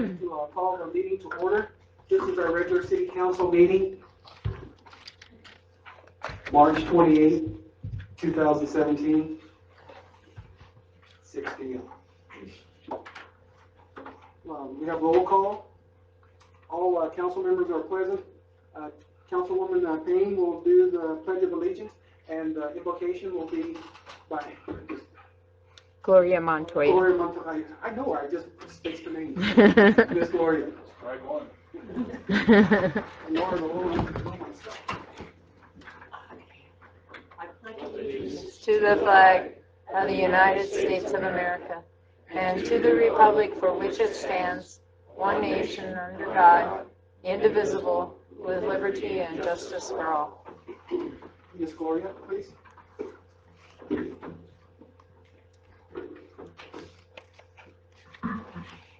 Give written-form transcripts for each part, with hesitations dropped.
to call the meeting to order. This is our regular city council meeting, March 28, 2017, 6 p.m. We have roll call. All council members are present. Councilwoman Payne will do the Pledge of Allegiance, and the invocation will be by Gloria Montoya. Gloria Montoya. I know her, I just spaced her name. Miss Gloria. Right one. Laura, the Lord, myself. To the flag of the United States of America, and to the republic for which it stands, one nation under God, indivisible, with liberty and justice for all. Miss Gloria, please.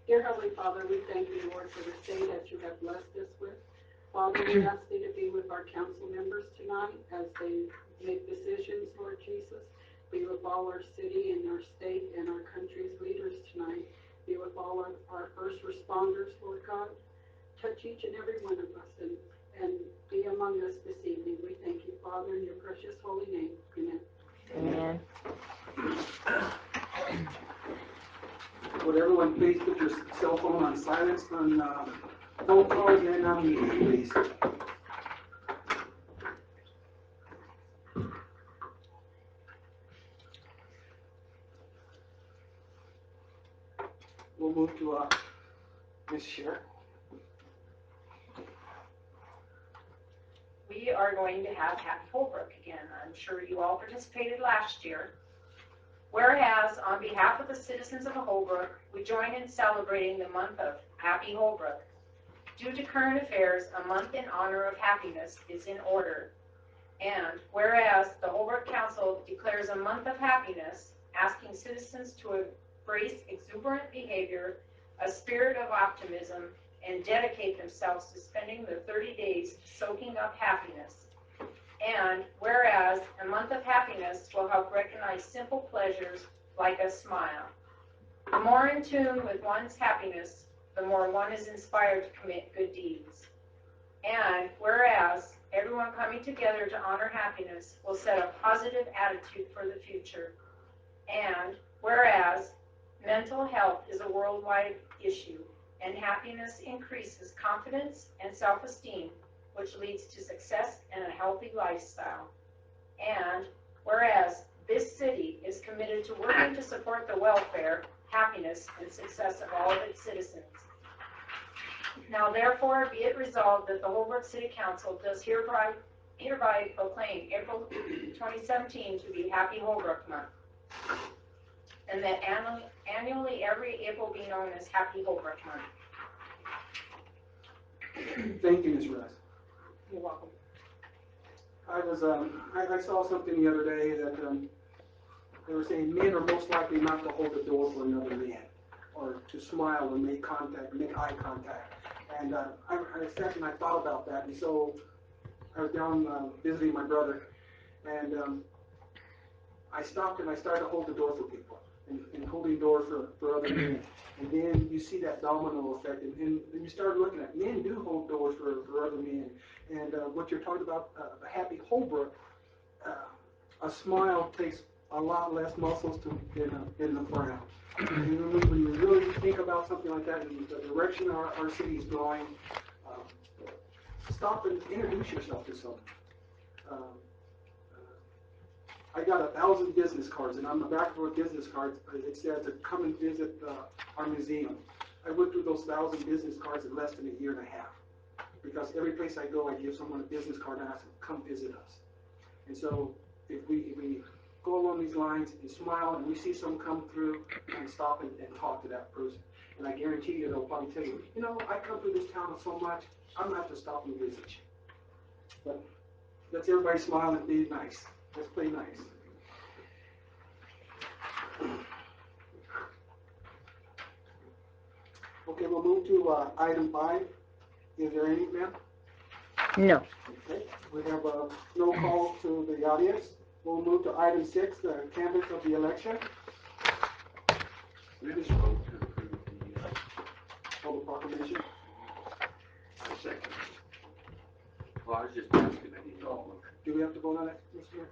Dear Heavenly Father, we thank you, Lord, for this day that you have blessed us with. Father, we ask thee to be with our council members tonight as they make decisions, Lord Jesus. Be with all our city and our state and our country's leaders tonight. Be with all our first responders, Lord God. Touch each and every one of us and be among us this evening. We thank you, Father, in your precious holy name. Amen. Amen. Would everyone please put your cell phone on silence on phone calls and on meeting, please. We'll move to Ms. Sher. We are going to have Happy Holbrook again. I'm sure you all participated last year. Whereas, on behalf of the citizens of Holbrook, we join in celebrating the month of Happy Holbrook. Due to current affairs, a month in honor of happiness is in order. And whereas the Holbrook Council declares a month of happiness, asking citizens to embrace exuberant behavior, a spirit of optimism, and dedicate themselves to spending the 30 days soaking up happiness. And whereas a month of happiness will help recognize simple pleasures like a smile. The more in tune with one's happiness, the more one is inspired to commit good deeds. And whereas everyone coming together to honor happiness will set a positive attitude for the future. And whereas mental health is a worldwide issue, and happiness increases confidence and self-esteem, which leads to success and a healthy lifestyle. And whereas this city is committed to working to support the welfare, happiness, and success of all of its citizens. Now therefore be it resolved that the Holbrook City Council does hereby proclaim April 2017 to be Happy Holbrook Month, and that annually every April be known as Happy Holbrook Month. Thank you, Ms. Russ. You're welcome. I saw something the other day that they were saying men are most likely not to hold the door for another man, or to smile and make eye contact. And I sat and I thought about that, and so I was down visiting my brother, and I stopped and I started to hold the door for people, and holding doors for other men. And then you see that domino effect, and you start looking at men do hold doors for other men. And what you're talking about, a Happy Holbrook, a smile takes a lot less muscles than the frown. And when you really think about something like that, and the direction our city is going, stop and introduce yourself to someone. I got 1,000 business cards, and on the back of a business card, it says to come and visit our museum. I went through those 1,000 business cards in less than a year and a half, because every place I go, I give someone a business card and ask them, come visit us. And so if we go along these lines and smile, and we see someone come through, and stop and talk to that person, and I guarantee you they'll probably tell you, you know, I come through this town so much, I'm going to have to stop and visit you. But let's everybody smile and be nice. Let's play nice. Okay, we'll move to item 5. Is there any, ma'am? No. Okay, we have no call to the audience. We'll move to item 6, the canvas of the election. We just vote to approve the public proclamation? I second. Well, I was just asking, I didn't know. Do we have to vote on it, Mr.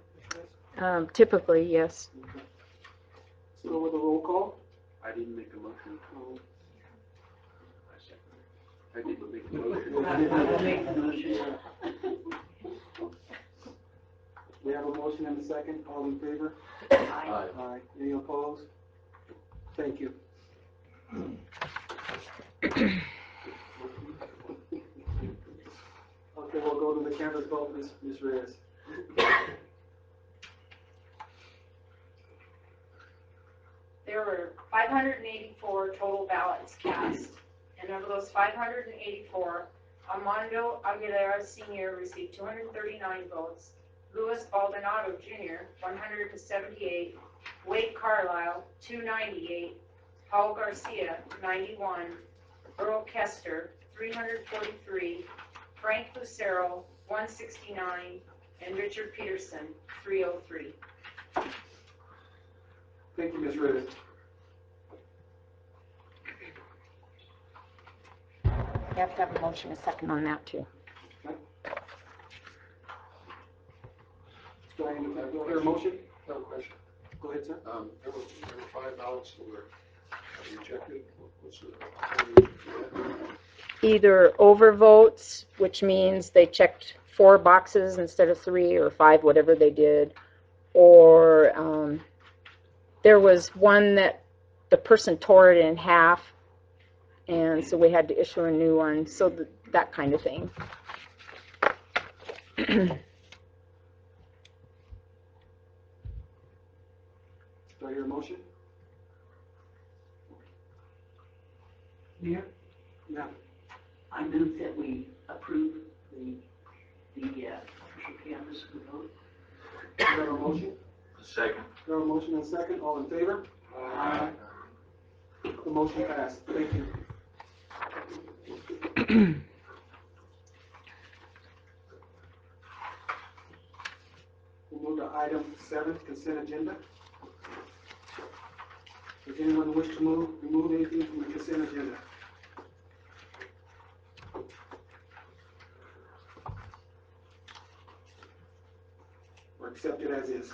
Reyes? Typically, yes. Okay. Let's go with a roll call. I didn't make a motion. Um, I didn't make a motion. We have a motion and a second. All in favor? Aye. Aye. Any opposed? Thank you. Okay, we'll go to the canvas vote, Ms. Reyes. There were 584 total ballots cast, and of those 584, Armando Aguilera Sr. received 239 votes, Luis Baldonado Jr., 178, Wade Carlisle, 298, Paul Garcia, 91, Earl Kester, 343, Frank Lucero, 169, and Richard Peterson, 303. Thank you, Ms. Reyes. You have to have a motion, a second on that too. Do I hear a motion? No question. Go ahead, sir. There were 5 ballots that were rejected. What's the Either overvotes, which means they checked 4 boxes instead of 3 or 5, whatever they did, or there was one that the person tore it in half, and so we had to issue a new one, so that kind of thing. Do I hear a motion? Mayor, Yeah. I move that we approve the official canvas for vote. Do I have a motion? Second. Do I have a motion and a second? All in favor? Aye. The motion passed. Thank you. We'll move to item 7, consent agenda. Does anyone wish to remove anything from the consent agenda? Or accept it as is?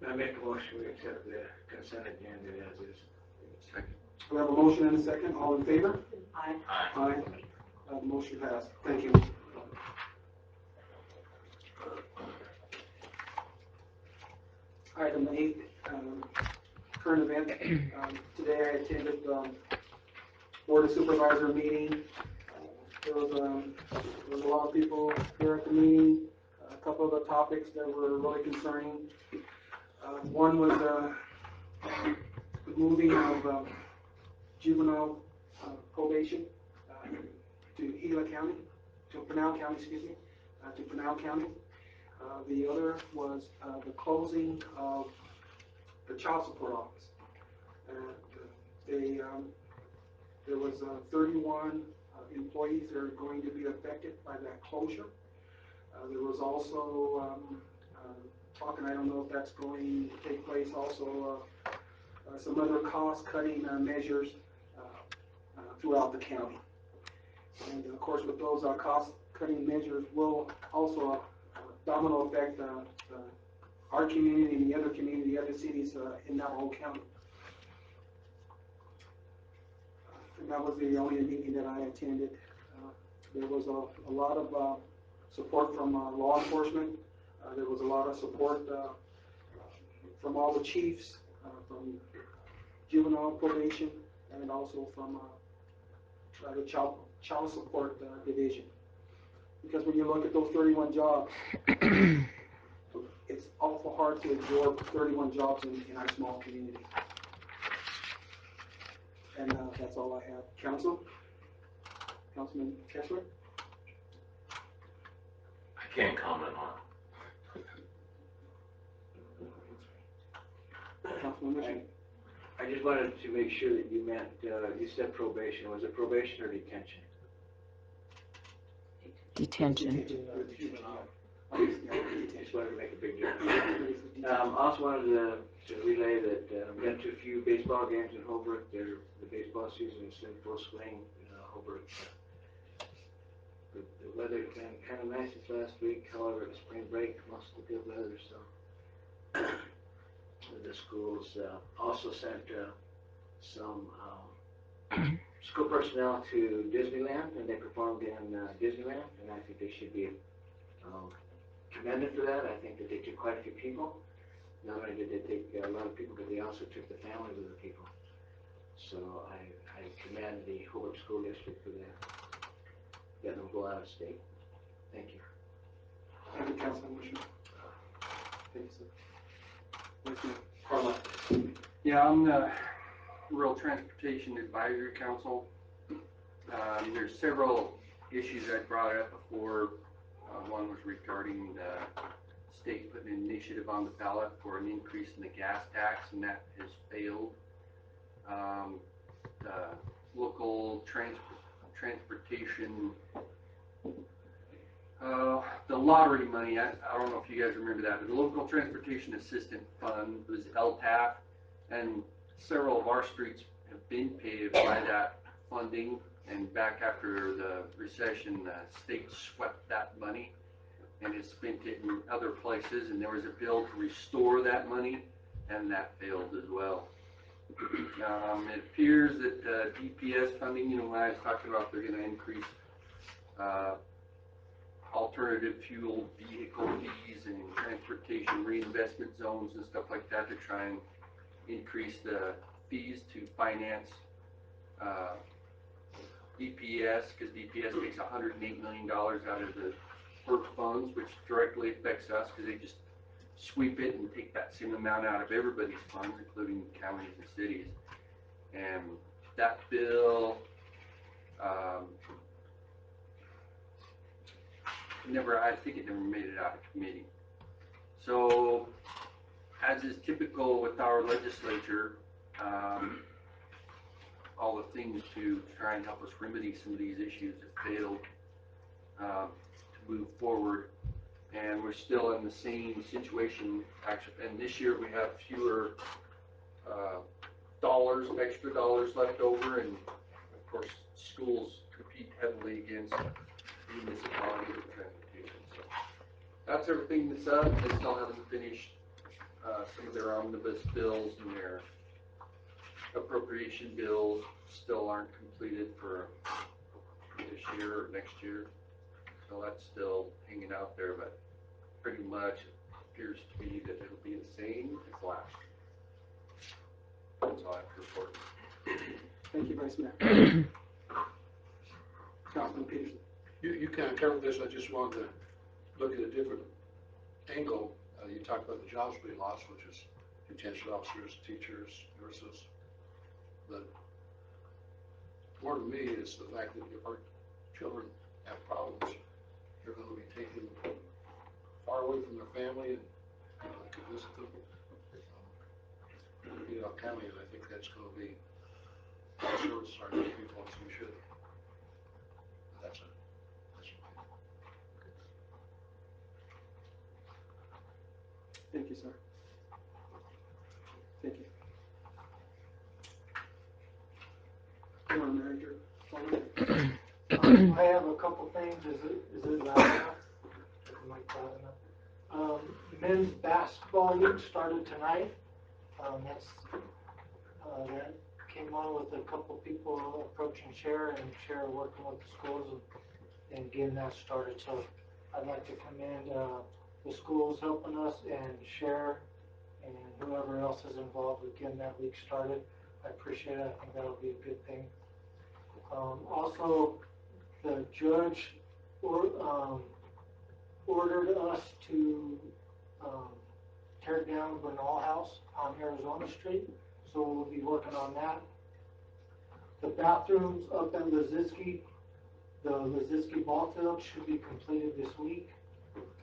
I make a motion, we accept the consent agenda as is. Second. We have a motion and a second. All in favor? Aye. Aye. Motion passed. Thank you. Item 8, current event. Today I attended Board of Supervisor meeting. There was a lot of people here at the meeting. A couple of the topics that were really concerning. One was the moving of juvenile probation to Gila County, to Pinal County, excuse me, to Pinal County. The other was the closing of the child support office. There was 31 employees that are going to be affected by that closure. There was also talk, and I don't know if that's going to take place, also some other cost-cutting measures throughout the county. And of course, with those cost-cutting measures will also domino effect our community and the other cities in that whole county. And that was the only meeting that I attended. There was a lot of support from law enforcement. There was a lot of support from all the chiefs, from juvenile probation, and also from the child support division. Because when you look at those 31 jobs, it's awful hard to absorb 31 jobs in our small community. And that's all I have. Councilman Kessler? I can't comment on Councilman Mitchell? I just wanted to make sure that you meant, you said probation. Was it probation or detention? Detention. Just wanted to make a big difference. Also wanted to relay that I've been to a few baseball games in Holbrook. The baseball season is in full swing in Holbrook. The weather's been kind of nice this last week. However, it was spring break, most of the good weather, so the schools also sent some school personnel to Disneyland, and they performed in Disneyland, and I think they should be commended for that. I think that they took quite a few people. Not only did they take a lot of people, but they also took the families of the people. So I commend the Holbrook School District for that. Letting them go out of state. Thank you. Thank you, Councilman Wisher. Thank you, sir. Vice Mayor. Carla, Yeah, I'm the Rural Transportation Advisory Council. There's several issues I brought up before. One was regarding the state putting an initiative on the ballot for an increase in the gas tax, and that has failed. The local transportation, the lottery money, I don't know if you guys remember that, but the Local Transportation Assistance Fund was LTAF, and several of our streets have been paved by that funding, and back after the recession, the state swept that money and has spent it in other places, and there was a bill to restore that money, and that failed as well. It appears that DPS funding, when I was talking about they're going to increase alternative fuel vehicle fees and transportation reinvestment zones and stuff like that to try and increase the fees to finance DPS, because DPS takes $108 million out of the FERC funds, which directly affects us because they just sweep it and take that same amount out of everybody's funds, including counties and cities. And that bill I think it never made it out of committee. So, as is typical with our legislature, all the things to try and help us remedy some of these issues have failed to move forward. And we're still in the same situation, actually, and this year we have fewer extra dollars left over, and of course schools compete heavily against municipalities and transportation. So that's everything that's up. They still haven't finished some of their omnibus bills, and their appropriation bills still aren't completed for this year or next year. So that's still hanging out there, but pretty much it appears to be that it'll be the same as last year. That's all I have to report. Thank you, Vice Mayor. Councilman Peterson. you kind of covered this. I just wanted to look at a different angle. You talked about the jobs being lost, which is detention officers, teachers, nurses. But more to me is the fact that if our children have problems, they're going to be taken far away from their family and to visit them. County, and I think that's going to be all sorts of our people, so we should. That's it. Thank you, sir. Thank you. Your manager. I have a couple things. Is it loud enough? Mic loud enough? Men's basketball league started tonight. That came on with a couple people approaching Cher, and Cher working with the schools and getting that started. So I'd like to commend the schools helping us, and Cher and whoever else is involved with getting that league started. I appreciate it. I think that'll be a good thing. Also, the judge ordered us to tear down Bernal House on Arizona Street, so we'll be working on that. The bathrooms up at Laziski, the Laziski ball field should be completed this week.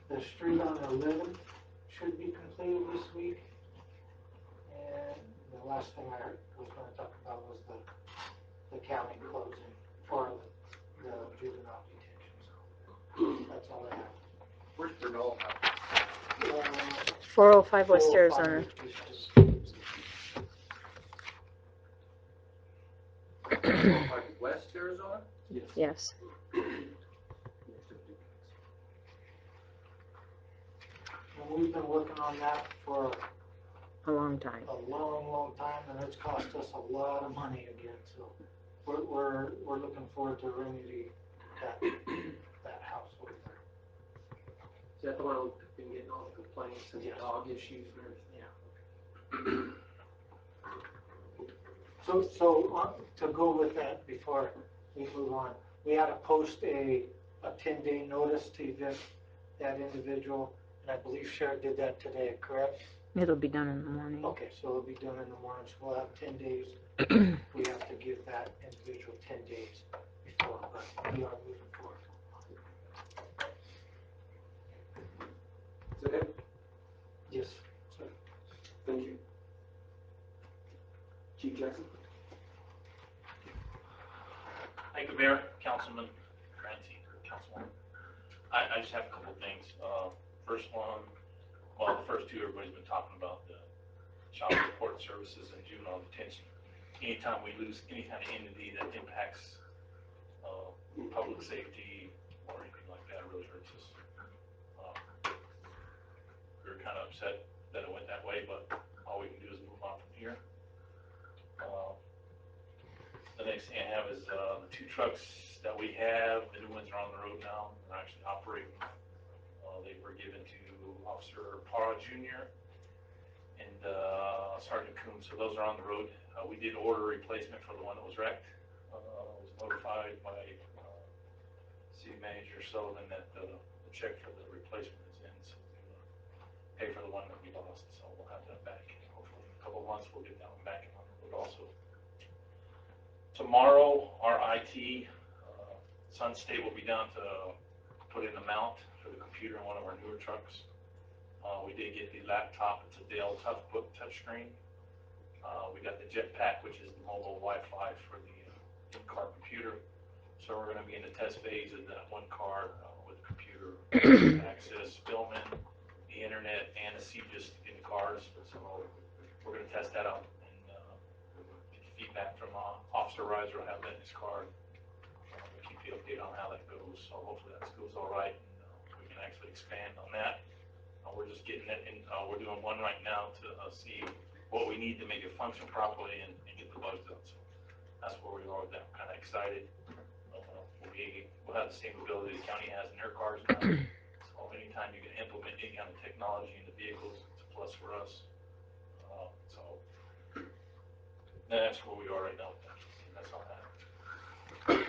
The street on 11th should be completed this week. And the last thing I was going to talk about was the county closing for the juvenile detention. So that's all I have. Where's in all houses. 405 West Arizona. 405 West Arizona? Yes. And we've been working on that for A long time. a long, long time, and it's cost us a lot of money again, so we're looking forward to remedy that house over there. Is that the one that's been getting all the complaints and the Yes. dog issues and everything? So to go with that, before we move on, we had to post a 10-day notice to evict that individual, and I believe Sheriff did that today, correct? It'll be done in the morning. Okay, so it'll be done in the morning, so we'll have 10 days. We have to give that individual 10 days before, but we are moving forward. Is that it? Yes, sir. Thank you. Chief Jackson? Thank you, Mayor, Councilman Rancy, Councilwoman. I just have a couple of things. First one, well, the first two, everybody's been talking about the child support services and juvenile detention. Anytime we lose any kind of entity that impacts public safety or anything like that, it really hurts us. We were kind of upset that it went that way, but all we can do is move on from here. The next thing I have is the two trucks that we have. The new ones are on the road now. They're actually operating. They were given to Officer Parra Jr. and Sergeant Coons. So those are on the road. We did order a replacement for the one that was wrecked. I was notified by City Manager Sullivan that the check for the replacement is in. So we're going to pay for the one that we lost. So we'll have that back. Hopefully in a couple of months we'll get that one back on the road also. Tomorrow, our IT, Sun State will be down to put in the mount for the computer in one of our newer trucks. We did get the laptop. It's a Dell Toughbook touchscreen. We got the Jetpack, which is the mobile Wi-Fi for the in-car computer. So we're going to be in the test phase of that one car with computer access, filming, the internet, and a CGIS in the cars. So we're going to test that out. Feedback from Officer Reiser will have that in his car. We'll keep you updated on how that goes. So hopefully that goes all right, and we can actually expand on that. We're just getting it, and we're doing one right now to see what we need to make it function properly and get the bugs out. So that's where we are with that. I'm kind of excited. We'll have the same ability the county has in their cars now. So anytime you can implement any kind of technology in the vehicles, it's a plus for us. That's where we are right now. That's all I have.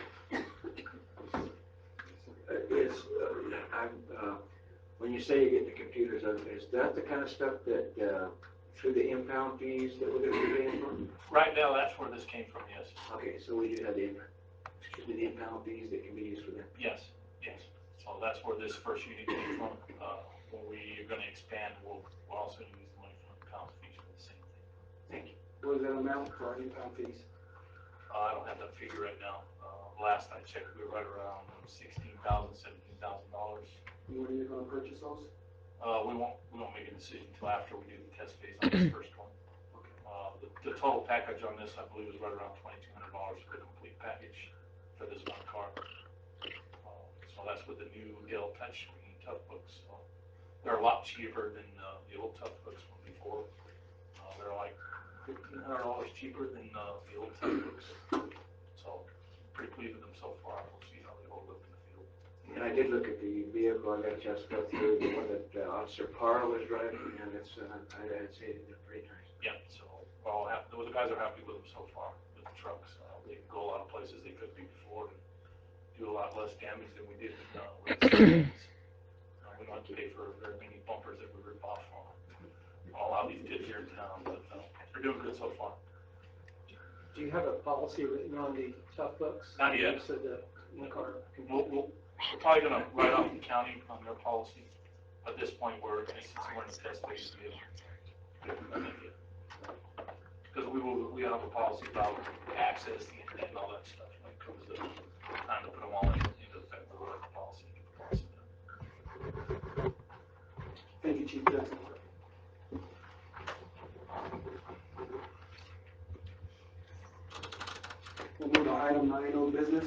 When you say you get the computers, is that the kind of stuff that through the impound fees that we're going to be paying for? Right now, that's where this came from, yes. Okay, so we do have the impound fees that can be used for that. Yes, yes. So that's where this first unit came from. When we are going to expand, we'll also use the money from the impound fees for the same thing. Thank you. What is that amount for our impound fees? I don't have that figure right now. Last I checked, we were right around $16,000, $17,000. When are you going to purchase those? We won't make a decision until after we do the test phase on this first one. The total package on this, I believe, is right around $2,200 for the complete package for this one car. So that's with the new Dell touchscreen Toughbooks. So they're a lot cheaper than the old Toughbooks from before. They're like $1,500 cheaper than the old Toughbooks. So pretty pleased with them so far. We'll see how they hold up in the field. And I did look at the vehicle. I got a chance to go through the one that Officer Parra was driving, and it's I'd say it's pretty nice. Yeah, so the guys are happy with them so far with the trucks. They can go a lot of places they couldn't be before and do a lot less damage than we did with the Sedans. We don't have to pay for very many bumpers that we rip off on all out these kids here in town, but they're doing good so far. Do you have a policy written on the Toughbooks? Not yet. So the car can We're probably going to write off the county on their policy. At this point, since we're in the test phase, we haven't done that yet. Because we have a policy about the access, the internet, and all that stuff. When it comes to time to put them all into effect, we'll write the policy. Judson. We'll move to item 9, old business.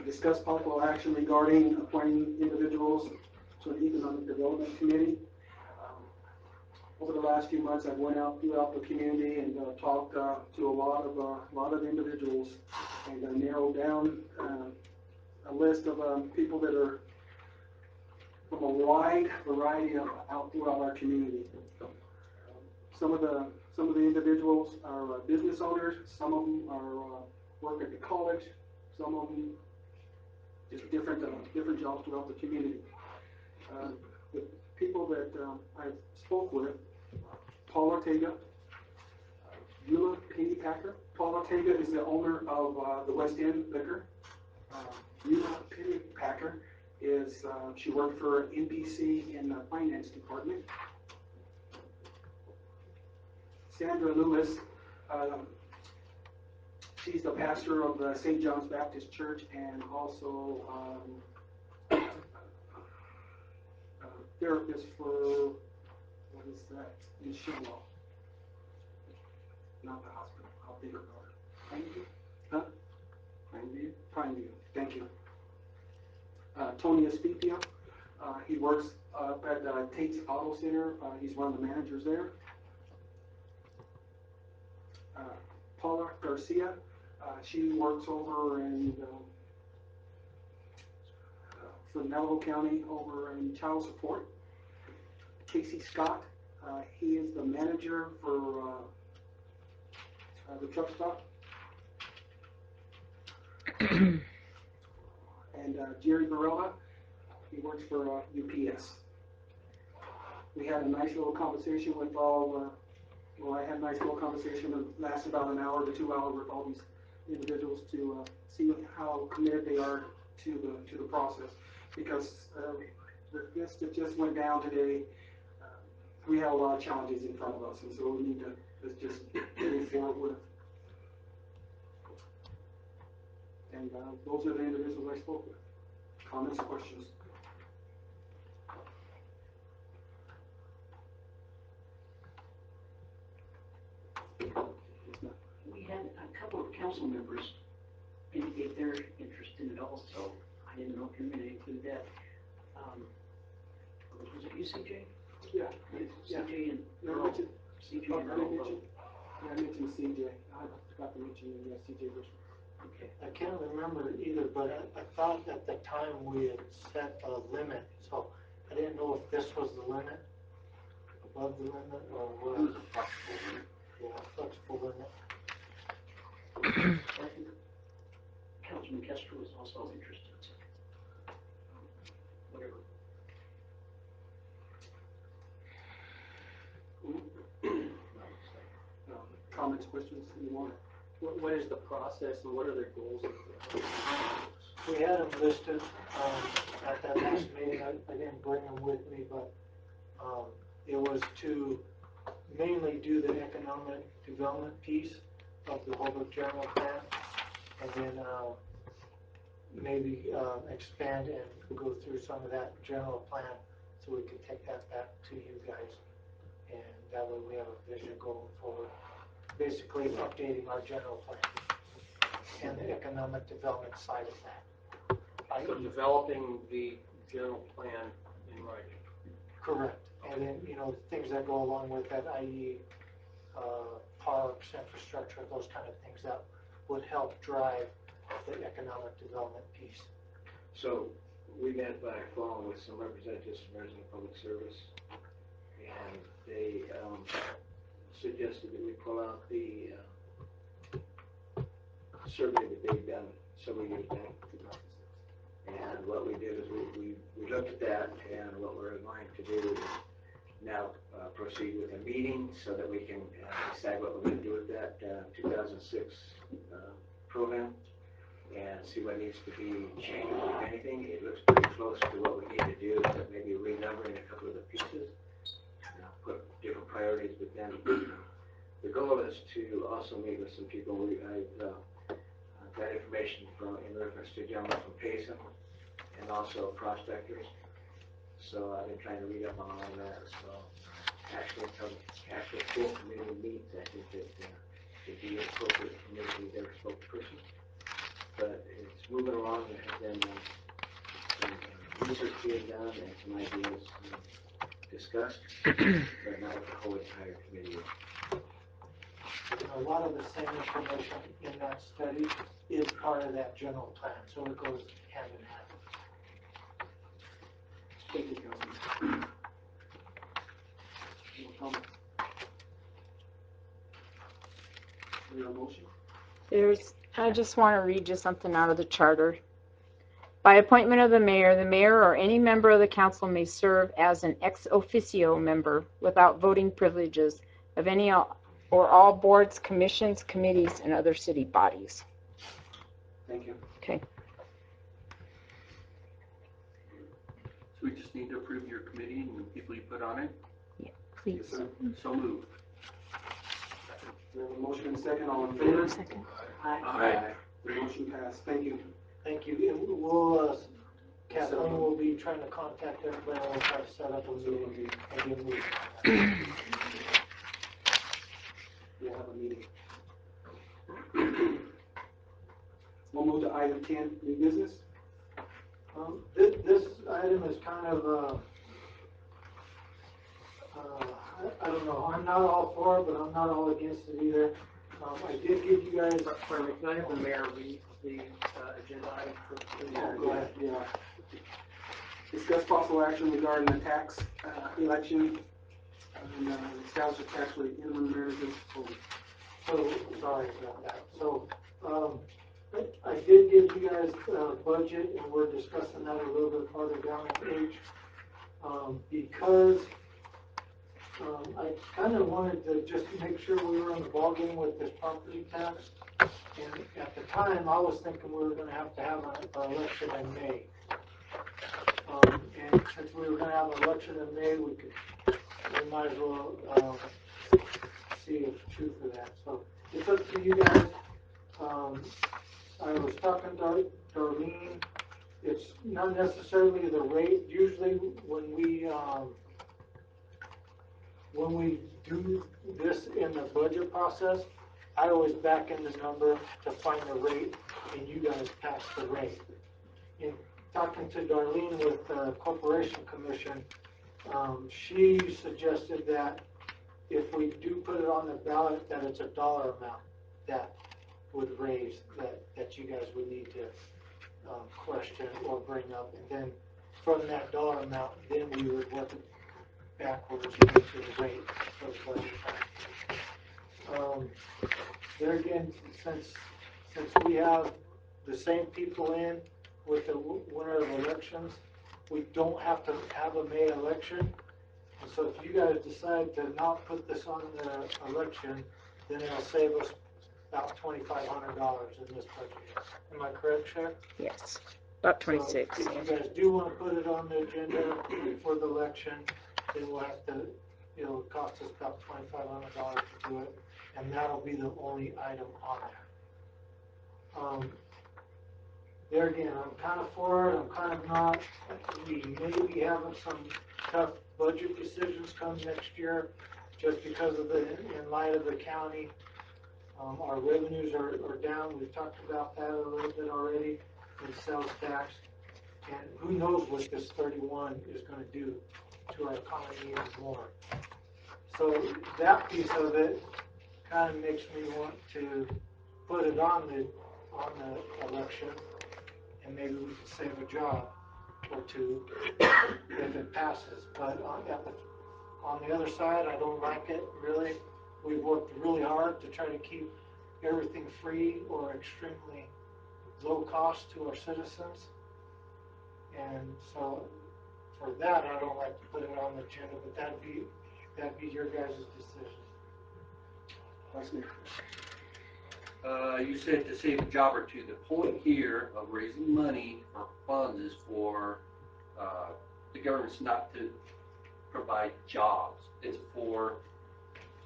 Discuss possible action regarding appointing individuals to an economic development committee. Over the last few months, I've went out throughout the community and talked to a lot of individuals and narrowed down a list of people that are from a wide variety of out throughout our community. Some of the individuals are business owners. Some of them are work at the college. Some of them just different jobs throughout the community. The people that I spoke with, Paul Ortega, Eula Pennypacker. Paul Ortega is the owner of the West End Liquor. Eula Pennypacker is, she worked for NBC in the finance department. Sandra Lewis, she's the pastor of the St. John's Baptist Church and also therapist for, what is that, in Shillwell. Not the hospital, I'll think about it. Pineview? Huh? Pineview? Pineview, thank you. Tony Espipia, he works at Tate's Auto Center. He's one of the managers there. Paula Garcia, she works over in for Navajo County over in child support. Casey Scott, he is the manager for the truck stop. And Jerry Varela, he works for UPS. We had a nice little conversation with all, I had a nice little conversation that lasted about an hour to 2 hours with all these individuals to see how committed they are to the process. Because with this that just went down today, we have a lot of challenges in front of us, and so we need to let's just move forward with. And those are the individuals I spoke with. Comments, questions? We had a couple of council members indicate their interest in it also. I didn't know if you were going to include that. Was it you, CJ? Yeah. CJ and No, Earl. Richard. CJ Oh, and I Earl. mentioned CJ. I forgot to mention CJ Richmond. Okay. I can't remember either, but I thought at the time we had set a limit, so I didn't know if this was the limit, above the limit, or what. It was a flexible limit. Yeah, flexible limit. I think Councilman Kester was also interested, so whatever. Comments, questions, you want? What is the process and what are their goals? We had them listed, at that last meeting. I didn't bring them with me, but, it was to mainly do the economic development piece of the Holbrook General Plan, and then, maybe, expand and go through some of that general plan, so we could take that back to you guys. And that way we have a vision going forward, basically updating our general plan and the economic development side of that. So developing the general plan in writing. Correct. And then, things that go along with that, i.e., parks, infrastructure, those kind of things that would help drive the economic development piece. So we met by phone with some representatives from Arizona Public Service, and they suggested that we pull out the survey that they've done several years back. And what we did is we looked at that, and what we're going to do is now proceed with a meeting so that we can decide what we're going to do with that 2006 program and see what needs to be changed. If anything, it looks pretty close to what we need to do, but maybe renumbering a couple of the pieces, put different priorities, but then the goal is to also meet with some people. I've got information in reference to a gentleman from Payson and also prospectors. So I've been trying to read up on all that, so actually until the actual full committee meets, I think that it'd be appropriate for me to be their spokesperson. But it's moving along, there has been some research being done and some ideas discussed, but not with the whole entire committee. A lot of the same information in that study is part of that general plan, so it goes hand in hand. Thank you, Councilman. Any comments? Is there a motion? I just want to read you something out of the charter. By appointment of the mayor or any member of the council may serve as an ex officio member without voting privileges of any or all boards, commissions, committees, and other city bodies. Thank you. Okay. So we just need to approve your committee and the people you put on it? Please. Yes, sir. So moved. We have a motion and second, all in favor? Second. Aye. The motion passed. Thank you. Thank you, and we'll, Kathleen will be trying to contact everybody, and we'll try to set up a meeting and get moving on that. We'll have a meeting. We'll move to item 10, new business. This item is kind of, I don't know, I'm not all for it, but I'm not all against it either. I did give you guys. Pardon me, can I have the mayor read the agenda item for the Go ahead, yeah. Discuss possible action regarding the tax election and establish a tax rate minimum management. So, sorry about that. So, I did give you guys a budget, and we're discussing that a little bit farther down the page. Because I kind of wanted to just make sure we were in the ballgame with this property tax. And at the time, I was thinking we were gonna have to have an election in May. And since we were gonna have an election in May, we might as well, see if it's true for that. So it's up to you guys. I was talking to Darlene. It's not necessarily the rate. Usually when we do this in the budget process, I always back in the number to find the rate, and you guys pass the rate. In talking to Darlene with the Corporation Commission, she suggested that if we do put it on the ballot, that it's a dollar amount that would raise, that you guys would need to question or bring up. And then from that dollar amount, then we would work it backwards into the rate for the budget. There again, since we have the same people in with the winner of elections, we don't have to have a May election. And so if you guys decide to not put this on the election, then it'll save us about $2,500 in this budget year. Am I correct, Sheriff? Yes. About 26. So if you guys do want to put it on the agenda for the election, then we'll have to, it'll cost us about $2,500 to do it, and that'll be the only item on there. There again, I'm kind of for it, I'm kind of not. We may be having some tough budget decisions come next year, just because of in light of the county. Our revenues are down. We've talked about that a little bit already in sales tax. And who knows what this 31 is going to do to our economy even more. So that piece of it kind of makes me want to put it on the election, and maybe we can save a job or two if it passes. But on the other side, I don't like it really. We've worked really hard to try to keep everything free or extremely low cost to our citizens. And so for that, I don't like to put it on the agenda, but that'd be your guys' decision. Vice Mayor. You said to save a job or two. The point here of raising money for funds is for the government's not to provide jobs. It's for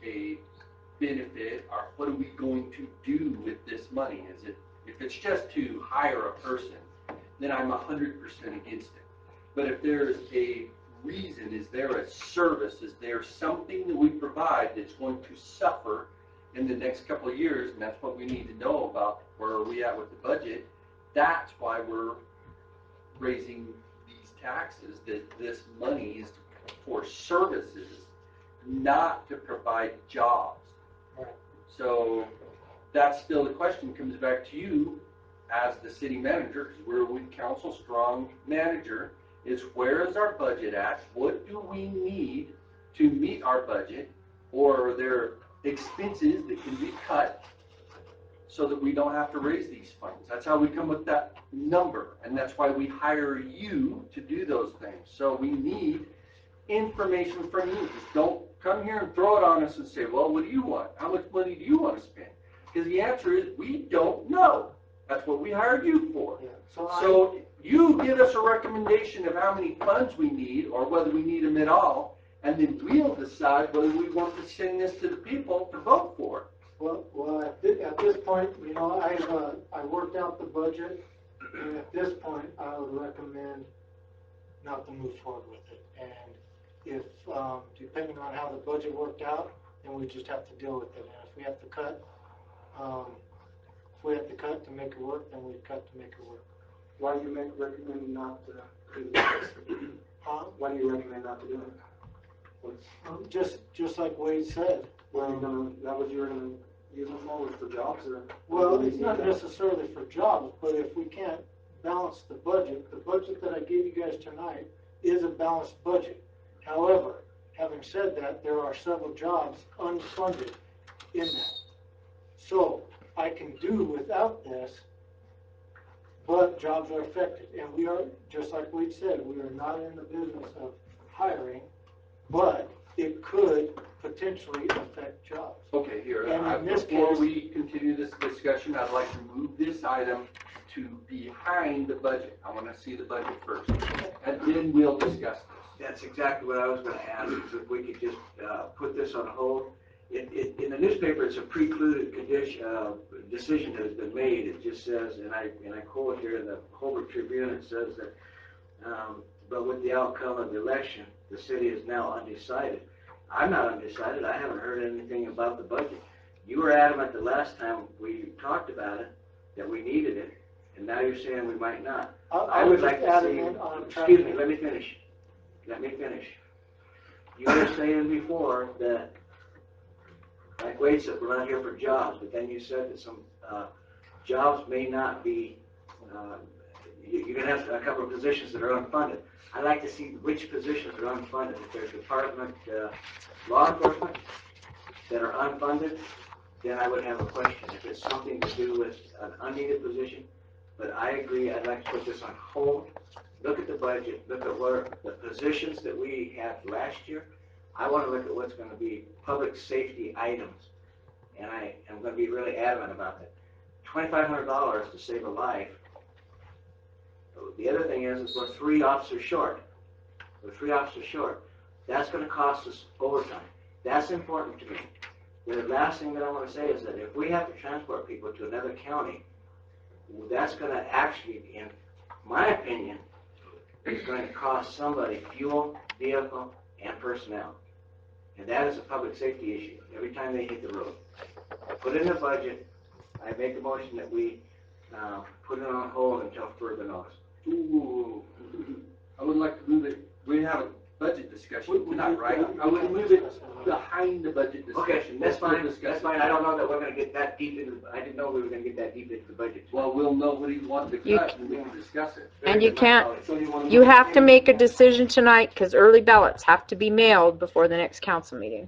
a benefit, or what are we going to do with this money? Is it, if it's just to hire a person, then I'm 100% against it. But if there's a reason? Is there a service? Is there something that we provide that's going to suffer in the next couple of years? And that's what we need to know about. Where are we at with the budget? That's why we're raising these taxes, that this money is for services, not to provide jobs. Right. So that's still the question, comes back to you as the city manager, because we're with council strong manager, is where is our budget at? What do we need to meet our budget? Or are there expenses that can be cut so that we don't have to raise these funds? That's how we come with that number, and that's why we hire you to do those things. So we need information from you. Just don't come here and throw it on us and say, well, what do you want? How much money do you want to spend? Because the answer is, we don't know. That's what we hired you for. Yeah. So you give us a recommendation of how many funds we need, or whether we need them at all, and then we'll decide whether we want to send this to the people to vote for. Well, at this point, you know, I worked out the budget, and at this point, I would recommend not to move forward with it. And if, depending on how the budget worked out, then we just have to deal with it. And if we have to cut, to make it work, then we cut to make it work. Why do you recommend not to do this? Why do you recommend not to do it? Just like Wade said. Were you gonna, that was you were gonna use them for jobs, or? Well, it's not necessarily for jobs, but if we can't balance the budget that I gave you guys tonight is a balanced budget. However, having said that, there are several jobs unfunded in that. So I can do without this, but jobs are affected. And we are, just like we said, we are not in the business of hiring, but it could potentially affect jobs. Okay, here, And in this before case- we continue this discussion, I'd like to move this item to behind the budget. I want to see the budget first, and then we'll discuss this. That's exactly what I was gonna ask, is if we could just, put this on hold. In the newspaper, it's a precluded condition, decision that has been made. It just says, and I quote here in the Holbrook Tribune, it says that, but with the outcome of the election, the city is now undecided. I'm not undecided. I haven't heard anything about the budget. You were adamant the last time we talked about it, that we needed it, and now you're saying we might not. I would like to see, excuse me, let me finish. You were saying before that, like Wade said, we're not here for jobs, but then you said that some jobs may not be, you're going to have a couple of positions that are unfunded. I'd like to see which positions are unfunded. If there's department law enforcement that are unfunded, then I would have a question. If it's something to do with an unneeded position, but I agree, I'd like to put this on hold. Look at the budget, look at what the positions that we had last year. I want to look at what's going to be public safety items, and I am going to be really adamant about that. $2,500 to save a life. The other thing is we're 3 officers short. That's going to cost us overtime. That's important to me. The last thing that I want to say is that if we have to transport people to another county, that's going to actually, in my opinion, is going to cost somebody fuel, vehicle, and personnel. And that is a public safety issue every time they hit the road. Put it in the budget. I make a motion that we put it on hold until further notice. Ooh, I would like to move it, we have a budget discussion tonight, right? I would move it behind the budget discussion. Okay, that's fine, I don't know that we're gonna get that deep into, I didn't know we were gonna get that deep into the budget. Well, we'll know what he wants to You- cut, and we can discuss it. And you can't, So you want you have to make a decision tonight, because early ballots have to be mailed before the next council meeting.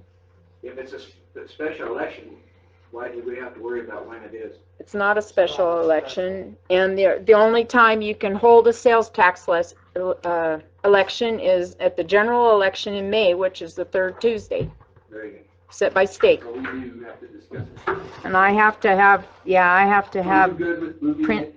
If it's a special election, why do we have to worry about when it is? It's not a special election, and the only time you can hold a sales tax election is at the general election in May, which is the 3rd Tuesday, Very good. set by state. So we do have to discuss it. And I have to have, Are you good with moving print- it?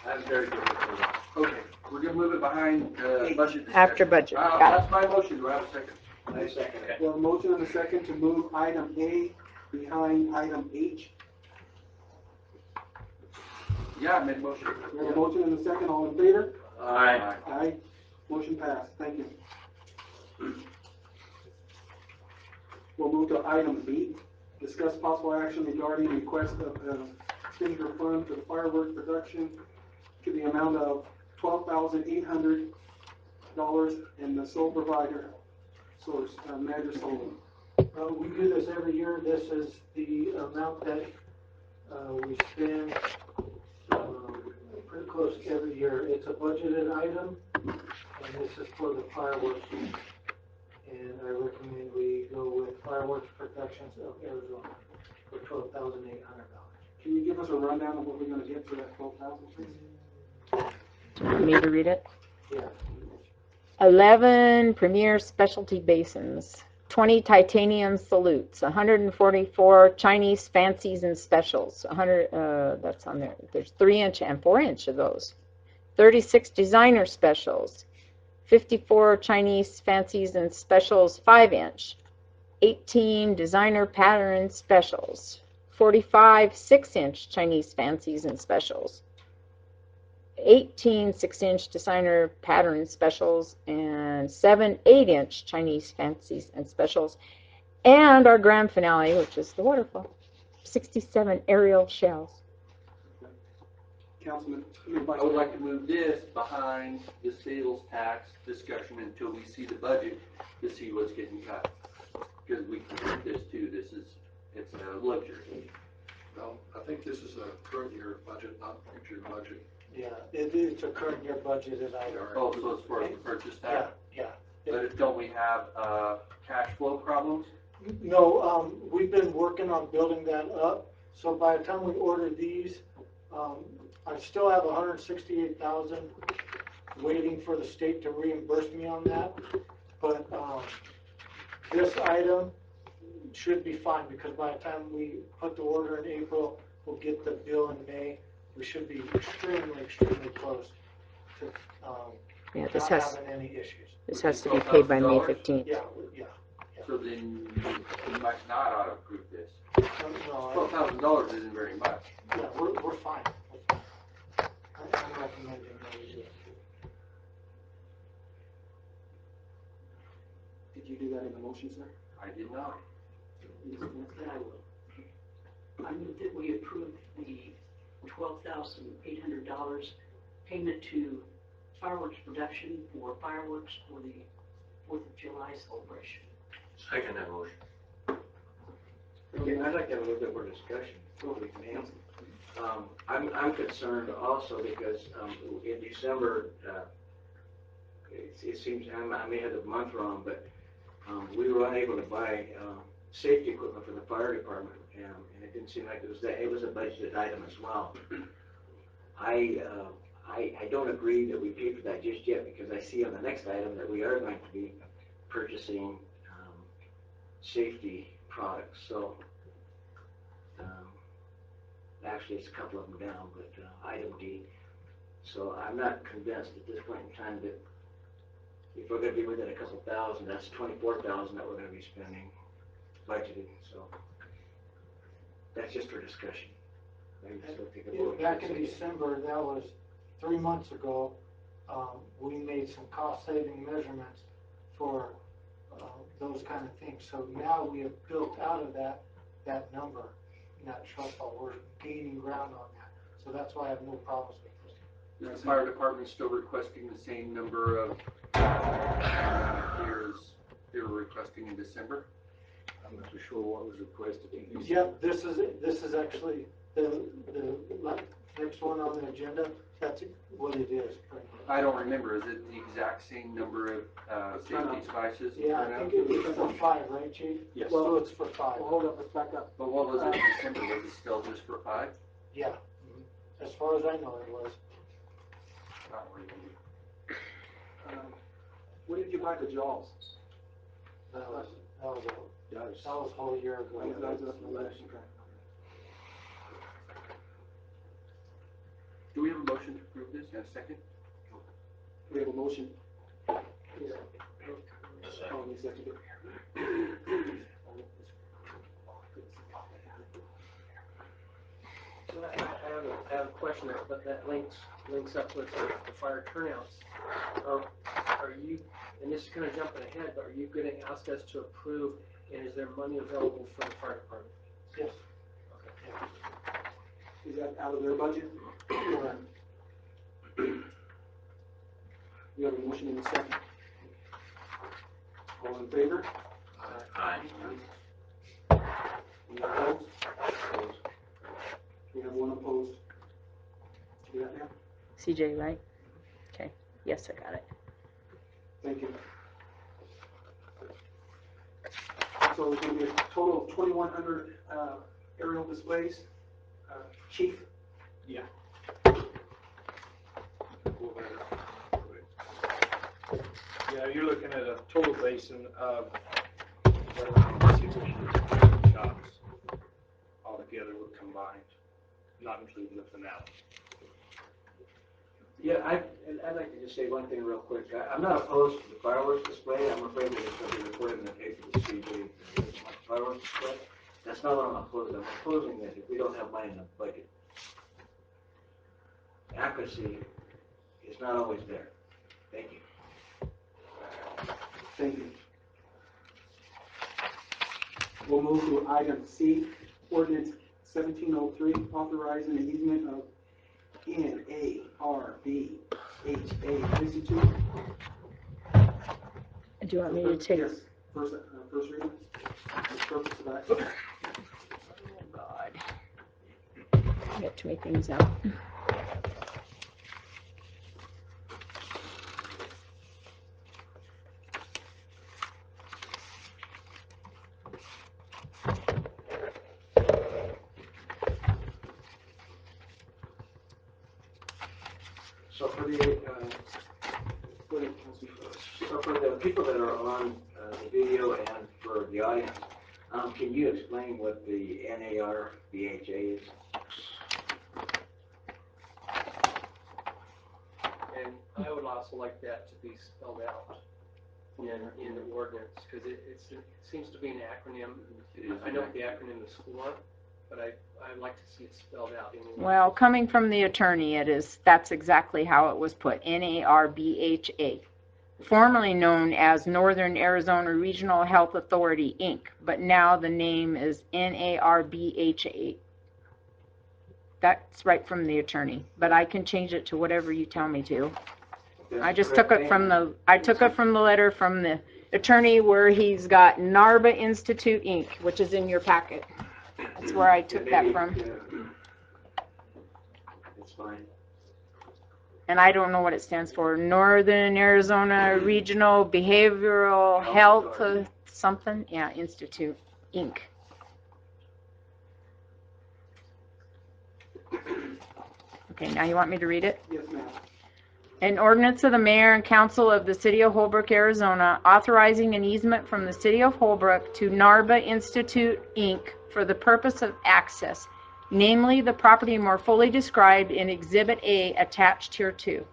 I'm very good with that. Okay, we're gonna move it behind budget discussion. After budget, got it. That's my motion, do I have a second? I second it. Well, motion and a second to move item A behind item H. Yeah, I made a motion. We have a motion and a second, all in favor? Aye. Aye. Motion passed, thank you. We'll move to item B, discuss possible action regarding request of expenditure fund for the fireworks production to the amount of $12,800 and the sole provider, source, Manager Sullivan. We do this every year. This is the amount that we spend pretty close every year. It's a budgeted item, and this is for the fireworks. And I recommend we go with Fireworks Productions of Arizona for $12,800. Can you give us a rundown of what we're gonna get for that 12,000, please? Do you want me to read it? Yeah. 11 premier specialty basins, 20 titanium salutes, 144 Chinese fancies and specials, 100, that's on there. There's 3-inch and 4-inch of those. 36 designer specials, 54 Chinese fancies and specials 5-inch, 18 designer pattern specials, 45 6-inch Chinese fancies and specials, 18 6-inch designer pattern specials, and 7 8-inch Chinese fancies and specials, and our grand finale, which is the waterfall, 67 aerial shells. Councilman, I would like to move this behind the sales tax discussion until we see the budget to see what's getting cut. Because we can do this too, it's a luxury. Well, I think this is a current year budget, not future budget. Yeah, it's a current year budgeted item. Oh, so it's for the purchase Yeah, tax? yeah. But don't we have, cash flow problems? No, we've been working on building that up. So by the time we order these, I still have 168,000 waiting for the state to reimburse me on that. But this item should be fine because by the time we put the order in April, we'll get the bill in May. We should be extremely close to Yeah, not having any issues. this has to be paid by May 15th. Yeah, yeah. So then you might not ought to approve this. No, $12,000 isn't very much. yeah, we're fine. I'm recommending that we do it. did you do that in the motion, sir? I did not. But I will. I move that we approve the $12,800 payment to Fireworks Production for fireworks for the 4th of July celebration. Second that motion. Okay, I'd like to have a little bit more discussion, if we can. I'm concerned also because, in December, it seems, I may have the month wrong, but, we were unable to buy, safety equipment for the fire department, and it didn't seem like it was a budgeted item as well. I don't agree that we pay for that just yet, because I see on the next item that we are going to be purchasing, safety products, so, actually it's a couple of them down, but, item D. So I'm not convinced at this point in time that if we're gonna be within a couple thousand, that's 24,000 that we're gonna be spending budgeted, so. That's just for discussion. Maybe still take a vote. Back in December, that was 3 months ago, we made some cost-saving measurements for those kind of things. So now we have built out of that number, that shortfall. We're gaining ground on that. So that's why I have no problems with this. Is the fire department still requesting the same number of years they were requesting in December? I'm not too sure what was requested. Yep, this is actually the next one on the agenda. That's what it is. I don't remember. Is it the exact same number of safety devices? Yeah, I think it was for 5, right, Chief? Yes. So it's for 5. Well, hold up, let's back up. But what was it in December? Was it still just for 5? Yeah. As far as I know, it was. Not really. When did you buy the jaws? That was a whole year ago. That was up in the last, okay. Do we have a motion to approve this in a second? We have a motion. A Oh, second. you seconded it. So I have a question, but that links up with the fire turnouts. Are you and this is kind of jumping ahead, but are you going to ask us to approve, and is there money available for the fire department? Yes. Is that out of their budget? We have a motion in a second. All in favor? Aye. Any opposed? We have one opposed. You got that? CJ, right? Okay, yes, I got it. Thank you. So there's going to be a total of 2,100 aerial displays. Chief? Yeah, you're looking at a total basin of around 16 shops altogether with combined, not including the finale. Yeah, I'd like to just say one thing real quick. I'm not opposed to the fireworks display. I'm afraid that it's going to be reported in the paper to see the fireworks display. That's not what I'm opposing. I'm opposing that if we don't have money in the budget, accuracy is not always there. Thank you. Thank you. We'll move to item C, ordinance 1703, authorizing the easement of NARBHA Institute. Do you want me to take? Yes, first reading. The purpose of that. Oh, God. I have too many things out. So for the people that are on the video and for the audience, can you explain what the NARBHA is? And I would also like that to be spelled out in the ordinance, because it seems to be an acronym. I know what the acronym is for, but I'd like to see it spelled out. Well, coming from the attorney, that's exactly how it was put, NARBHA. Formerly known as Northern Arizona Regional Health Authority, Inc., but now the name is NARBHA. That's right from the attorney, but I can change it to whatever you tell me to. I just took it from the letter from the attorney where he's got NARBA Institute, Inc., which is in your packet. That's where I took that from. It's fine. And I don't know what it stands for. Northern Arizona Regional Behavioral Health something. Yeah, Institute, Inc. Okay, now you want me to read it? Yes, ma'am. An ordinance of the mayor and council of the city of Holbrook, Arizona, authorizing an easement from the city of Holbrook to NARBA Institute, Inc. for the purpose of access, namely the property more fully described in Exhibit A attached hereto.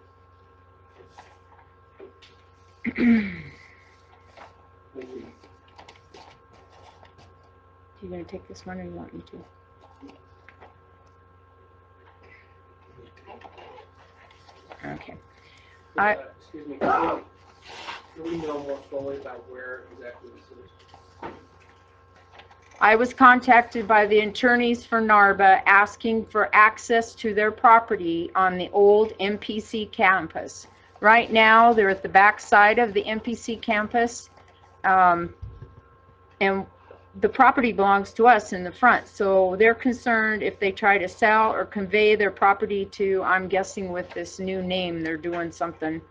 Thank you. You gonna take this one or you want me to? Okay. Excuse me, can we know more fully about where exactly this is? I was contacted by the attorneys for NARBA asking for access to their property on the old MPC campus. Right now, they're at the back side of the MPC campus, and the property belongs to us in the front. So they're concerned if they try to sell or convey their property to, I'm guessing with this new name, they're doing something.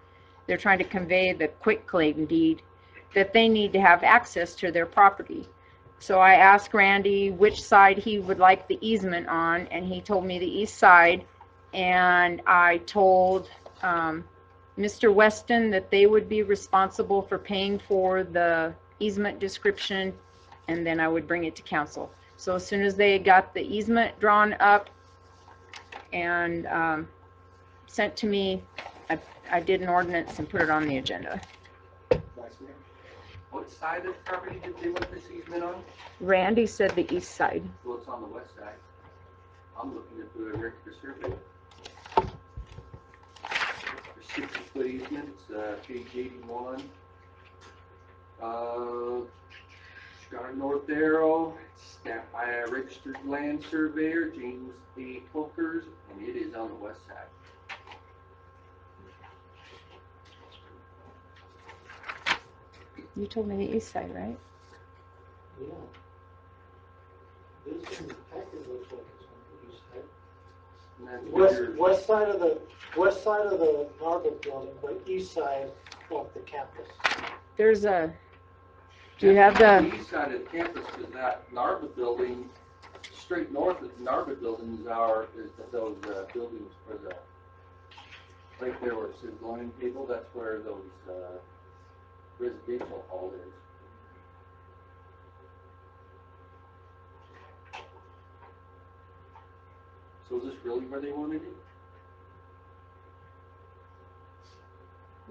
They're trying to convey the quitclaim deed, that they need to have access to their property. So I asked Randy which side he would like the easement on, and he told me the east side. And I told Mr. Weston that they would be responsible for paying for the easement description, and then I would bring it to council. So as soon as they got the easement drawn up and sent to me, I did an ordinance and put it on the agenda. Vice Mayor. What side of the property did they want this easement on? Randy said the east side. Well, it's on the west side. I'm looking at the record of survey. The 60-foot easement, it's page 81. She's got a north arrow, stamped by a registered land surveyor, James A. Folkers, and it is on the west side. You told me the east side, right? Yeah. This one technically looks like it's on the east side. And that's what you're- West side of the Narberth building, but east side of the campus. There's a, do you have the, east side of the campus, because that Narberth building, straight north of the Narberth building is those buildings for the, right there where it says line table, that's where those residential hall is. So is this really where they wanted it?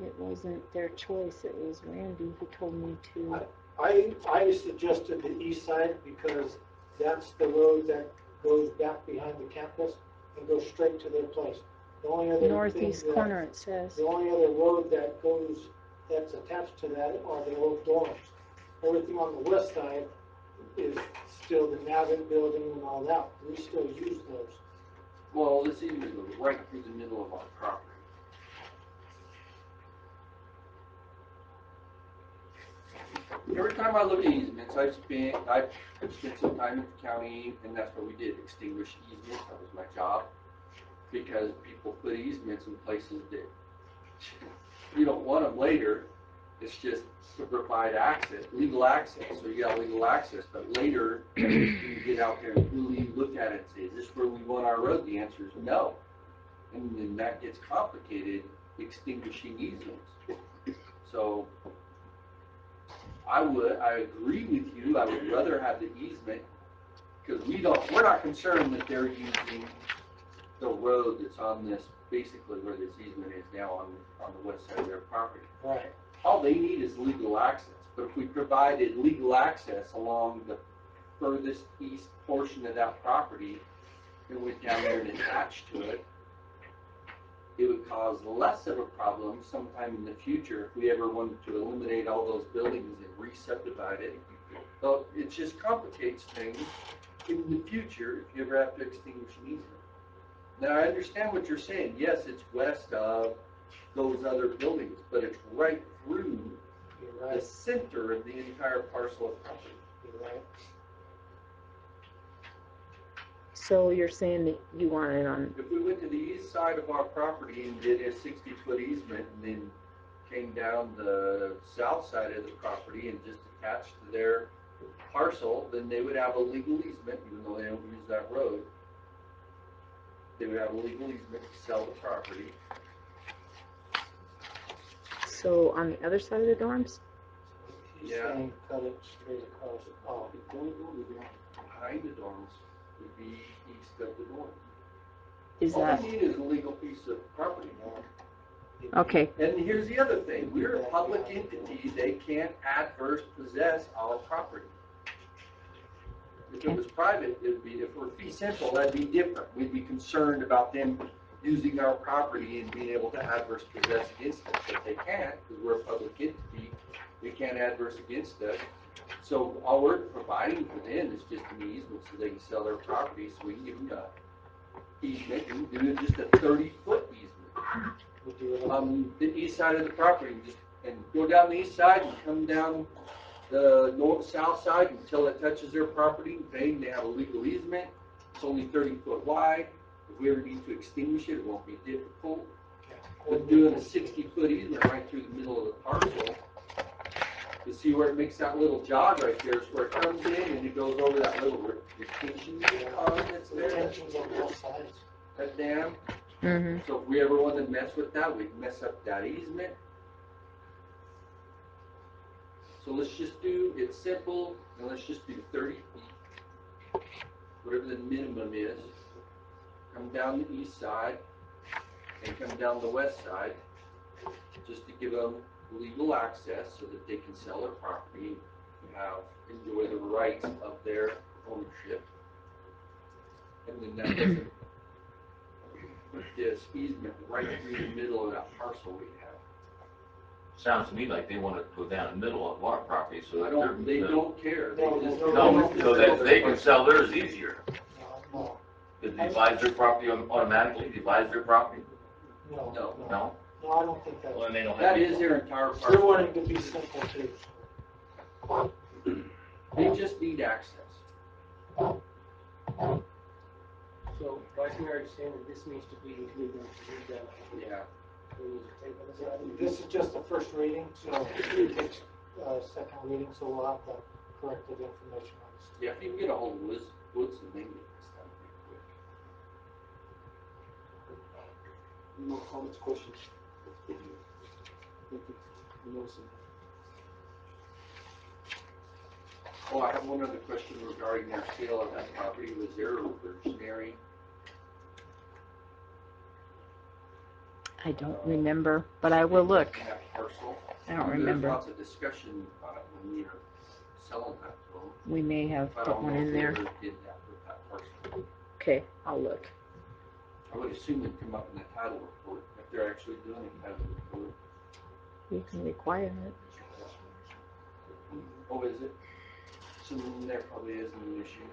it wasn't their choice, it was Randy who told me to. I suggested the east side because that's the road that goes back behind the campus and goes straight to their place. The only other thing Northeast that- corner, it says. The only other road that's attached to that are the old dorms. Everything on the west side is still the Navit building and all that. We still use those. Well, this easement goes right through the middle of our property. Every time I look at easements, I've spent some time at the county, and that's what we did, extinguish easements, that was my job. Because people put easements in places that you don't want them later, it's just to provide access, legal access, so you got legal access, but later, you get out there and really look at it and say, is this where we want our road? The answer is no. And then that gets complicated, extinguishing easements. So, I agree with you, I would rather have the easement, because we're not concerned that they're using the road that's on this, basically where this easement is now on the west side of their property. Right. All they need is legal access, but if we provided legal access along the furthest east portion of that property and went down there and attached to it, it would cause less of a problem sometime in the future if we ever wanted to eliminate all those buildings and re-subdivide it. So it just complicates things in the future if you ever have to extinguish an easement. Now, I understand what you're saying. Yes, it's west of those other buildings, but it's right through You're the right. center of the entire parcel of property. You're right. So you're saying that you want it on, If we went to the east side of our property and did a 60-foot easement and then came down the south side of the property and just attached to their parcel, then they would have a legal easement, even though they don't use that road. They would have a legal easement to sell the property. so on the other side of the dorms? He's Yeah. saying cut it straight across. Oh, Behind the dorms would be east of the dorm. Is All that, they need is a legal piece of property now. okay, And here's the other thing, we're a public entity, they can't adverse possess our property. If it was private, it'd be, if we're fee simple, that'd be different. We'd be concerned about them using our property and being able to adverse possess against us, but they can't, because we're a public entity, they can't adverse against us. So all we're providing for them is just an easement so they can sell their property, so we can give them a easement, and do it just a 30-foot easement we do it on on the east side of the property, and go down the east side and come down the south side until it touches their property. They have a legal easement. It's only 30 foot wide. If we ever need to extinguish it, it won't be difficult. We're doing a 60-foot easement right through the middle of the parcel. You see where it makes that little jog right there is where it comes in and it goes over that little retention pond that's there, retentions on both sides. that dam. mm-hmm, So if we ever wanted to mess with that, we'd mess up that easement. So let's just do, it's simple, and let's just do 30 feet, whatever the minimum is. Come down the east side and come down the west side, just to give them legal access so that they can sell their property and enjoy the rights of their ownership. And then that doesn't put this easement right through the middle of that parcel we have. sounds to me like they wanna go down the middle of our property, so that they're. They don't care. They just. No, so that they can sell theirs easier. No, It divides their property automatically, divides their property? no, No. No? no, I don't think that's. Well, then they don't have. That any- is their entire They're parcel. wanting to be simple too. They just need access. So Vice Mayor, are you saying that this needs to be redone? Yeah. We need to table this item? This is just the first reading, so it takes, second reading, so we'll have the corrected information on this. Yeah, if you can get a hold of Woodson, they can get this done pretty quick. No comments, questions? Thank you. Wilson. Oh, I have one other question regarding their sale of that property. Was there a reversionary? I don't remember, but I will look. in that parcel? I don't remember. There's lots of discussion on it when we were selling that to them. We may have I put don't one know in if they there. ever did that with that parcel. Okay, I'll look. I would assume it'd come up in the title report if they're actually doing a title report. You can require it. Oh, is it? So then there probably isn't an issue.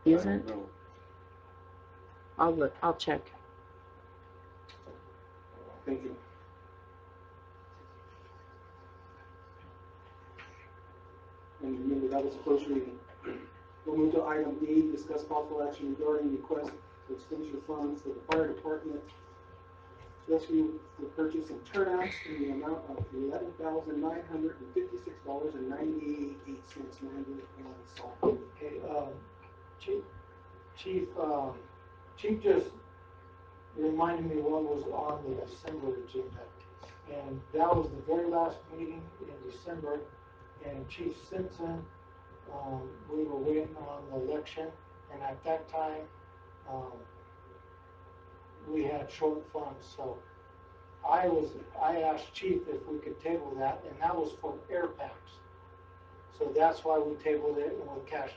I don't Isn't? know. I'll look, I'll check. Thank you. And remember, that was the first reading. We'll move to item D, discuss possible action regarding request to expenditure funds for the fire department rescue for purchase of turnouts in the amount of $11,956.98. Okay, Chief just reminded me what was on the December agenda. And that was the very last meeting in December, and Chief Simpson, we were waiting on the election, and at that time, we had short funds, so I asked Chief if we could table that, and that was for air packs. So that's why we tabled it, and with cash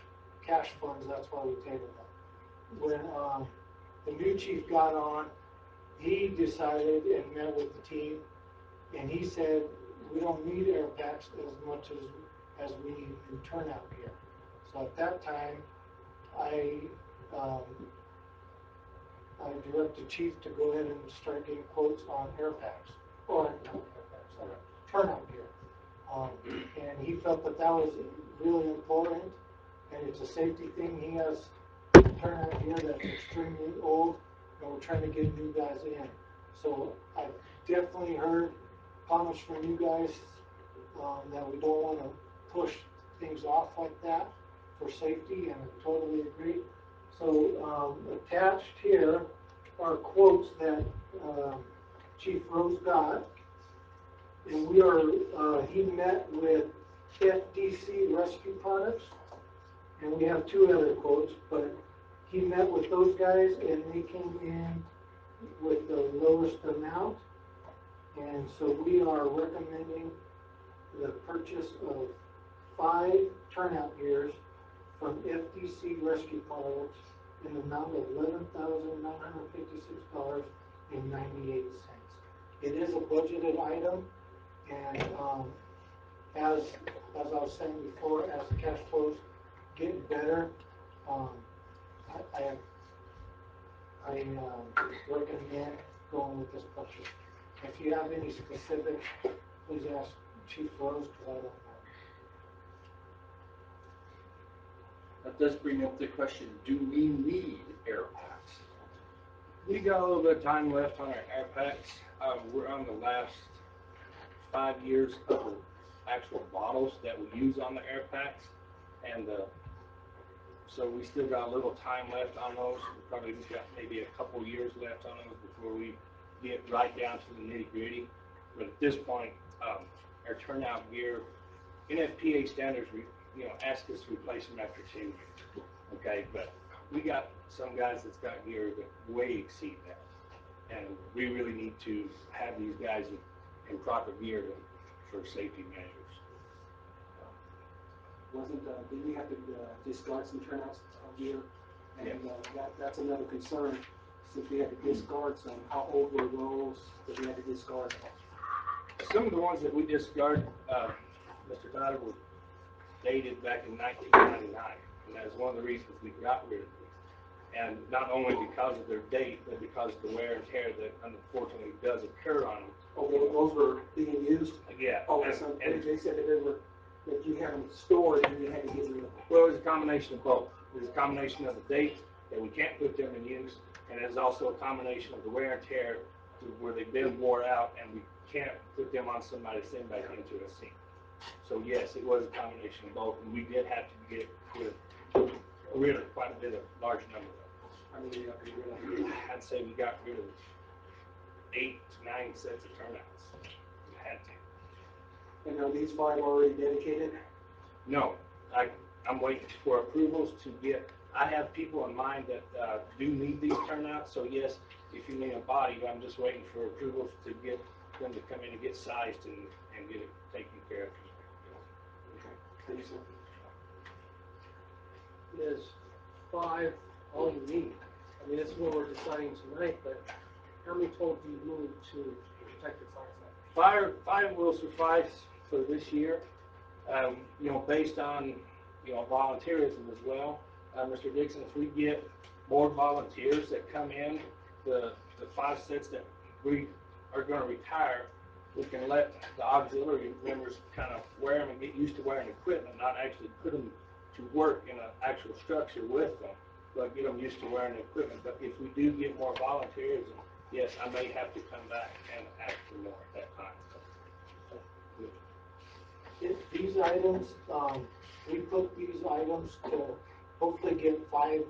funds, that's why we tabled it. When, the new chief got on, he decided and met with the team, and he said, we don't need air packs as much as we need in turnout gear. So at that time, I directed chief to go ahead and start getting quotes on air packs, or not air packs, sorry, turnout gear. And he felt that that was really important, and it's a safety thing. He has turnout gear that's extremely old, and we're trying to get new guys in. So I definitely heard comments from you guys that we don't want to push things off like that for safety, and I totally agree. So attached here are quotes that Chief Rose got, and we are, he met with FDC Rescue Products, and we have two other quotes, but he met with those guys and they came in with the lowest amount. And so we are recommending the purchase of 5 turnout gears from FDC Rescue Products in the amount of $11,956.98. It is a budgeted item, and as I was saying before, as the cash flows get better, I recommend going with this purchase. If you have any specifics, please ask Chief Rose, because I don't know. That does bring up the question, do we need air packs? We got a little bit of time left on our air packs. We're on the last 5 years of the actual bottles that we use on the air packs. And so we still got a little time left on those. We probably got maybe a couple years left on those before we get right down to the nitty gritty. But at this point, our turnout gear, NFPA standards, ask us to replace them after 10 years. Okay, but we got some guys that's got gear that way exceed that. And we really need to have these guys in proper gear for safety measures. Did we have to discard some turnouts gear? And that's another concern since we had to discard some, how old were those that we had to discard? Some of the ones that we discarded, Mr. Tyler, were dated back in 1999, and that's one of the reasons we got rid of these. And not only because of their date, but because of the wear and tear that unfortunately does occur on them. Oh, those were being used? Yeah. Oh, and- so and- they said that they were, that you had them stored and you had to get rid of them. Well, it was a combination of both. It was a combination of the date that we can't put them in use, and it was also a combination of the wear and tear to where they've been wore out, and we can't put them on somebody to send back into a scene. So yes, it was a combination of both, and we did have to get rid of quite a bit of large number of them. I mean, I'd say we got rid of 8 to 9 sets of turnouts. We had to. and are these 5 already dedicated? No, I'm waiting for approvals to get, I have people in mind that do need these turnouts, so yes, if you need a body, I'm just waiting for approvals to get them to come in and get sized and get it taken care of. Thank you, sir. Is 5 all you need? I mean, that's what we're deciding tonight, but how many total do you need to protect your fire site? 5 will suffice for this year, based on, volunteerism as well. Mr. Dixon, if we get more volunteers that come in, the 5 sets that we are going to retire, we can let the auxiliary members kind of wear them and get used to wearing equipment, not actually put them to work in an actual structure with them, but get them used to wearing the equipment. But if we do get more volunteers, yes, I may have to come back and ask for more at that time. If these items, we put these items to hopefully get 5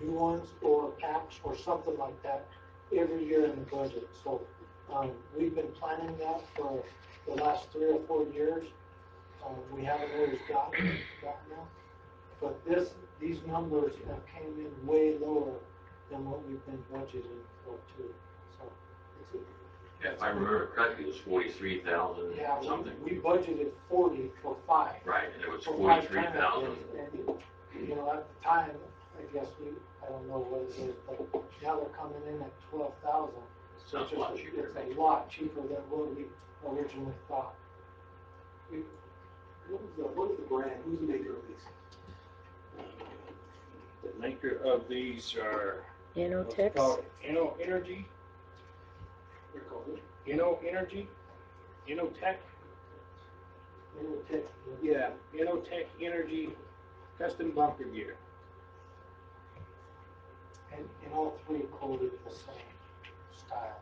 new ones or packs or something like that every year in the budget. So, we've been planning that for the last 3 or 4 years. We haven't always gotten them. But these numbers have came in way lower than what we've been budgeting for too. So, Yeah, if I remember correctly, it was 43,000 yeah, something. we budgeted 40 for 5. Right, and it was For 5 43,000. turnouts. And, at the time, I guess I don't know what it is, but now they're coming in at 12,000. Sounds a lot cheaper. It's a lot cheaper than what we originally thought. What is the brand? Who's the maker of these? The maker of these are Innotex? Inno Energy. They're called it? Energy, Innotech. Innotech. Yeah, Innotech Energy Custom Bunker Gear. And all 3 quoted the same style.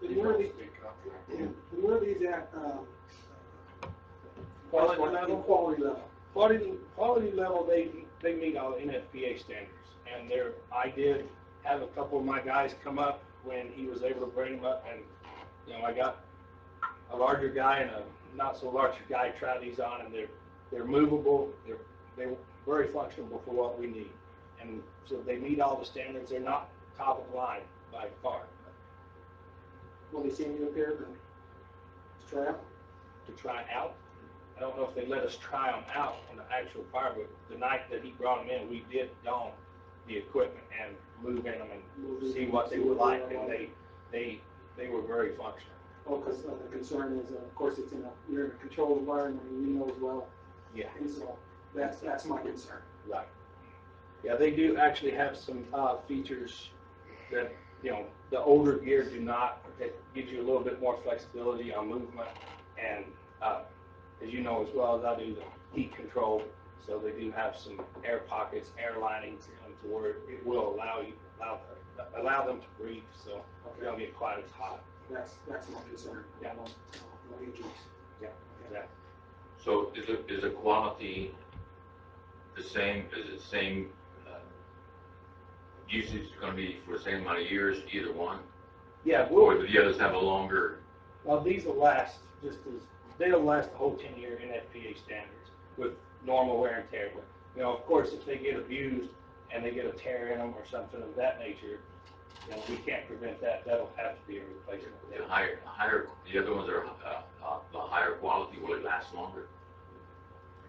And where are these at, Quality level? Quality level. Quality level, they meet all the NFPA standards. And I did have a couple of my guys come up when he was able to bring them up, and I got a larger guy and a not so larger guy try these on, and they're movable. They're very functional for what we need, and so they meet all the standards. They're not top of the line by far. Will they send you a pair to try out? To try out. I don't know if they let us try them out on the actual fire, but the night that he brought them in, we did don the equipment and move in them and see what they were like, and they were very functional. Oh, because the concern is, of course, you're in a controlled environment, and you know as well. Yeah. And so that's my concern. Right. Yeah, they do actually have some features that, the older gear do not. It gives you a little bit more flexibility on movement, and as you know as well as I do, the heat control. So they do have some air pockets, air linings in them to where it will allow them to breathe, so they don't get quite as hot. That's my concern. Yeah. No injuries. Yeah. Exactly. So is the quality the same? Is it same usage going to be for the same amount of years, either one? Yeah. Or do the others have a longer? Well, these will last they'll last the whole 10-year NFPA standards. with normal wear and tear. You know, of course, if they get abused and they get a tear in them or something of that nature, you know, we can't prevent that. That'll have to be a replacement. The other ones are, the higher quality, will it last longer?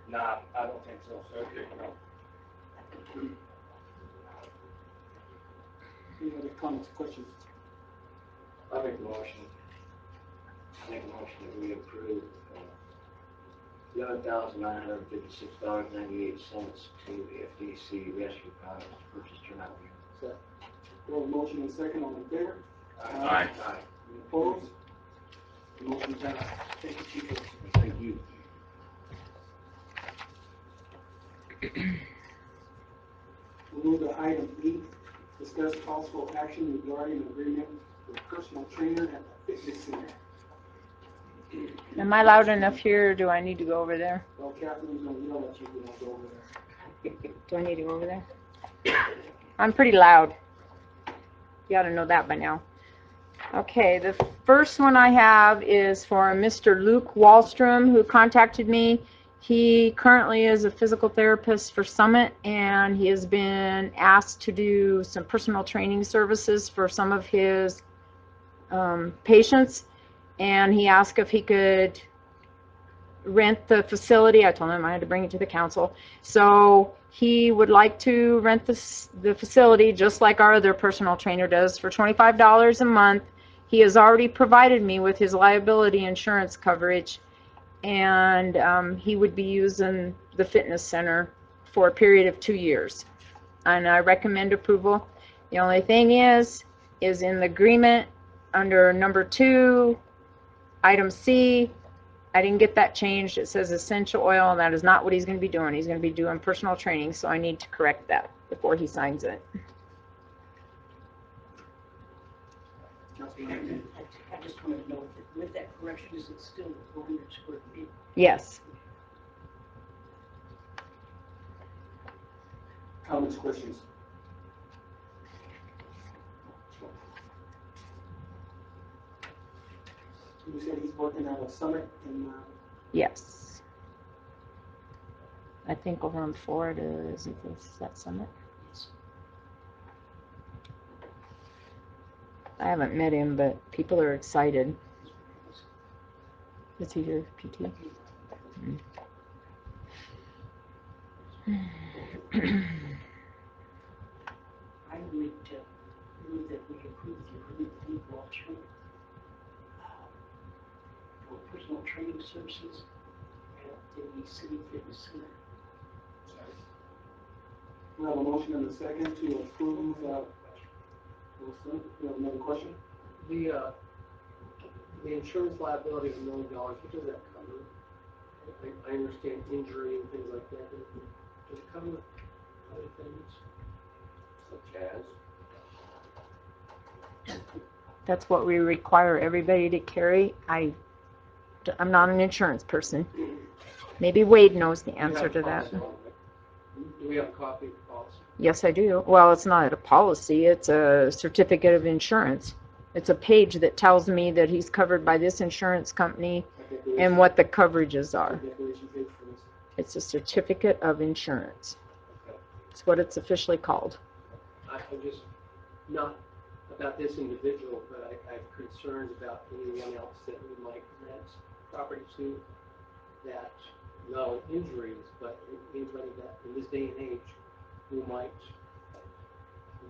Nah, I don't think so, sir. No. Any other comments, questions? I make a motion that we approve $11,956.98 to FDC Rescue Products to purchase turnout gear. We have a motion and second, all in favor? Aye. Any opposed? The motion passed. Thank you, Chief. Thank you. We'll move to item 8, discuss possible action regarding agreement with personal trainer at the fitness center. Am I loud enough here, or do I need to go over there? Well, Catherine's gonna yell at you if you don't go over there. Do I need to go over there? I'm pretty loud. You ought to know that by now. Okay, the first one I have is for Mr. Luke Wallstrom, who contacted me. He currently is a physical therapist for Summit, and he has been asked to do some personal training services for some of his patients. And he asked if he could rent the facility. I told him I had to bring it to the council. So he would like to rent the facility just like our other personal trainer does for $25 a month. He has already provided me with his liability insurance coverage, and he would be using the fitness center for a period of 2 years. And I recommend approval. The only thing is in the agreement under number 2, item C, I didn't get that changed. It says essential oil, and that is not what he's going to be doing. He's going to be doing personal training, so I need to correct that before he signs it. I just want to know that with that correction, is it still 400 square feet? Yes. Comments, questions? You said he's working at a Summit in, Yes. I think over in Florida, isn't this that Summit? I haven't met him, but people are excited. Is he your PT? I would move that we approve the agreement with Luke Wallstrom for personal training services at the City Fitness Center. we have a motion and a second to approve, Wilson. We have another question? The insurance liability of $1 million, what does that cover? I understand injury and things like that. Does it cover other things? Such as? That's what we require everybody to carry. I'm not an insurance person. Maybe Wade knows the answer to that. Do we have a copy of the policy? Yes, I do. Well, it's not a policy. It's a certificate of insurance. It's a page that tells me that he's covered by this insurance company and what the coverages are. It's a certificate of insurance. It's what it's officially called. I'm just not about this individual, but I have concerns about anyone else that we might rent property to that, not only injuries, but anybody that in this day and age who might,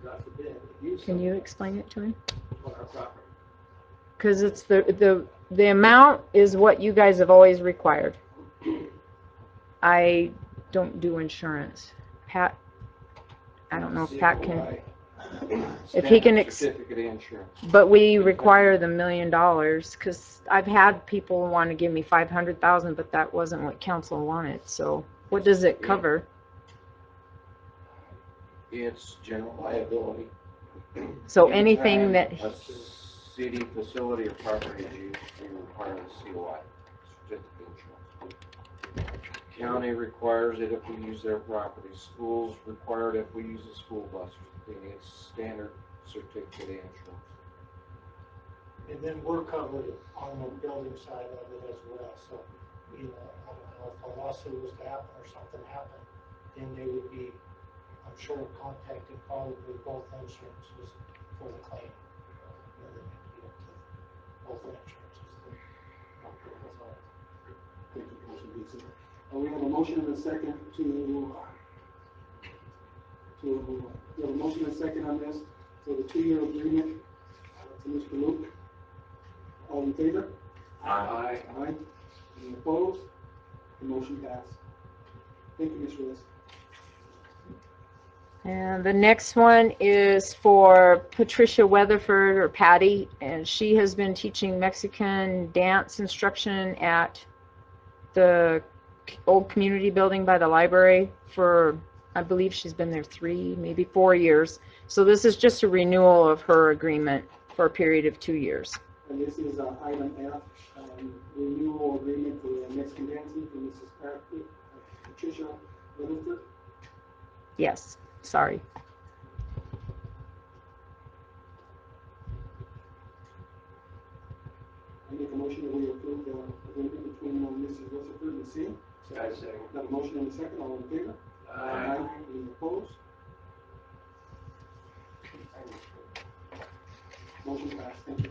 God forbid, abuse Can you explain it to him? on our property. Because it's the amount is what you guys have always required. I don't do insurance. Pat, I don't know if Pat can. If he can, Certificate of insurance. but we require the $1 million because I've had people want to give me $500,000, but that wasn't what council wanted. So what does it cover? It's general liability. So anything that, A city facility or property is used, we require the COI, certificate of insurance. County requires it if we use their property. Schools require it if we use a school bus. It's standard certificate of insurance. And then we're covered on the building side of it as well, so, you know, I don't if a lawsuit was to happen or something happened, then they would be, I'm sure, contacting probably both insurances for the claim. And then it'd be up to both insurances. That's all. Thank you, Commissioner Dixon. We have a motion and a second we have a motion and a second on this for the 2-year agreement to Mr. Luke. All in favor? Aye. Aye. Any opposed? The motion passed. Thank you, Ms. Reyes. And the next one is for Patricia Weatherford, or Patty, and she has been teaching Mexican dance instruction at the old community building by the library for, I believe she's been there 3, maybe 4 years. So this is just a renewal of her agreement for a period of 2 years. And this is item F, renewal agreement for Mexican dancing for Mrs. Patricia Weatherford. Yes, sorry. I make a motion that we approve the agreement between Mrs. Rutherford and the city. I say. Got a motion and a second, all in favor? Aye. Any opposed? Motion passed, thank you.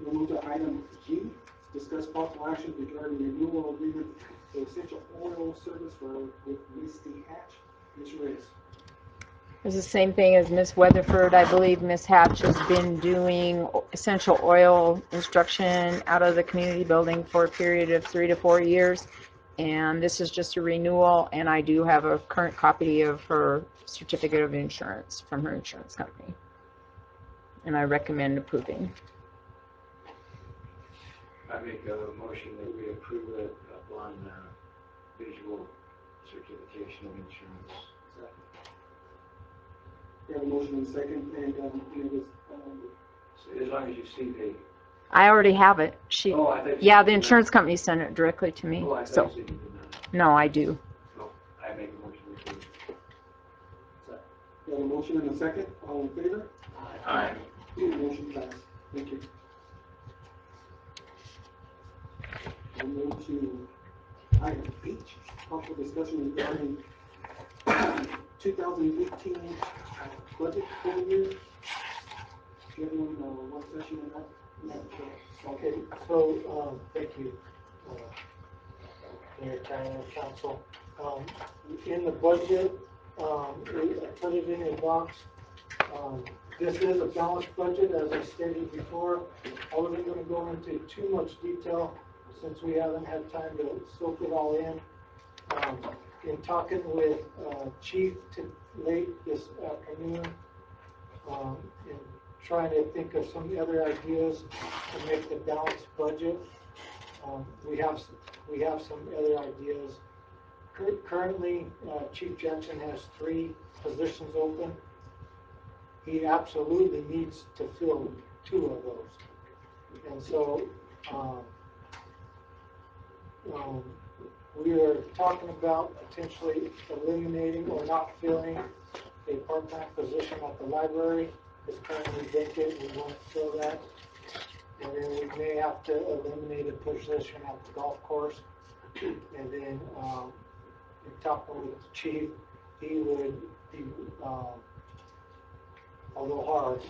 We'll move to item G, discuss possible action regarding renewal agreement for essential oil service with Misty Hatch. Ms. Reyes. It's the same thing as Miss Weatherford. I believe Miss Hatch has been doing essential oil instruction out of the community building for a period of 3 to 4 years. And this is just a renewal, and I do have a current copy of her certificate of insurance from her insurance company. And I recommend approving. I make a motion that we approve it upon visual certification of insurance. We have a motion and a second, and it was, So as long as you see the. I already have it. Oh, I thought you Yeah, said the you insurance company sent it directly to me. Oh, I So, thought you said you did not. no, I do. So I make a motion to approve. we have a motion and a second, all in favor? Aye. Motion passed, thank you. We'll move to item H, possible discussion regarding 2018 budget overview. Scheduling work session in that. Okay, so, thank you, Mayor Tyler, Council. In the budget, I put it in your box. This is a balanced budget, as I stated before. I wasn't gonna go into too much detail since we haven't had time to soak it all in. In talking with Chief late this afternoon, and trying to think of some other ideas to make the balanced budget. We have some other ideas. Currently, Chief Jackson has 3 positions open. He absolutely needs to fill 2 of those. And so, we are talking about potentially eliminating or not filling a part-time position at the library. It's currently vacant, we want to fill that. And then we may have to eliminate a position at the golf course. And then, in talking with the chief, he would be, although hard,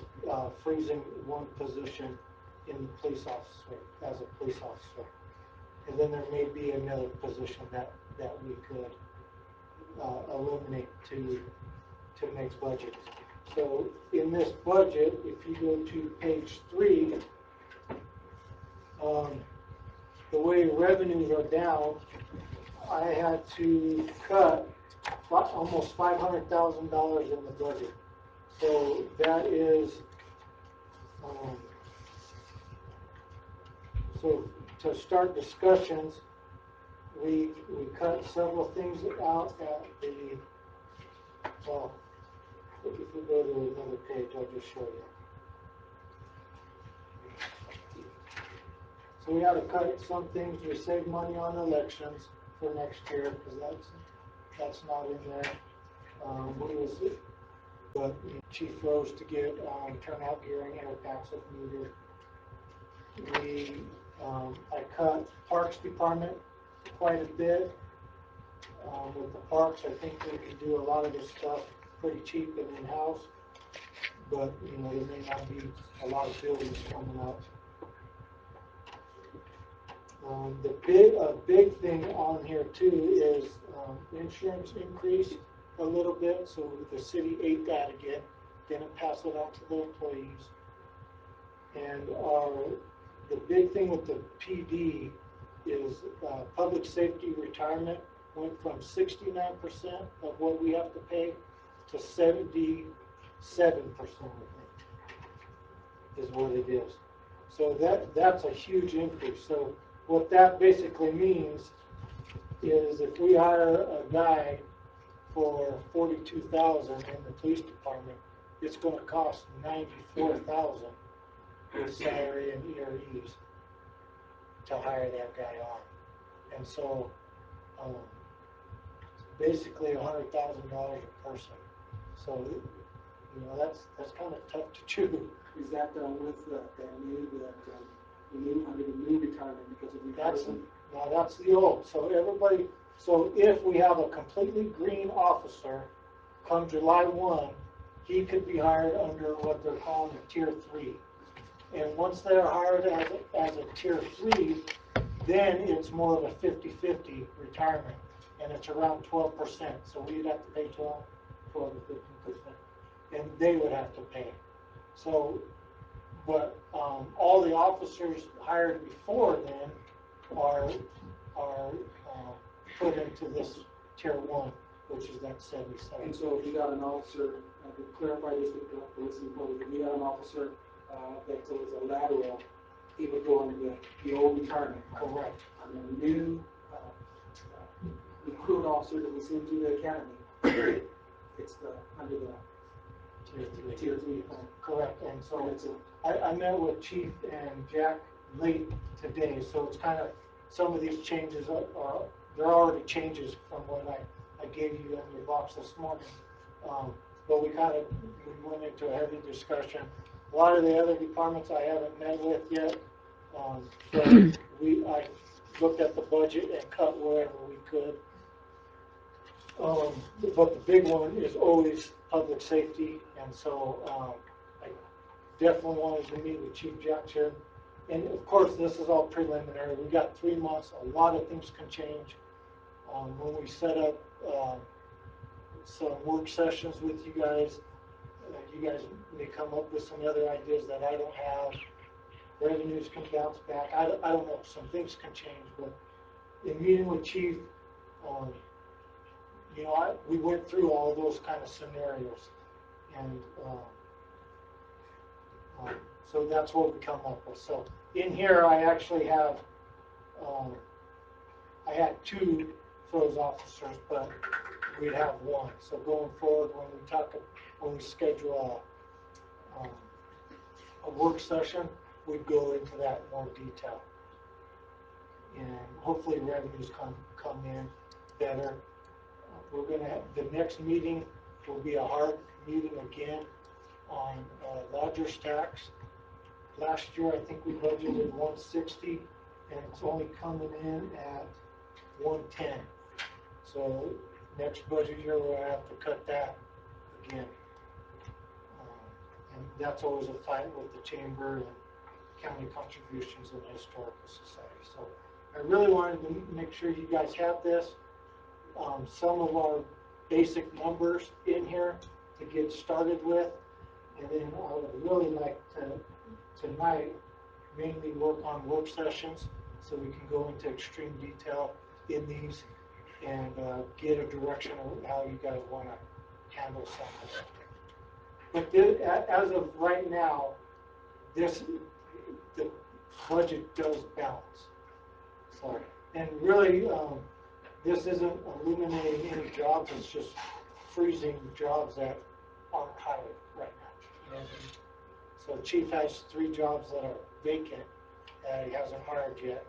freezing 1 position in the police officer, as a police officer. And then there may be another position that we could eliminate to make budget. So in this budget, if you go to page 3, the way revenues are down, I had to cut almost $500,000 in the budget. So that is, so to start discussions, we cut several things out at the, well, if we go to another page, I'll just show you. So we had to cut some things, we saved money on elections for next year, because that's not in there. but Chief rose to get turnout gear and air packs if needed. I cut Parks Department quite a bit. With the parks, I think we can do a lot of this stuff pretty cheap and in-house, but, there may not be a lot of buildings coming up. A big thing on here too is insurance increased a little bit, so the city ate that again, didn't pass it on to the employees. And the big thing with the PD is public safety retirement went from 69% of what we have to pay to 77%, I think, is what it is. So that's a huge increase. So what that basically means is if we hire a guy for $42,000 in the police department, it's going to cost $94,000 with salary and EREs to hire that guy on. And so basically $100,000 a person. So that's kind of tough to chew. Is that with the new retirement because of the person? No, that's the old. So if we have a completely green officer, come July 1, he could be hired under what they're calling a Tier 3. And once they're hired as a Tier 3, then it's more of a 50-50 retirement. And it's around 12%. So we'd have to pay 12 to 15%. And they would have to pay. So, but all the officers hired before then are put into this Tier 1, which is that 77. And so if you got an officer, to clarify this with the listening public, if you got an officer that was a lateral, he would go under the old retirement. Correct. And the new recruit officer that we send to the academy, it's under the Tier 3 plan. Correct. And so I met with Chief and Jack late today, so it's kind of, some of these changes they're already changes from what I gave you in your box this morning. But we went into a heavy discussion. A lot of the other departments I haven't met with yet. So I looked at the budget and cut wherever we could. But the big one is always public safety, and so I definitely wanted to meet with Chief Jackson. And of course, this is all preliminary. We got 3 months. A lot of things can change. When we set up some work sessions with you guys may come up with some other ideas that I don't have. Revenues can bounce back. I don't know. Some things can change. But in meeting with Chief, we went through all those kind of scenarios, and so that's what we come up with. So in here, I actually have, I had 2 FROS officers, but we'd have 1. So going forward, when we schedule a work session, we'd go into that in more detail, and hopefully revenues come in better. We're going to have, the next meeting will be a hard meeting again on lodger's tax. Last year, I think we budgeted 160, and it's only coming in at 110. So next budget year, we'll have to cut that again. And that's always a fight with the chamber and county contributions in the historical society. So I really wanted to make sure you guys have this. Some of our basic numbers in here to get started with, and then I would really like to tonight mainly work on work sessions so we can go into extreme detail in these and get a direction of how you guys want to handle some of it. But as of right now, the budget does balance. So, and really, this isn't eliminating any jobs, it's just freezing jobs that aren't hired right now. So Chief has 3 jobs that are vacant that he hasn't hired yet,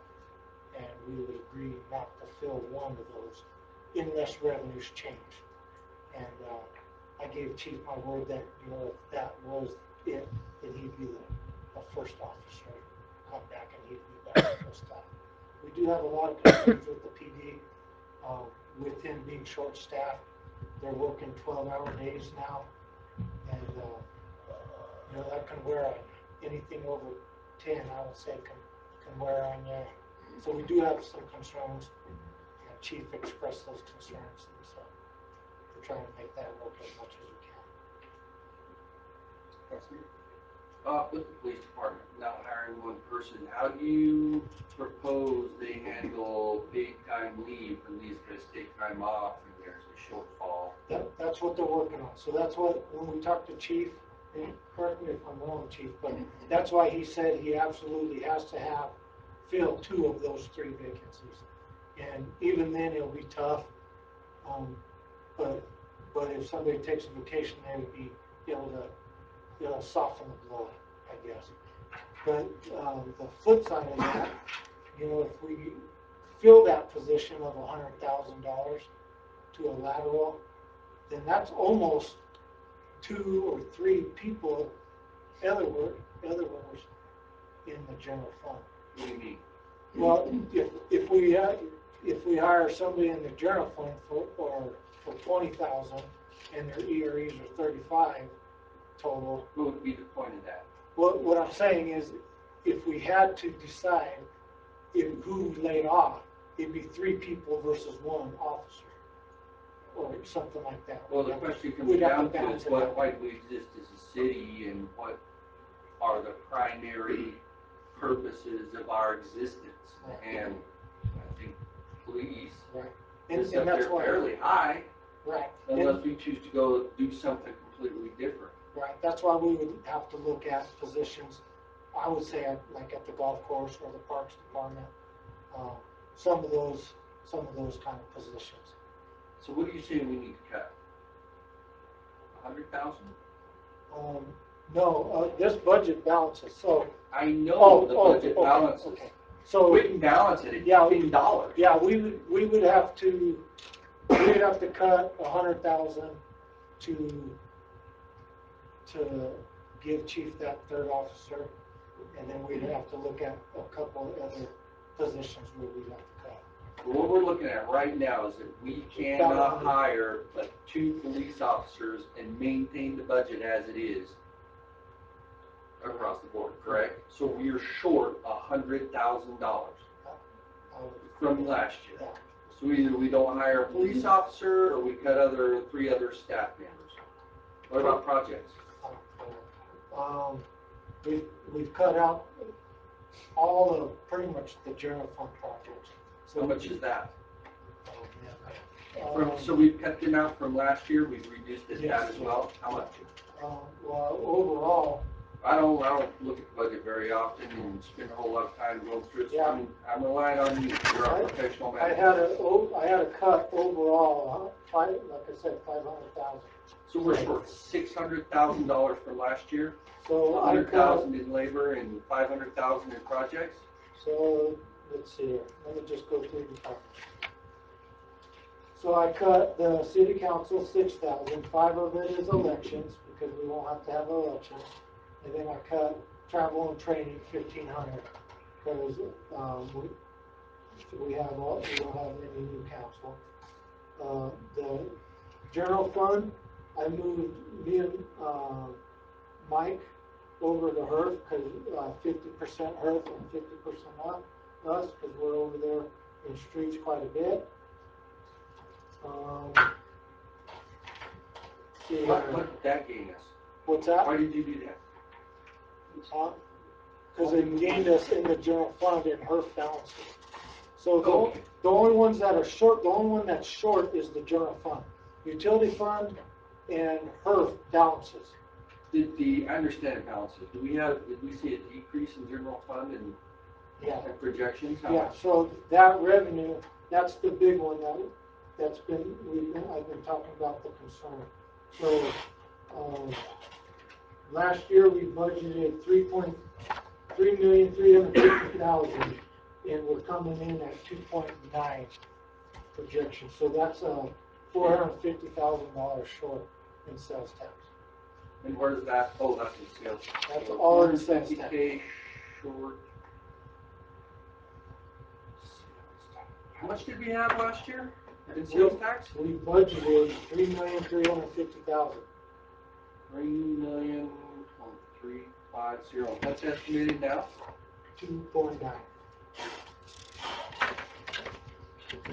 and we would agree not to fill one of those unless revenues change. And I gave Chief my word that, you know, if that was it, then he'd be the first officer to come back and he'd be back full staff. We do have a lot of concerns with the PD, with him being short-staffed. They're working 12-hour days now, and, you know, that can wear on you. Anything over 10, I would say, can wear on you. So we do have some concerns, and Chief expressed those concerns, and so we're trying to make that work as much as we can. With the police department, now hiring one person, how do you propose they handle paid time leave when these guys take time off and there's a shortfall? That's what they're working on. So that's what, when we talked to Chief, and correct me if I'm wrong, Chief, but that's why he said he absolutely has to have fill 2 of those 3 vacancies. And even then, it'll be tough. But if somebody takes a vacation, they would be able to, you know, soften the blow, I guess. But the flip side of that, you know, if we fill that position of $100,000 to a lateral, then that's almost 2 or 3 people, other workers in the general fund. What do you mean? Well, if we hire somebody in the general fund for 20,000 and their EREs are 35 total. What would be the point of that? What I'm saying is, if we had to decide who we laid off, it'd be 3 people versus 1 officer, or something like that. Well, the question comes We'd have down to to balance is it why out. do we exist as a city, and what are the primary purposes of our existence? Right. And I think police Right. is And up that's there why. fairly high, Right. unless we choose to go do something completely different. Right, that's why we would have to look at positions, I would say, like at the golf course or the parks department, some of those kind of positions. So what do you say we need to cut? 100,000? No, this budget balances, so. I know the budget okay, balances. okay. So, We can balance it at Yeah. $15. yeah, we would have to cut 100,000 to give Chief that 3rd officer, and then we'd have to look at a couple of other positions where we'd have to cut. But what we're looking at right now is that we cannot hire but 2 police officers and maintain the budget as it is across the board, correct? So we are short $100,000 from last year. Yeah. So either we don't hire a police officer or we cut 3 other staff members. What about projects? We've cut out all of pretty much the general fund projects. How much is that? Um, So we've cut them out from last year, we've reduced it Yes. down as well? How much? Well, overall, I don't look at the budget very often and spend a whole lot of time going through it. So Yeah. I'm relying on you, you're our professional I man. had a cut overall, like I said, 500,000. So we're short $600,000 from last year, So I cut, 100,000 in labor and 500,000 in projects? so let's see here, let me just go through the departments. So I cut the city council 6,000, 5 of it is elections, because we won't have to have elections. And then I cut travel and training 1,500, because, we don't have any new council. The general fund, I moved me and, Mike over to HERF, because, 50% HERF and 50% us, because we're over there in streets quite a bit. See, What did that gain us? what's that? Why did you do that? Because it gained us in the general fund and HERF balances. So Okay. the only ones that are short, the only one that's short is the general fund. Utility fund and HERF balances. I understand balances, did we see a decrease in general fund and Yeah. projections? How Yeah, much? so that revenue, that's the big one I've been talking about, the concern. So, last year we budgeted 3,350,000, and we're coming in at 2.9 projection. So that's $450,000 short. in sales tax. And where's that? Oh, that's in sales. That's all in sales tax. 150K short. How much did we have last year in sales tax? We budgeted $3,350,000. 3,350. That's estimated now? 249. Let's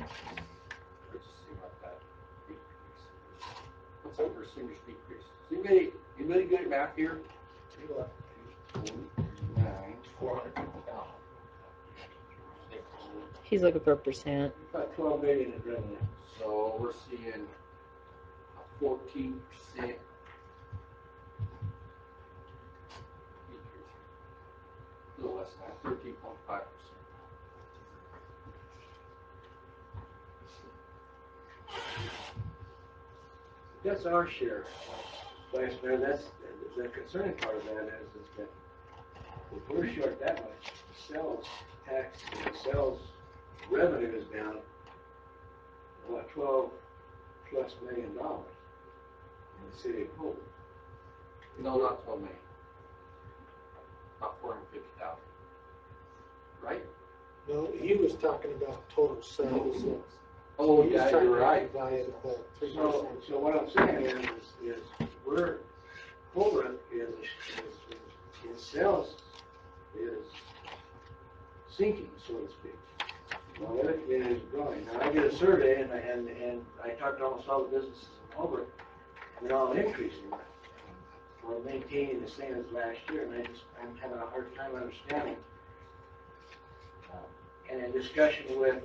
just see what that decrease is. What's that percentage decrease? Is anybody good at math here? 450,000. He's looking for a percent. About 12 million in revenue. So we're seeing a 14% decrease. A little less than that, 13.5%. That's our share, Vice Mayor. That's the concerning part of that is that if we're short that much, sales tax, sales revenue is down about $12+ million in the city of Hope. No, not 12 million. About 450,000. Right? No, he was talking about total sales. Oh, He was yeah, trying you're to right. divide the 3%. So what I'm saying is we're Holbrook is sales is sinking, so to speak. While the other community is growing. Now I did a survey and I talked to almost all the businesses in Holbrook, and they're all increasing or maintaining the same as last year, and I'm having a hard time understanding. And in discussion with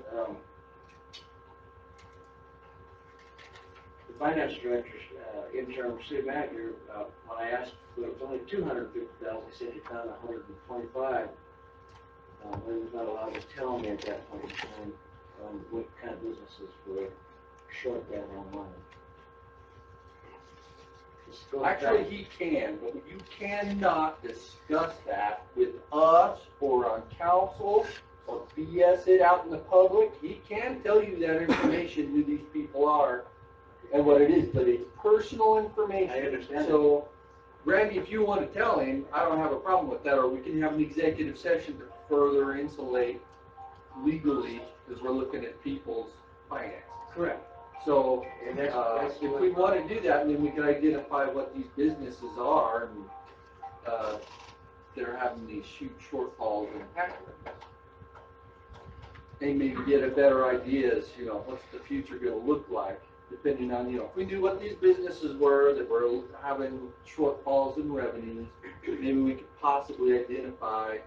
the finance director, interim city manager, when I asked if it was only 250,000, he said he found 125. But he was not allowed to tell me at that point in time what kind of businesses were short that amount of money. Actually, he can, but you cannot discuss that with us or on council or BS it out in the public. He can tell you that information, who these people are and what it is, but it's personal information. I understand. So, Randy, if you want to tell him, I don't have a problem with that, or we can have an executive session to further insulate legally, because we're looking at people's finances. Correct. So, And that's if we want to do that, then we can identify what these businesses are, and they're having these huge shortfalls in tax revenue. And maybe get a better idea as, what's the future going to look like, depending on, if we knew what these businesses were that were having shortfalls in revenues, maybe we could possibly identify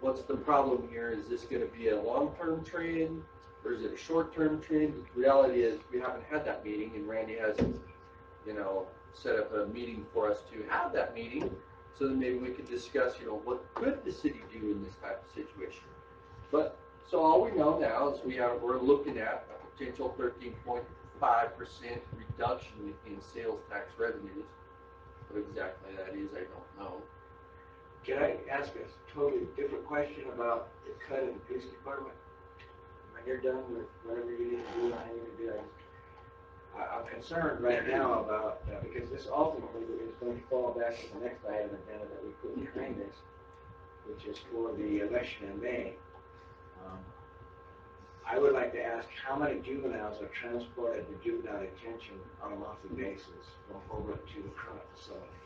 what's the problem here. Is this going to be a long-term trend, or is it a short-term trend? The reality is we haven't had that meeting, and Randy hasn't, set up a meeting for us to have that meeting, so then maybe we could discuss, what could the city do in this type of situation. But, so all we know now is we're looking at a potential 13.5% reduction in sales tax revenues. What exactly that is, I don't know. Can I ask a totally different question about the cut in the police department? When you're done with whatever you need to do, I need to do, I'm concerned right now about, because this ultimately is going to fall back to the next item agenda that we put behind this, which is for the election in May. I would like to ask how many juveniles are transported to juvenile detention on a monthly basis from Holbrook to the current facility?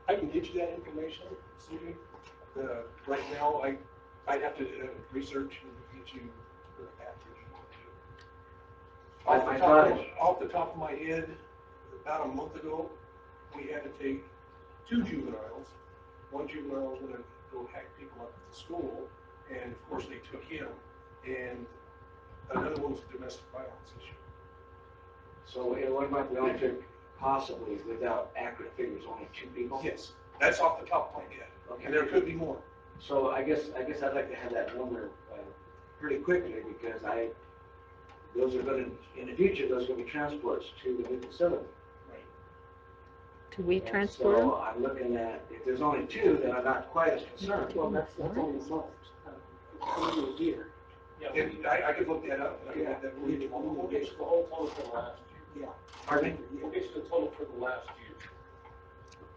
I can get you that information, CJ. Right now, I'd have to research and get you the average. Off the top of my head, about a month ago, we had to take 2 juveniles. One juvenile was going to go hack people up at the school, and of course they took him. And another one was a domestic violence issue. So in 1 month, we only took, possibly, without accurate figures, only 2 people? Yes, that's off the top of my head. Okay. And there could be more. So I guess I'd like to have that number pretty quickly, because those are going to, in the future, those are going to be transports to the new facility. Do we And transport them? so I'm looking at, if there's only 2, then I'm not quite as concerned. Well, that's only a month, only a year. I could look that up. Yeah. We'll get you the whole total for the last year. Pardon me? We'll get you the total for the last year.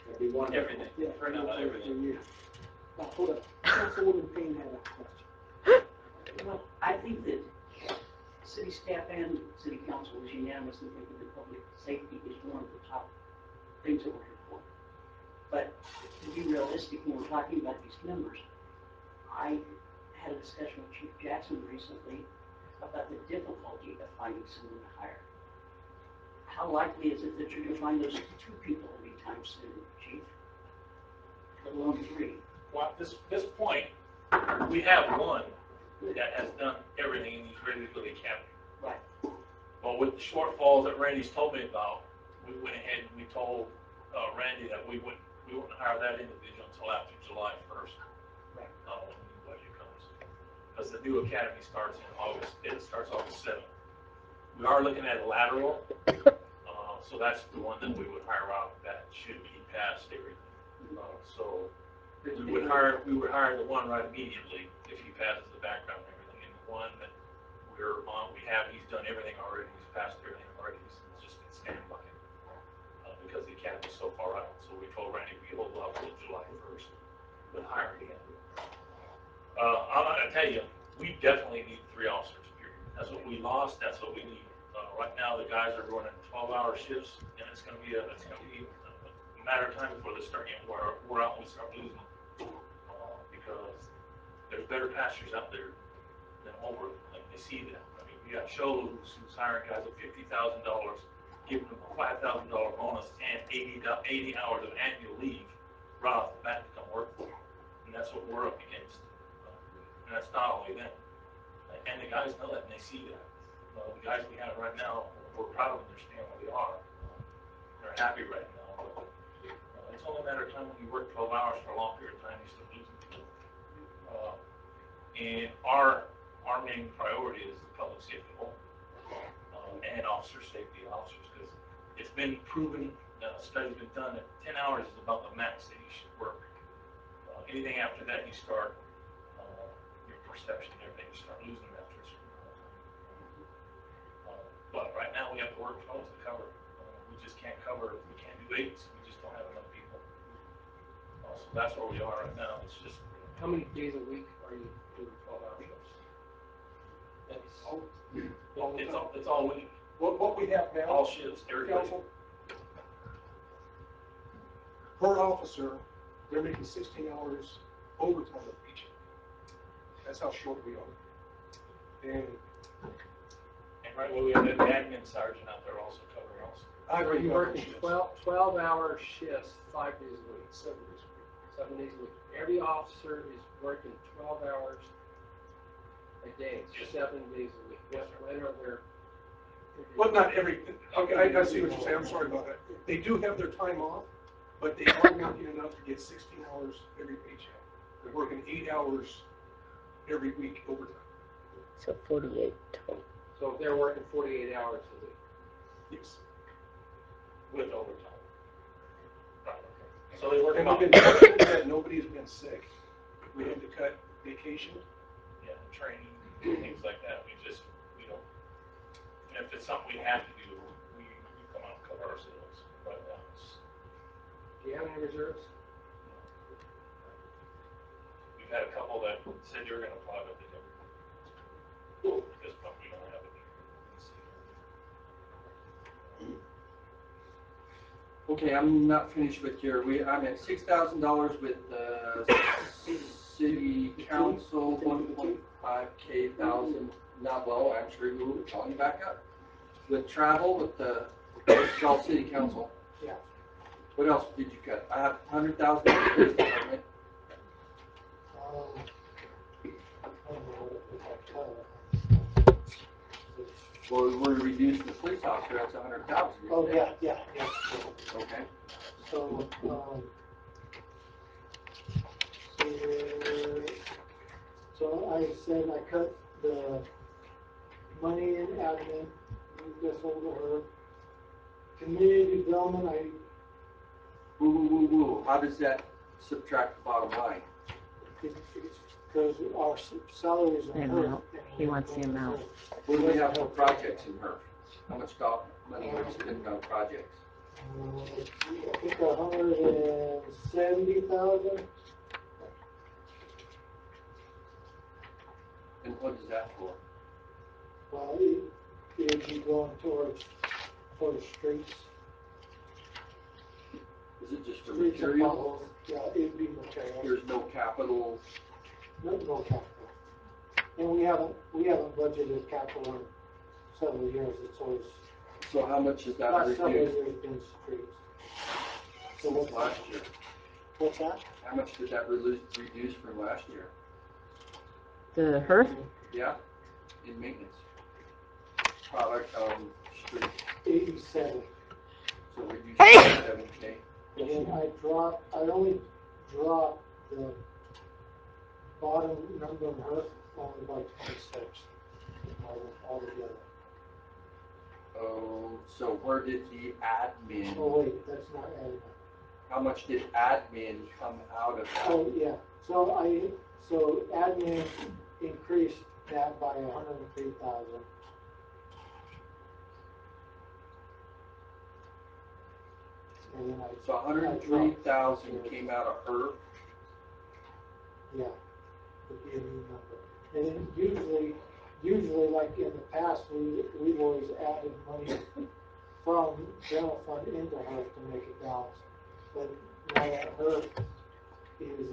That'd be wonderful. Everything, Yeah. turn out everything. Now, hold up, Councilwoman Payne had a question. Well, I think that city staff and city council is unanimous in thinking that public safety is one of the top things that we're here for. But to be realistic, when we're talking about these numbers, I had a discussion with Chief Jackson recently about the difficulty of finding someone to hire. How likely is it that you're gonna find those 2 people anytime soon, Chief? Let alone 3. Well, at this point, we have one that has done everything and he's ready to go to the academy. Right. But with the shortfalls that Randy's told me about, we went ahead and we told Randy that we wouldn't hire that individual until after July 1st. Right. When the new budget comes. Because the new academy starts in August, it starts August 7th. We are looking at a lateral, so that's the one that we would hire out, that should be past everything. So we would hire the one right immediately if he passes the background and everything. And the one that we're on, he's done everything already, he's passed everything already, he's just been standby. Because the academy's so far out. So we told Randy we hold off until July 1st with hiring him. I'm not gonna tell you, we definitely need 3 officers, period. That's what we lost, that's what we need. Right now, the guys are running 12-hour shifts, and it's gonna be a matter of time before they start getting wore out and we start losing them. Because there's better pastures out there than over, like they see that. I mean, we got Shoals who's hiring guys at $50,000, giving them a $5,000 bonus and 80 hours of annual leave right off the bat to come work for them. And that's what we're up against. And that's not only them. And the guys know that and they see that. The guys we have right now, we're proud of them, they stand where they are. They're happy right now. But, it's only a matter of time when you work 12 hours for a long period of time, you start losing people. And our main priority is the public safety home. And officer safety officers, because it's been proven, studies been done that 10 hours is about the max that you should work. Anything after that, you start your perception and everything, you start losing them after a certain amount of time. But right now we have to work 12 to cover. We just can't cover, we can't do 8s, we just don't have enough people. So that's where we are right now. It's just. How many days a week are you doing 12-hour shifts? It's all week. What we have now. All shifts, everybody. Council, per officer, they're making 16 hours overtime each. That's how short we are. And right where we have an admin sergeant out there also covering also. Are you working 12-hour shifts 5 days a week? 7 days a week. 7 days a week. Every officer is working 12 hours a day, 7 days a week. When are there? Well, not every, okay, I see what you're saying, I'm sorry about that. They do have their time off, but they are working enough to get 16 hours every paycheck. They're working 8 hours every week overtime. So 48 total. So they're working 48 hours a week? Yes. With overtime. Right, okay. So they work And about. we've been fortunate that nobody's been sick. We had to cut vacation. Yeah, training, things like that. We don't. And if it's something we have to do, we come out and cover ourselves. Right now, Do you have any reserves? we've had a couple that said they were going to apply, but they never. Because we don't have it. Okay, I'm not finished with I'm at $6,000 with city council, 1.5K thousand, not well, actually, we're calling back up. With travel, with the Shaw City Council. Yeah. What else did you cut? I have $100,000 for the police department. I don't know what it was. Well, we're reducing the police officer, that's $100,000. Oh, yeah. Okay. So, so I said I cut the money in admin, moved this over to her. Community development, Woo. How does that subtract the bottom line? Because our salaries The in HERF. amount. He wants the amount. What do we have for projects in HERF? How much money are we spending on projects? I think 170,000. And what is that for? Well, it would be going towards streets. Is it just for Streets and materials? potholes. Yeah, it'd be materials. There's no capital? No capital. And we haven't budgeted capital in several years. It's always, So how much is that last several reduced years been streets. So since last year? what's that? How much did that reduce from last year? The HERF? Yeah, in maintenance. Product on street, 87. so reduced by 7K. And then I only dropped the bottom number of HERF only by 26 altogether. Oh, so where did the admin, Oh wait, that's not adding up. how much did admin come out of that? Oh, yeah, so admin increased that by 103,000. And then So 103,000 came out of HERF, yeah, would be a new number. And then usually like in the past, we've always added money from general fund into HERF to make it balance. But now that HERF is,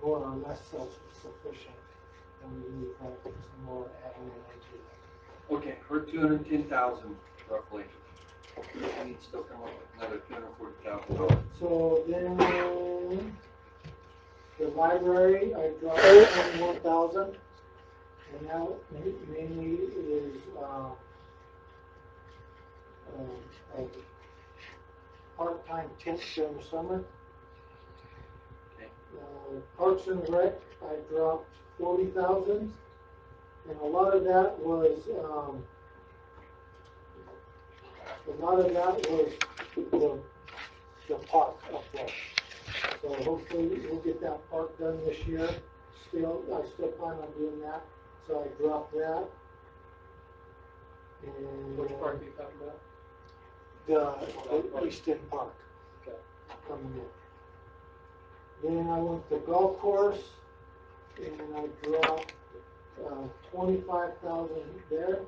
more or less self-sufficient, and we need some more admin into it. okay, for 210,000 roughly. I need to still come up with another $240,000. So then, the library, I dropped 21,000, and now mainly is, a part-time tent during the summer. Okay. Parks and Rec, I dropped 40,000, and a lot of that was, the park up there. So hopefully we'll get that park done this year. I still plan on doing that, so I dropped that. And Which part are you talking about? the Easton Park. Okay. Coming in. Then I went to golf course, and I dropped, 25,000 there.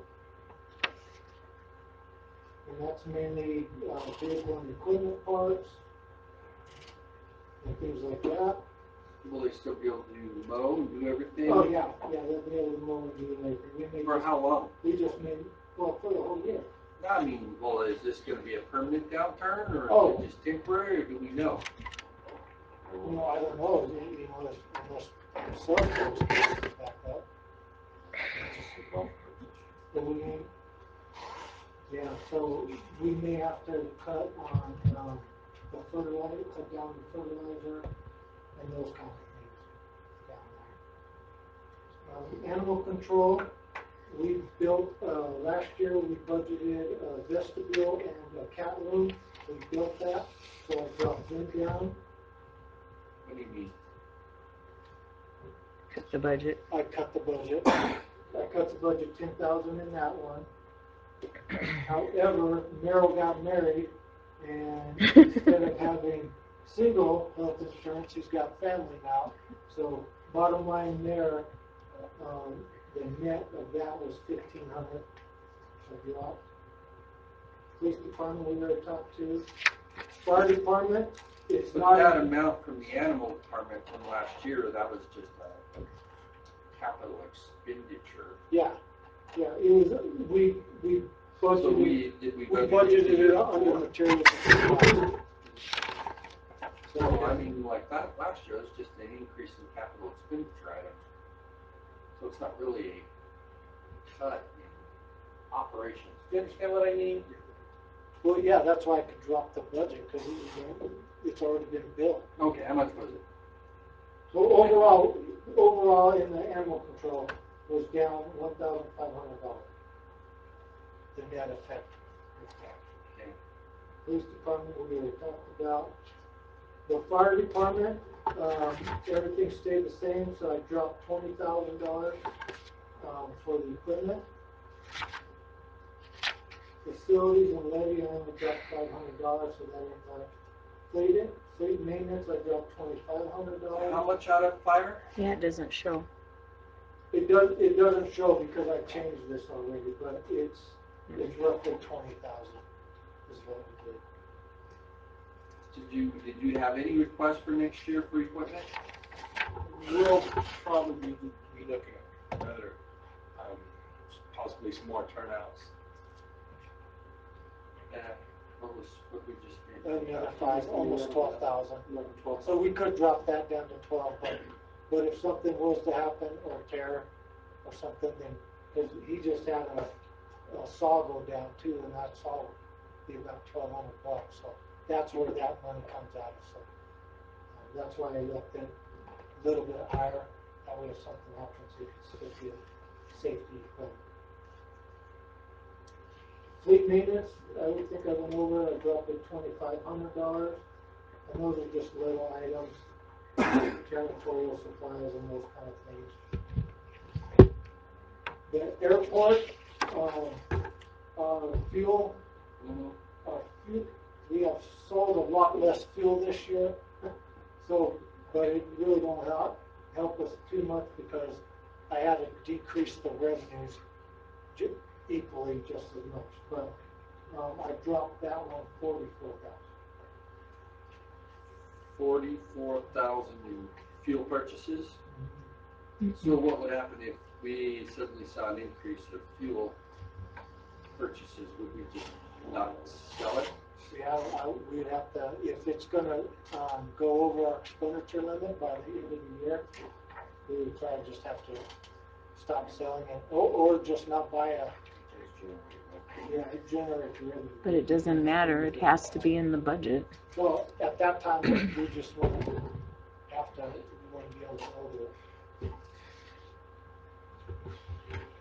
And that's mainly, vehicle and equipment parts, and things like that. Will they still be able to mow and do everything? Oh, yeah, they'll be able to mow and do everything. For how long? We just made, well, for the whole year. I mean, well, is this gonna be a permanent downturn, or Oh. is it just temporary, or do we know? I don't know, unless some folks get back up. But so we may have to cut on, the fertilizer, cut down the fertilizer and those kind of things down there. Animal control, we built, last year we budgeted a vestibule and a cat room. We built that, so I dropped them down. What do you mean? Cut the budget. I cut the budget. I cut the budget 10,000 in that one. However, Merrill got married, and instead of having single health insurance, he's got family now. So bottom line there, the net of that was 1,500. So drop. Police department we already talked to. Fire department, it's But not. that amount from the animal department from last year, that was just a capital expenditure. Yeah, it was, we budgeted. So did we We budgeted it under materials and supplies. So, I mean, like that last year, it's just an increase in capital expenditure items. So it's not really a cut in operations. Do you understand what I mean? Well, yeah, that's why I could drop the budget, because it's already been built. Okay, how much was it? So overall in the animal control was down $1,500. The net effect. Okay. Police department, we already talked about. The fire department, Everything stayed the same, so I dropped $20,000, for the equipment. Facilities and levy, I only dropped $500, so that ain't much. Fleet maintenance, I dropped $2,500. How much out of fire? Yeah, it doesn't show. It doesn't show because I changed this already, but it's roughly 20,000 is what we did. Did you have any requests for next year for equipment? We'll probably be looking at another, possibly some more turnouts. What we just did? Another five, almost 12,000. So we could drop that down to 12, but if something was to happen or tear or something, then, because he just had a saw go down too, and that saw would be about $1,200, so that's where that money comes out of. So that's why I left it a little bit higher. That way if something happens, it could still be a safety equipment. Fleet maintenance, I would think I went over, I dropped it $2,500. And those are just little items, janitorial supplies and those kind of things. The airport, fuel, we have sold a lot less fuel this year. So, but it really won't help us too much because I had to decrease the revenues equally just as much. But I dropped that one 44,000. 44,000 in fuel purchases. So what would happen if we suddenly saw an increase of fuel purchases? Would we just not sell it? Yeah, we'd have to, if it's gonna go over our expenditure limit by the end of the year, we would probably just have to stop selling it, or just not buy it generates revenue. But it doesn't matter, it has to be in the budget. Well, at that time, we just wouldn't have to, we wouldn't be able to over it.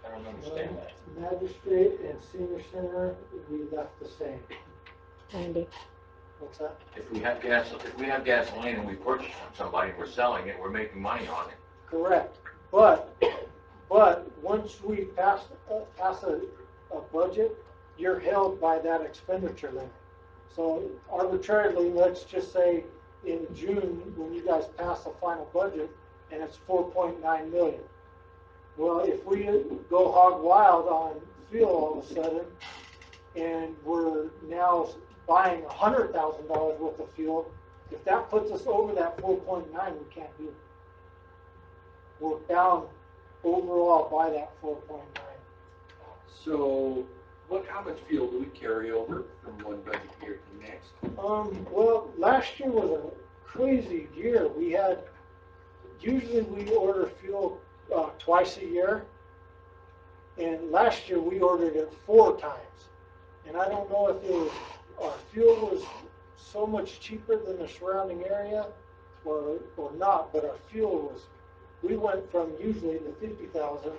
I don't understand that. Magistrate and senior center, we left the same. Andy? What's that? If we have gasoline and we purchase from somebody and we're selling it, we're making money on it. Correct. But once we pass a budget, you're held by that expenditure limit. So arbitrarily, let's just say in June, when you guys pass the final budget, and it's 4.9 million. Well, if we go hog wild on fuel all of a sudden, and we're now buying $100,000 worth of fuel, if that puts us over that 4.9, we can't do it. We're bound overall by that 4.9. So how much fuel do we carry over from one budget year to the next? Well, last year was a crazy year. Usually we order fuel twice a year, and last year we ordered it 4 times. And I don't know if our fuel was so much cheaper than the surrounding area or not, but our fuel was, we went from usually the 50,000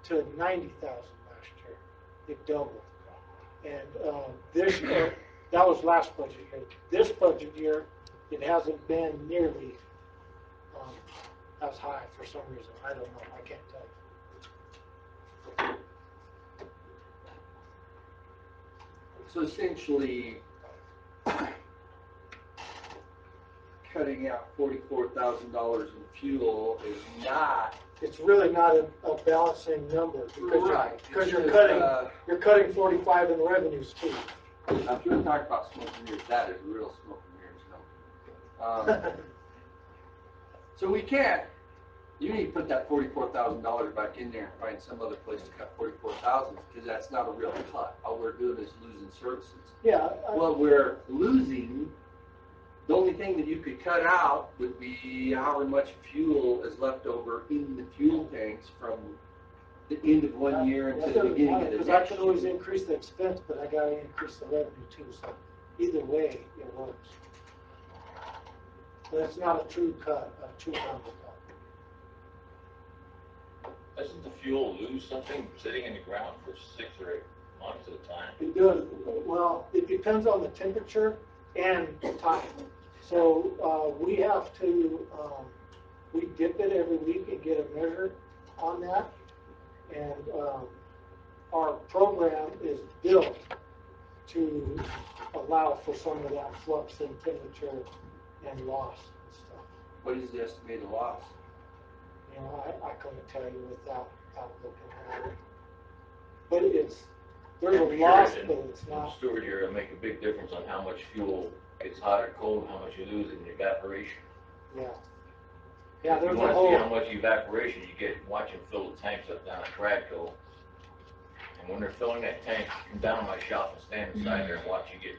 to 90,000 last year. It doubled. And this year, that was last budget year. This budget year, it hasn't been nearly as high for some reason. I don't know. I can't tell you. So essentially, cutting out $44,000 in fuel is not. It's really not a balancing number because you're cutting 45 in revenues too. Now, if you're talking about smoke and mirrors, that is real smoke and mirrors, no. So we can't. You need to put that $44,000 back in there and find some other place to cut $44,000 because that's not a real cut. All we're doing is losing services. Yeah. What we're losing, the only thing that you could cut out would be however much fuel is left over in the fuel tanks from the end of one year until the beginning of the next. Because I can always increase the expense, but I got to increase the revenue too. So either way, it works. But it's not a true cut, a true number cut. Doesn't the fuel lose something sitting in the ground for 6 or 8 months at a time? It does. Well, it depends on the temperature and time. So, we have to, we dip it every week and get a measure on that. And, our program is built to allow for some of that flux in temperature and loss and stuff. What is the estimated loss? You know, I couldn't tell you without looking at it. But it's, there's a Temperature loss, and but it's not. Storage area make a big difference on how much fuel gets hot or cold, how much you lose in evaporation. Yeah. Yeah, If you there's a want to see how whole, much evaporation you get, watch them fill the tanks up down at Bradco. And when they're filling that tank, come down to my shop and stand inside there and watch you get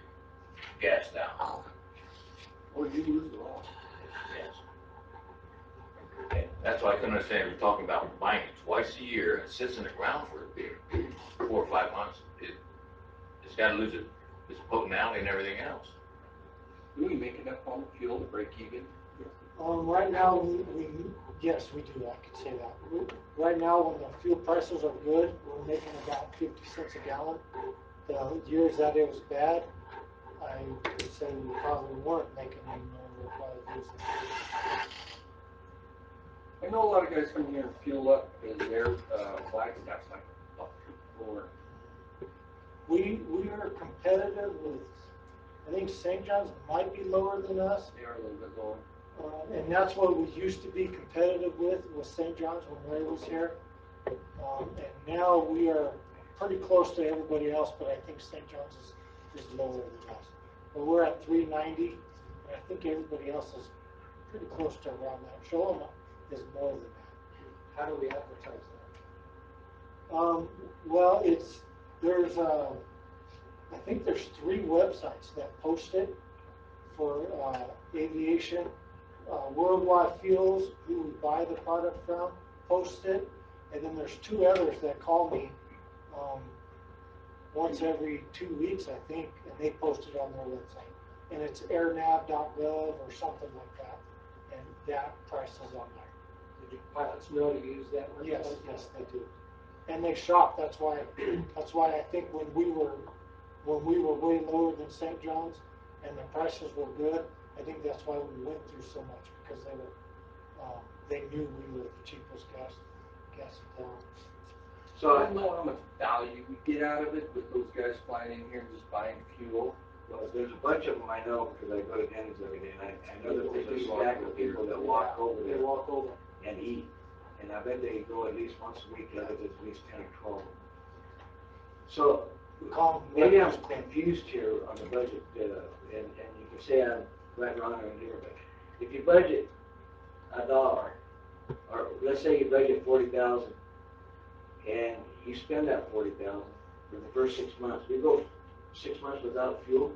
gas down. Or you lose it all. Yes. And that's why I couldn't understand, we're talking about buying it twice a year, and it sits in the ground for 4 or 5 months. It's gotta lose its potency and everything else. Do we make enough on fuel to break even? right now, yes, we do, I could say that. Right now, when the fuel prices are good, we're making about 50 cents a gallon. The years that it was bad, I would say we probably weren't making any more, we're probably losing. I know a lot of guys come here and fuel up because their Flagstaff's like $1.04. We are competitive with, I think St. John's might be lower than us. They are a little bit lower. And that's what we used to be competitive with St. John's when Ray was here. And now we are pretty close to everybody else, but I think St. John's is lower than us. But we're at 390, and I think everybody else is pretty close to around that. Sholoma is more than that. How do we advertise Well, there's I think there's 3 websites that post it for aviation. Worldwide Fuels, who we buy the product from, posts it, and then there's 2 others that call me once every 2 weeks, I think, and they post it on their website. And it's airnav.gov or something like that, and that price is on there. that? Did pilots know to use that one? Yes, they do. And they shop, that's why I think when we were way lower than St. John's and the prices were good, I think that's why we went through so much, because they knew we were the cheapest gas in town. So I don't know how much value we get out of it with those guys flying in here and just buying fuel. Well, there's a bunch of them I know, because I go to Denny's every day, and I know that there's a stack of people that walk over They there walk over. and eat. And I bet they go at least once a week, I bet there's at least 10 or 12. So, We call them maybe I'm breakfast club. confused here on the budget, and you can say I'm right, wrong, or indifferent, but if you budget $1, or let's say you budget 40,000, and you spend that 40,000 for the first 6 months, we go 6 months without fuel.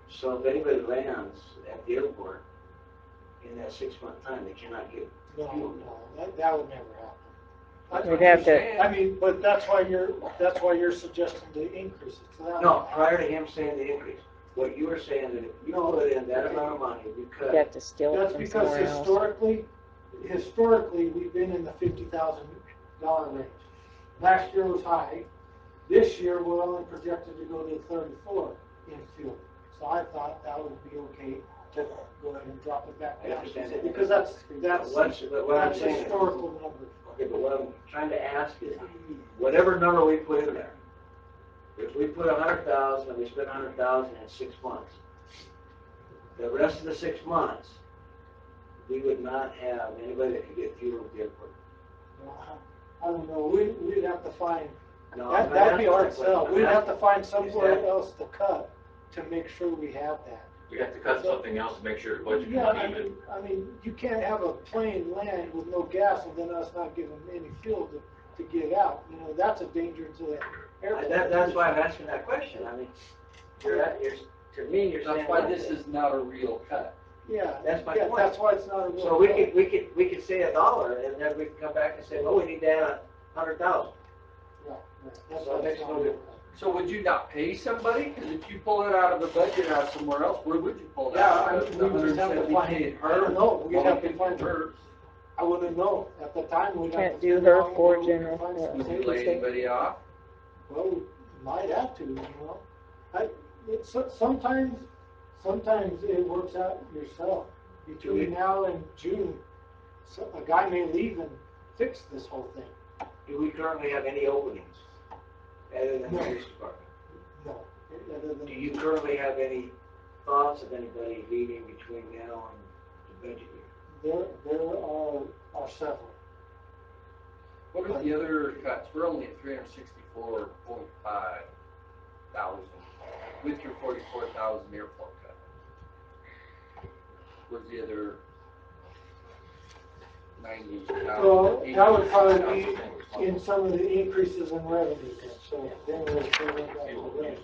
So if anybody lands at the airport in that 6-month time, they cannot get fuel. No, that would never happen. That's We'd what have you're to- saying. I mean, but that's why you're suggesting the increase it. So that No, would- prior to him saying the increase, what you were saying that if you put in that amount of money, you You cut. have to steal it That's from because somewhere else. historically, we've been in the $50,000 range. Last year was high. This year, we're only projected to go to 34 in fuel. So I thought that would be okay to go ahead and drop it back I down. understand that. Because that's What I'm saying is, historical number. okay, but what I'm trying to ask is, whatever number we put in there, if we put 100,000 and we spend 100,000 in 6 months, the rest of the 6 months, we would not have anybody that could get fuel at the airport. I don't know, we'd have to find, No, I'm not that'd be asking hard that to sell. question. We'd I'm have to asking, find is somewhere that- else to cut to make sure we have that. We have to cut something else to make sure the budget Yeah, can be even. I mean, you can't have a plane land with no gas and then us not give them any fuel to get out. You know, that's a danger to the airport. That's why I'm asking that question. I mean, to me, you're saying. That's why this is not a real cut. Yeah, That's my yeah, point. that's why it's not a real. So we cut. could say $1, and then we can come back and say, well, we need to add 100,000. Right, that's So why it makes it's no not a real difference. cut. So would you not pay somebody? Because if you pull it out of the budget out somewhere else, where would you pull it Yeah, out? I The mean, we just have to 170K find, I don't know, we Well, have to can find, convert. I wouldn't know, at the time, we'd have to. Can't do figure her out for where we can general find fund. some Would you savings. lay anybody off? Well, we might have to, you know. sometimes it works out yourself. Between now and June, so a guy may leave and fix this whole thing. Do we currently have any openings other than the No. police department? No, other than. Do you currently have any thoughts of anybody leaving between now and the budget year? There are several. What are the other cuts? We're only at 364.5 thousand with your 44,000 airport cut. Where's the other 90,000? Well, that would probably be in some of the increases in revenue, so then we'll say that the revenue.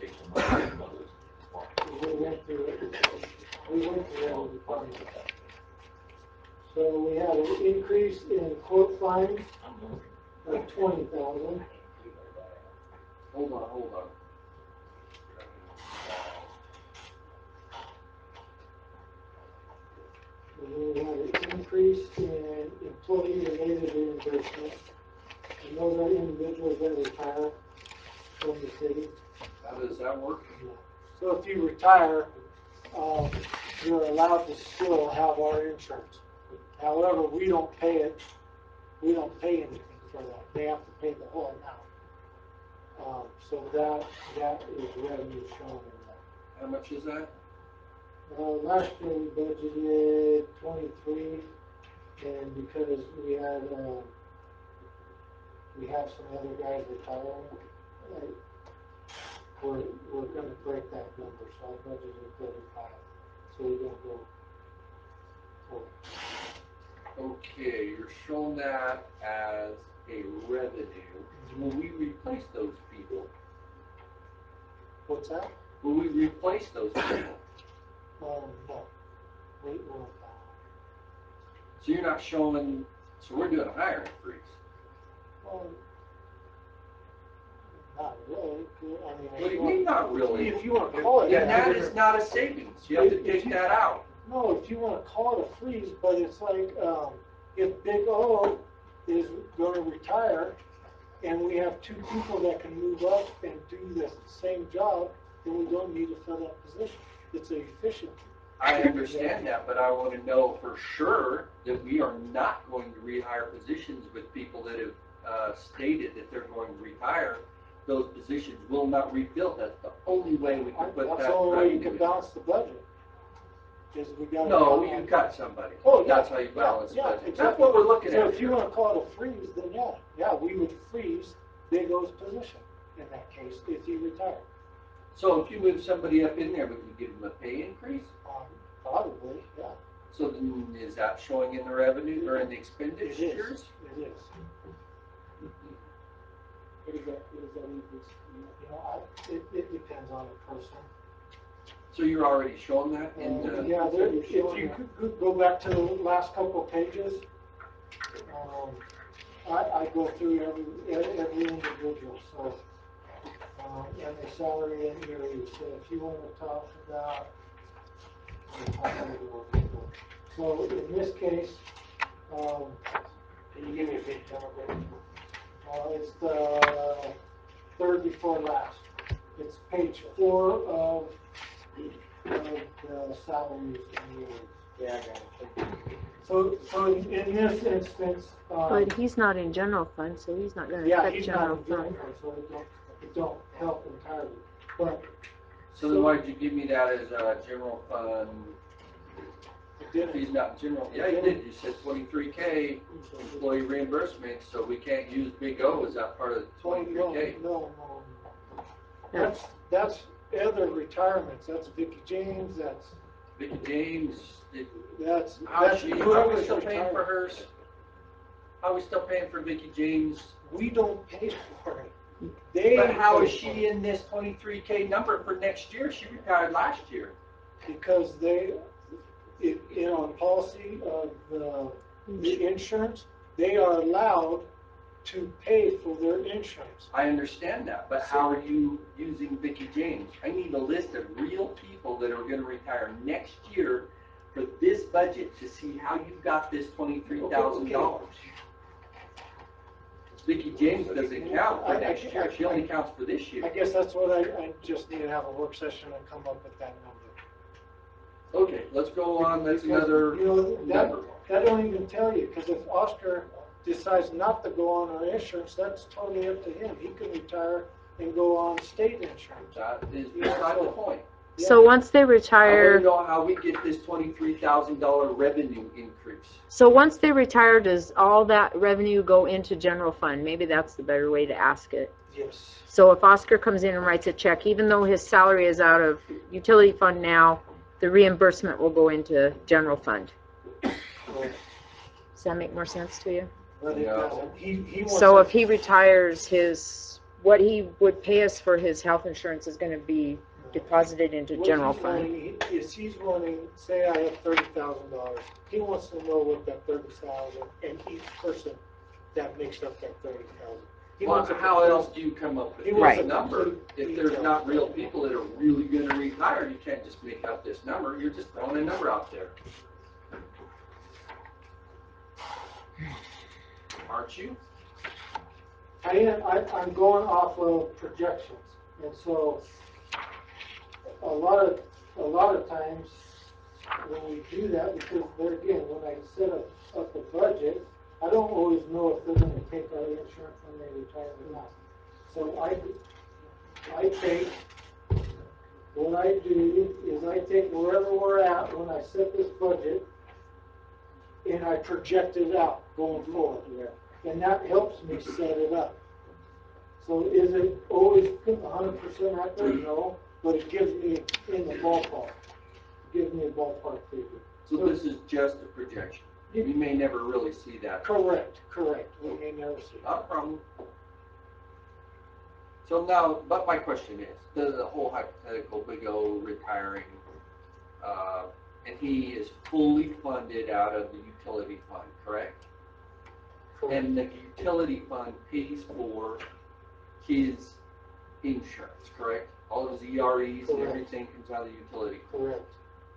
Take some money from others. We went through it. We went through every department. So we had an increase in court fines of 20,000. Hold on. We had an increase in employee-related reimbursements. And those are individuals that retire from the city. How does that work? So if you retire, you're allowed to still have our insurance. However, we don't pay it. We don't pay anything for that. They have to pay the whole amount. So that is revenue shown in that. How much is that? Last year we budgeted 23, and because we had some other guys retiring, we're going to break that number. So I budgeted 35, so we don't go forward. Okay, you're showing that as a revenue. Will we replace those people? What's that? Will we replace those people? No. We won't. So you're not showing, so we're doing a hiring freeze. Well, not really. I mean, What do you mean, not really? If you want to call it Then that is not a savings. You have to take that out. No, if you want to call it a freeze, but it's like, if Big O is going to retire, and we have two people that can move up and do the same job, then we don't need to fill that position. It's an efficiency. I understand that, but I want to know for sure that we are not going to rehire positions with people that have stated that they're going to retire. Those positions will not refill. That's the only way we can put that. That's the only way you revenue can in. balance the budget. Is we got. No, you cut somebody. Oh, yeah. That's how you balance the Yeah, budget. exactly. That's what we're looking So at. if you want to call it a freeze, then yeah, we would freeze Big O's position in that case if he retired. So if you move somebody up in there, would you give them a pay increase? Probably, yeah. So then is that showing in the revenue or in the It expenditures? is. What does that increase? You know, it depends on the person. So you're already showing that in the. Yeah, if you could go back to the last couple of pages, I go through every individual, so, and the salary and areas, so if you want to talk about, so in this case, Can you give me a page number? it's the third before last. It's page 4 of the salaries and areas. Yeah, I got it. So in this instance, But he's not in general fund, so he's not gonna yeah, affect he's not general in general fund. fund, so it don't help entirely. But So then why'd you give me that as a general fund? it didn't. He's not in general. Yeah, you did. You said 23K employee reimbursement, so we can't use Big O. Is that part of the 23K? No. That's other retirements. That's Vicky James. That's Vicky James, that's how are we whoever's still paying for retired. hers? How are we still paying for Vicky James? We don't pay for it. But how is pay for she it. in this 23K number for next year? She retired last year. Because on policy of the insurance, they are allowed to pay for their insurance. I understand that, but how are you using Vicky James? I need a list of real people that are gonna retire next year for this budget to see how you got this $23,000. Vicki James doesn't count for next year, she only counts for this year. I guess that's what I just need to have a work session and come up with that number. Okay, let's go on, that's Because, another you know, number. that don't even tell you, because if Oscar decides not to go on our insurance, that's totally up to him. He can retire and go on state insurance. That is beside the point. So once they I wanna retire, know how we get this $23,000 revenue increase. so once they retire, does all that revenue go into general fund? Maybe that's the better way to ask it. Yes. So if Oscar comes in and writes a check, even though his salary is out of utility fund now, the reimbursement will go into general fund. Does that make more sense to you? But it doesn't. He wants So to- if he retires, what he would pay us for his health insurance is gonna be deposited into what general he's fund. wanting is he's wanting, say I have $30,000. He wants to know what that 30,000 and each person that makes up that 30,000. Well, how else do you come up with He this wants a number? complete If there's detail. not real people that are really gonna retire, you can't just make up this number, you're just throwing a number out there. Aren't you? I'm going off of projections, and so a lot of times when we do that, because there again, when I set up a budget, I don't always know if they're gonna take our insurance when they retire or not. So I take, what I do is I take wherever we're at when I set this budget, and I project it out going forward. And that helps me set it up. So is it always 100% accurate? No, but it gives me in the ballpark. It gives me a ballpark figure. So this is just a projection. You may never really see that. Correct. We may never see. Not a problem. So now, but my question is, the whole hypothetical Big O retiring, and he is fully funded out of the utility fund, correct? And the utility fund pays for his insurance, correct? All of his EREs and Correct. everything comes out of the utility. Correct.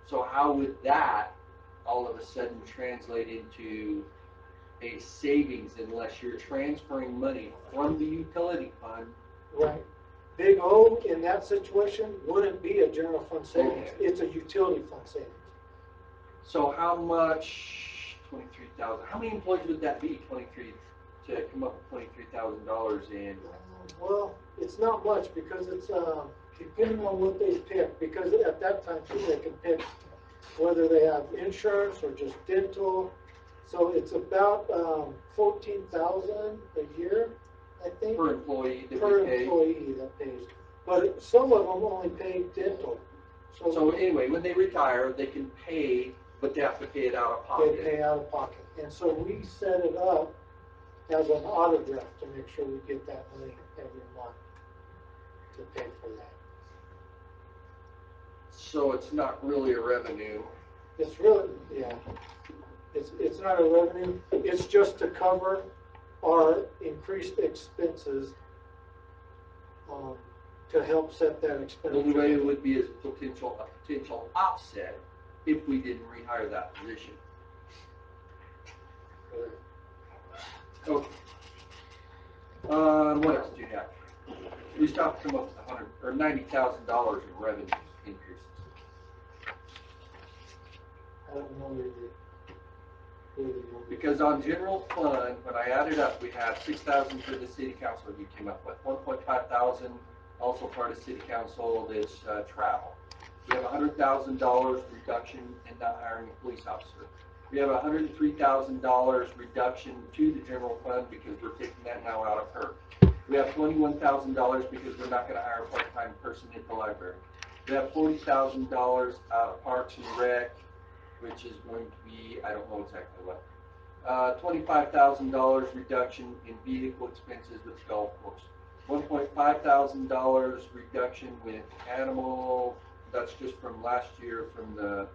So how would that all of a sudden translate into a savings unless you're transferring money from the utility fund? Right. Big O in that situation wouldn't be a general fund savings. Okay. It's a utility fund savings. So how much, 23,000, how many employees would that be, 23, to come up with $23,000 in? Well, it's not much because it's depending on what they pick. Because at that time too, they can pick whether they have insurance or just dental. So it's about 14,000 a year, I think, Per employee that per we pay? employee that pays. But some of them only pay dental. So anyway, when they retire, they can pay, but they have to pay it out of They pocket. pay out of pocket. And so we set it up as an auto draft to make sure we get that money every month to pay for that. So it's not really a revenue. It's really, yeah, it's not a revenue, it's just to cover our increased expenses, to help set that The only expenditure. way it would be is a potential offset if we didn't rehire that position. Okay. What else do you have? We still have to come up with $90,000 in revenue increases. I don't know where Because on general fund, when I added up, we have 6,000 for the city council you came up with, 1.5 thousand also part of city council that's travel. We have $100,000 reduction in not hiring a police officer. We have $103,000 reduction to the general fund because we're taking that now out of her. We have $21,000 because we're not going to hire a part-time person at the library. We have $40,000 out of Parks and Rec, which is going to be, I don't know exactly what. $25,000 reduction in vehicle expenses with the golf course. $1.5 thousand reduction with animal, that's just from last year from the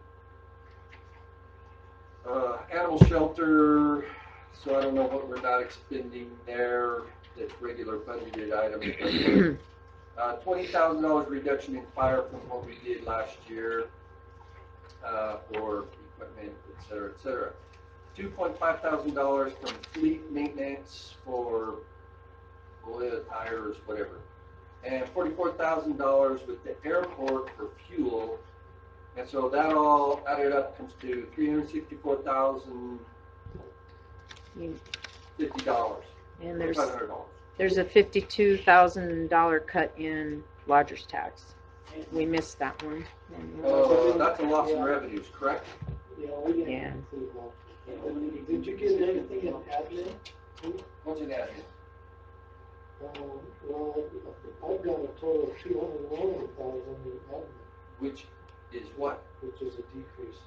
animal shelter. So I don't know what we're not expending there. That's regular budgeted items. $20,000 reduction in fire from what we did last year for equipment, et cetera, et cetera. $2.5 thousand from fleet maintenance for oil, tires, whatever. And $44,000 with the airport for fuel. And so that all added up comes to $364,050. And $500. there's a $52,000 cut in lodger's tax. We missed that one. That's a loss in revenues, correct? Yeah, we didn't Yeah. include that. Did you get anything in admin? What's in admin? Well, I've got a total of 211,000 in admin, Which is what? which is a decrease.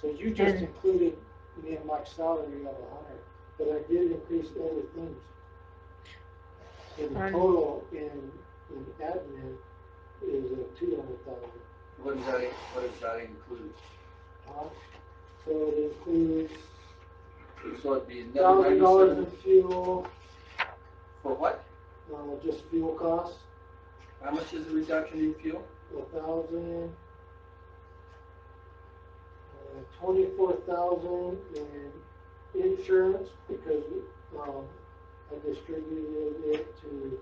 So you just And- included me and Mike's salary of 100, but I did increase other things. So the Um, total in admin is 200,000. What does that include? So it includes So it'd be another $1,000 in 97 fuel, for what? just fuel costs, How much is the reduction in fuel? 1,000, 24,000 in insurance because I distributed it to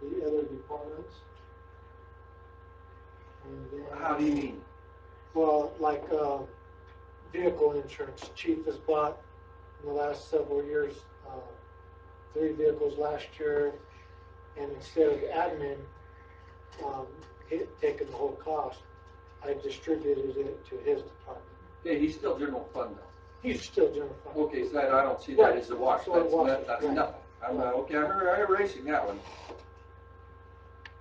the other departments. And then, How do you mean? well, like vehicle insurance, Chief has bought in the last several years 3 vehicles last year, and instead of admin taking the whole cost, I distributed it to his department. Okay, he's still general fund though. He's still general fund. Okay, so that, I don't see that as a wash, Right, that's, so it that's washes, nothing. I'm erasing that one.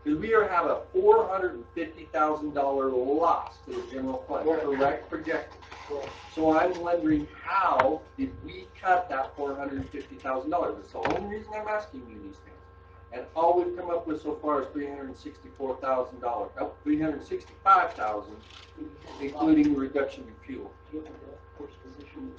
Because we have a $450,000 loss to the general fund, Right. correct, projected. Right. So I'm wondering, how did we cut that $450,000? That's the only reason I'm asking you these things. And all we've come up with so far is $364,000, no, $365,000, including the reduction in fuel. Do you have a golf course position?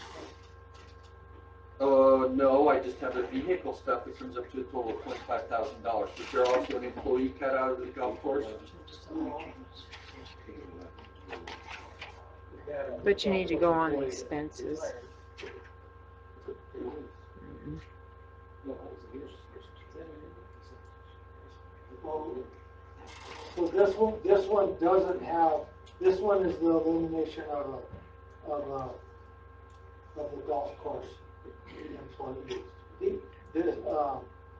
No, I just have the vehicle stuff that comes up to a total of $25,000. Is there also an employee cut out of the golf course? Just some changes. But you need to go on expenses. So this one doesn't have, this one is the elimination of the golf course employee.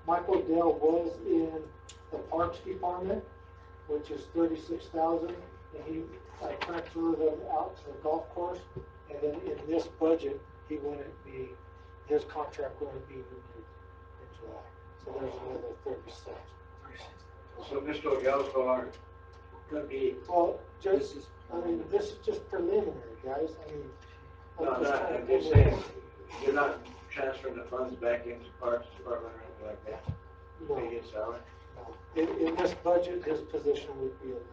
Michael Dell was in the Parks Department, which is 36,000, and I transferred him out to the golf course, and then in this budget, his contract wouldn't be renewed in July. So there's another 36. So Mr. Ogelsko are gonna be, Well, this is just preliminary, guys. I'm just saying, you're not transferring the funds back into Parks Department or anything like that? No, Pay his salary? no. In this budget, his position would be eliminated.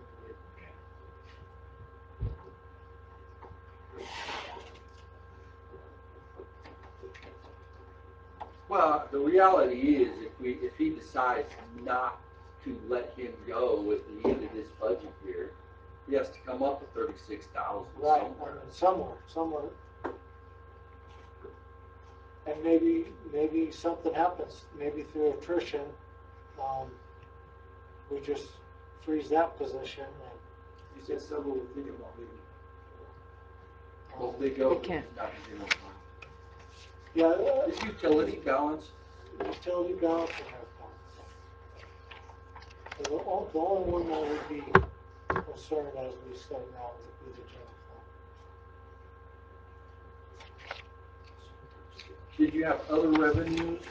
Well, the reality is, if he decides not to let him go at the end of this budget year, he has to come up with 36,000 Right, somewhere. somewhere. And maybe something happens, maybe through attrition, we just freeze that position and. You said someone would think about leaving. Well, if they go, They can't. it's not the general fund. Yeah, Is utility balance? utility balance and health balance. The only one that would be concerned as we start now would be the general fund. Did you have other revenues?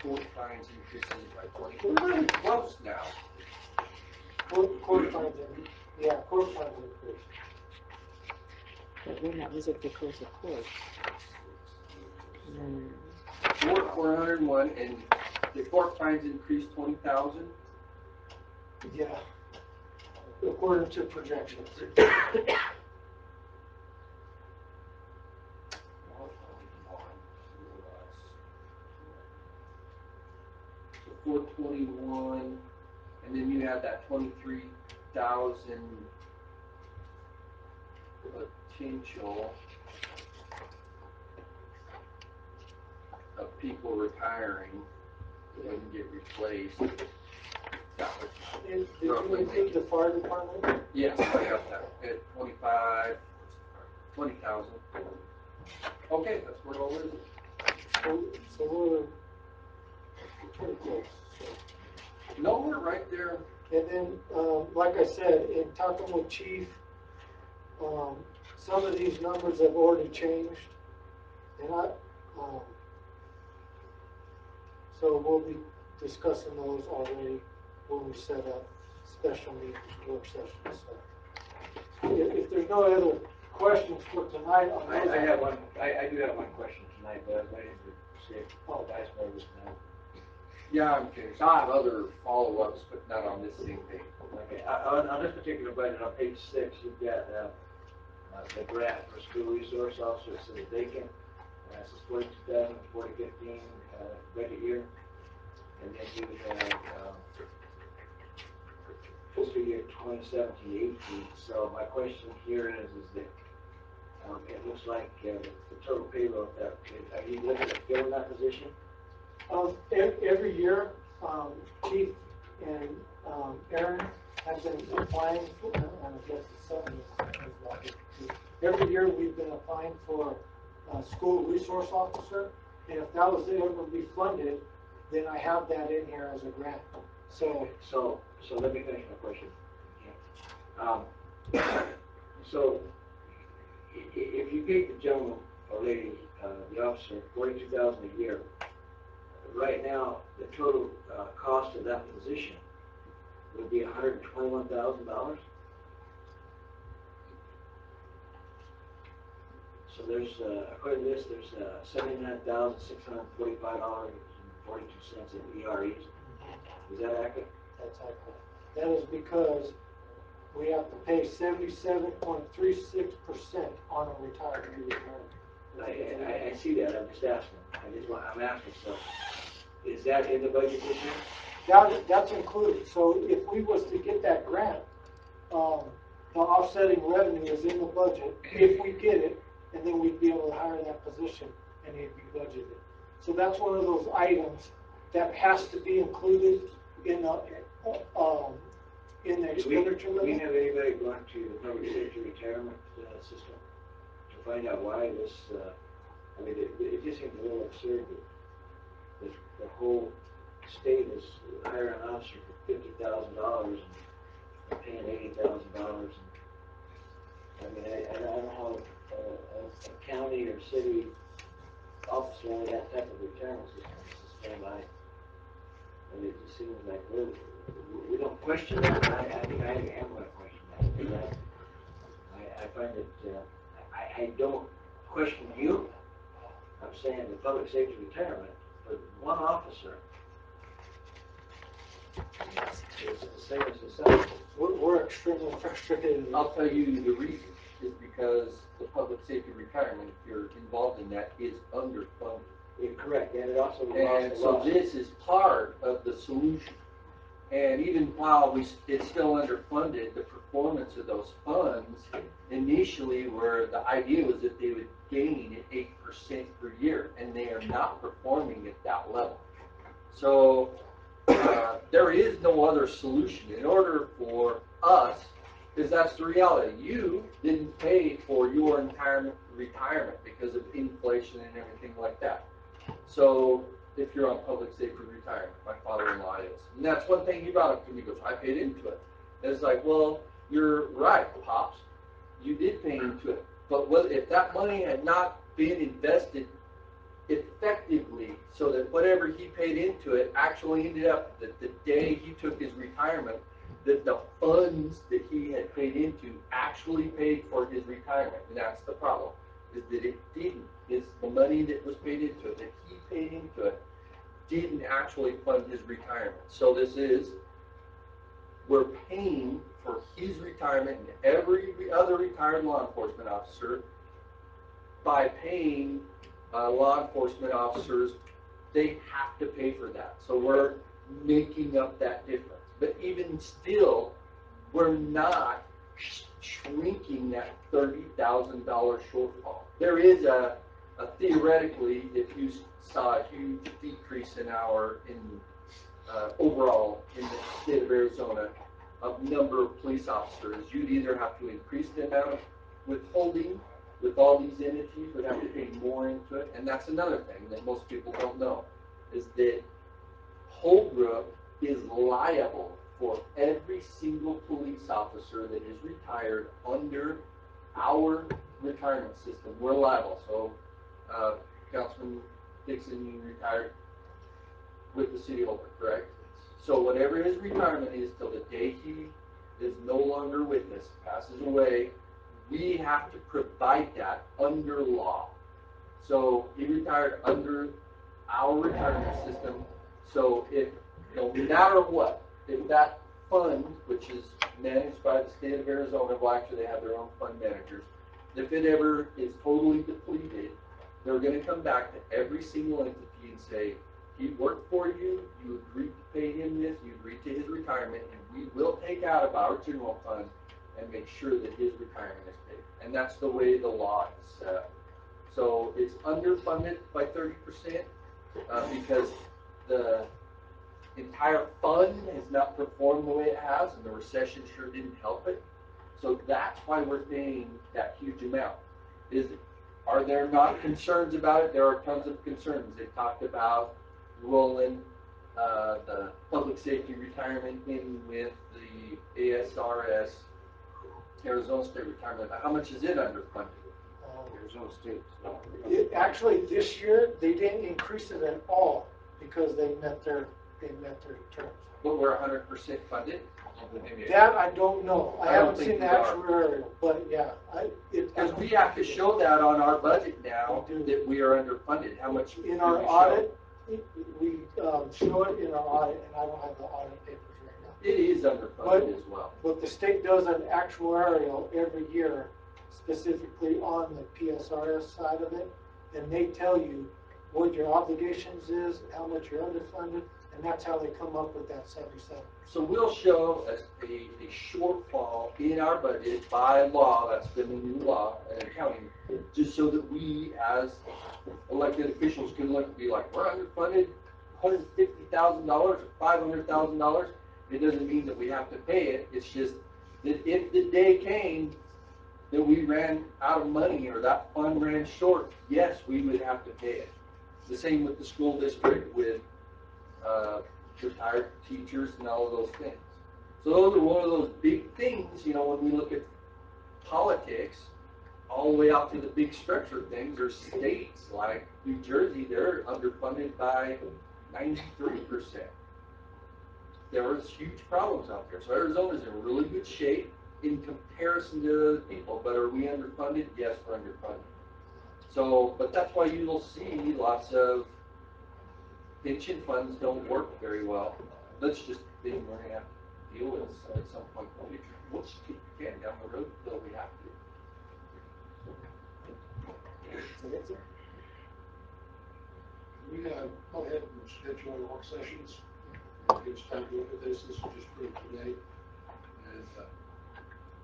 Court fines increasing by 20. We're really close now. Court fines, court fines increased. But what happens if they close the court? 401, and the court fines increased 20,000. Yeah, according to projections. So 421, and then you had that 23,000 potential of people retiring. it wouldn't get replaced. That was, And did you include the fire department? yes, I got that, at 20,000. Okay, that's where it all is. So we're pretty close. No, we're right there. And then, like I said, in talking with Chief, some of these numbers have already changed. And so we'll be discussing those already when we set up special meetings, work sessions. So if there's no other questions for tonight on those. I have one, I do have one question tonight, but I was waiting to see if all the vice mayor was now. Yeah, I'm finished. I have other follow-ups, but not on this same page. Okay, on this particular budget, on page 6, you've got the grant for school resource officer, it says vacant. This is 42,000, 2015 budget year. And then you have fiscal year 2017-18. So my question here is that it looks like the total payroll, are you looking at filling that position? Every year, Chief and Aaron have been applying for, and I guess something is like it. Every year we've been applying for a school resource officer, and if that was ever to be funded, then I have that in here as a grant. So let me finish my question. So if you paid the gentleman or lady, the officer, $42,000 a year, right now the total cost of that position would be $121,000. So there's, according to this, there's $79,645.42 in EREs. Is that accurate? that's accurate. That is because we have to pay 77.36% on a retirement. I see that, I'm just asking. I'm asking, so, is that in the budget this year? That's included. So if we was to get that grant, the offsetting revenue is in the budget, if we get it, and then we'd be able to hire that position, and it'd be budgeted. So that's one of those items that has to be included in the expenditure Do we limit. have anybody going to the public safety retirement system to find out why this, I mean, it just seems a little absurd that the whole state is hiring an officer for $50,000 and paying $80,000. I mean, I don't know how a county or city officer with that type of retirement system is stand by. And it just seems like we don't question that, but I think I am going to question that. Because I find that I don't question you. I'm saying the public safety retirement for one officer is the same as the second. We're extremely frustrated. I'll tell you the reason is because the public safety retirement, if you're involved in that, is underfunded. You're correct, and it also And so this is part of the solution. And even while it's still underfunded, the performance of those funds initially were, the idea was that they would gain at 8% per year, and they are not performing at that level. So there is no other solution. In order for us, because that's the reality, you didn't pay for your retirement because of inflation and everything like that. So if you're on public safety retirement, my father-in-law is. And that's one thing he brought up to me, he goes, I paid into it. And it's like, well, you're right, Pops. You did pay into it. But if that money had not been invested effectively so that whatever he paid into it actually ended up that the day he took his retirement, that the funds that he had paid into actually paid for his retirement. And that's the problem, is that it didn't. The money that was paid into it, that he paid into it, didn't actually fund his retirement. So we're paying for his retirement and every other retired law enforcement officer by paying law enforcement officers. They have to pay for that. So we're making up that difference. But even still, we're not shrinking that $30,000 shortfall. There is theoretically, if you saw a huge decrease in overall in the state of Arizona of number of police officers, you'd either have to increase the amount of withholding with all these entities, would have to pay more into it. And that's another thing that most people don't know, is that Holbrook is liable for every single police officer that is retired under our retirement system. We're liable. So, Councilman Dixon, you retired with the city of Holbrook, correct? So whatever his retirement is till the day he is no longer with us, passes away, we have to provide that under law. So he retired under our retirement system. So if, no matter what, if that fund, which is managed by the state of Arizona, well, actually they have their own fund managers, if it ever is totally depleted, they're going to come back to every single entity and say, he worked for you, you agreed to pay him this, you agreed to his retirement, and we will take out of our general fund and make sure that his retirement is paid. And that's the way the law is set up. So it's underfunded by 30% because the entire fund has not performed the way it has, and the recession sure didn't help it. So that's why we're paying that huge amount. Are there not concerns about it? There are tons of concerns. They talked about rolling the public safety retirement in with the ASRS, Arizona State Retirement. How much is it underfunded? Arizona State. Actually, this year, they didn't increase it at all because they met their terms. But we're 100% funded. That I don't know. I I don't haven't think seen the we are. actuarial, but yeah, Because we have to show that on our budget now that we are underfunded. How much in do our we show? audit, we show it in our audit, and I don't have the audit papers right now. It is underfunded as well. But the state does an actuarial every year, specifically on the PSRS side of it, and they tell you what your obligations is, how much you're underfunded, and that's how they come up with that 77%. So we'll show a shortfall in our budget by law, that's been the new law in accounting, just so that we as elected officials can look and be like, we're underfunded $150,000 or $500,000. It doesn't mean that we have to pay it. It's just that if the day came that we ran out of money or that fund ran short, yes, we would have to pay it. The same with the school district with retired teachers and all of those things. So those are one of those big things, you know, when we look at politics, all the way out to the big structure things. There's states like New Jersey, they're underfunded by 93%. There was huge problems out there. So Arizona's in really good shape in comparison to other people. But are we underfunded? Yes, we're underfunded. So, but that's why you'll see lots of pension funds don't work very well. That's just a thing we're going to have to deal with at some point in the future. We'll just keep the can down the road until we have to. We go ahead and schedule our work sessions. Give us time to look at this. This is just for today. And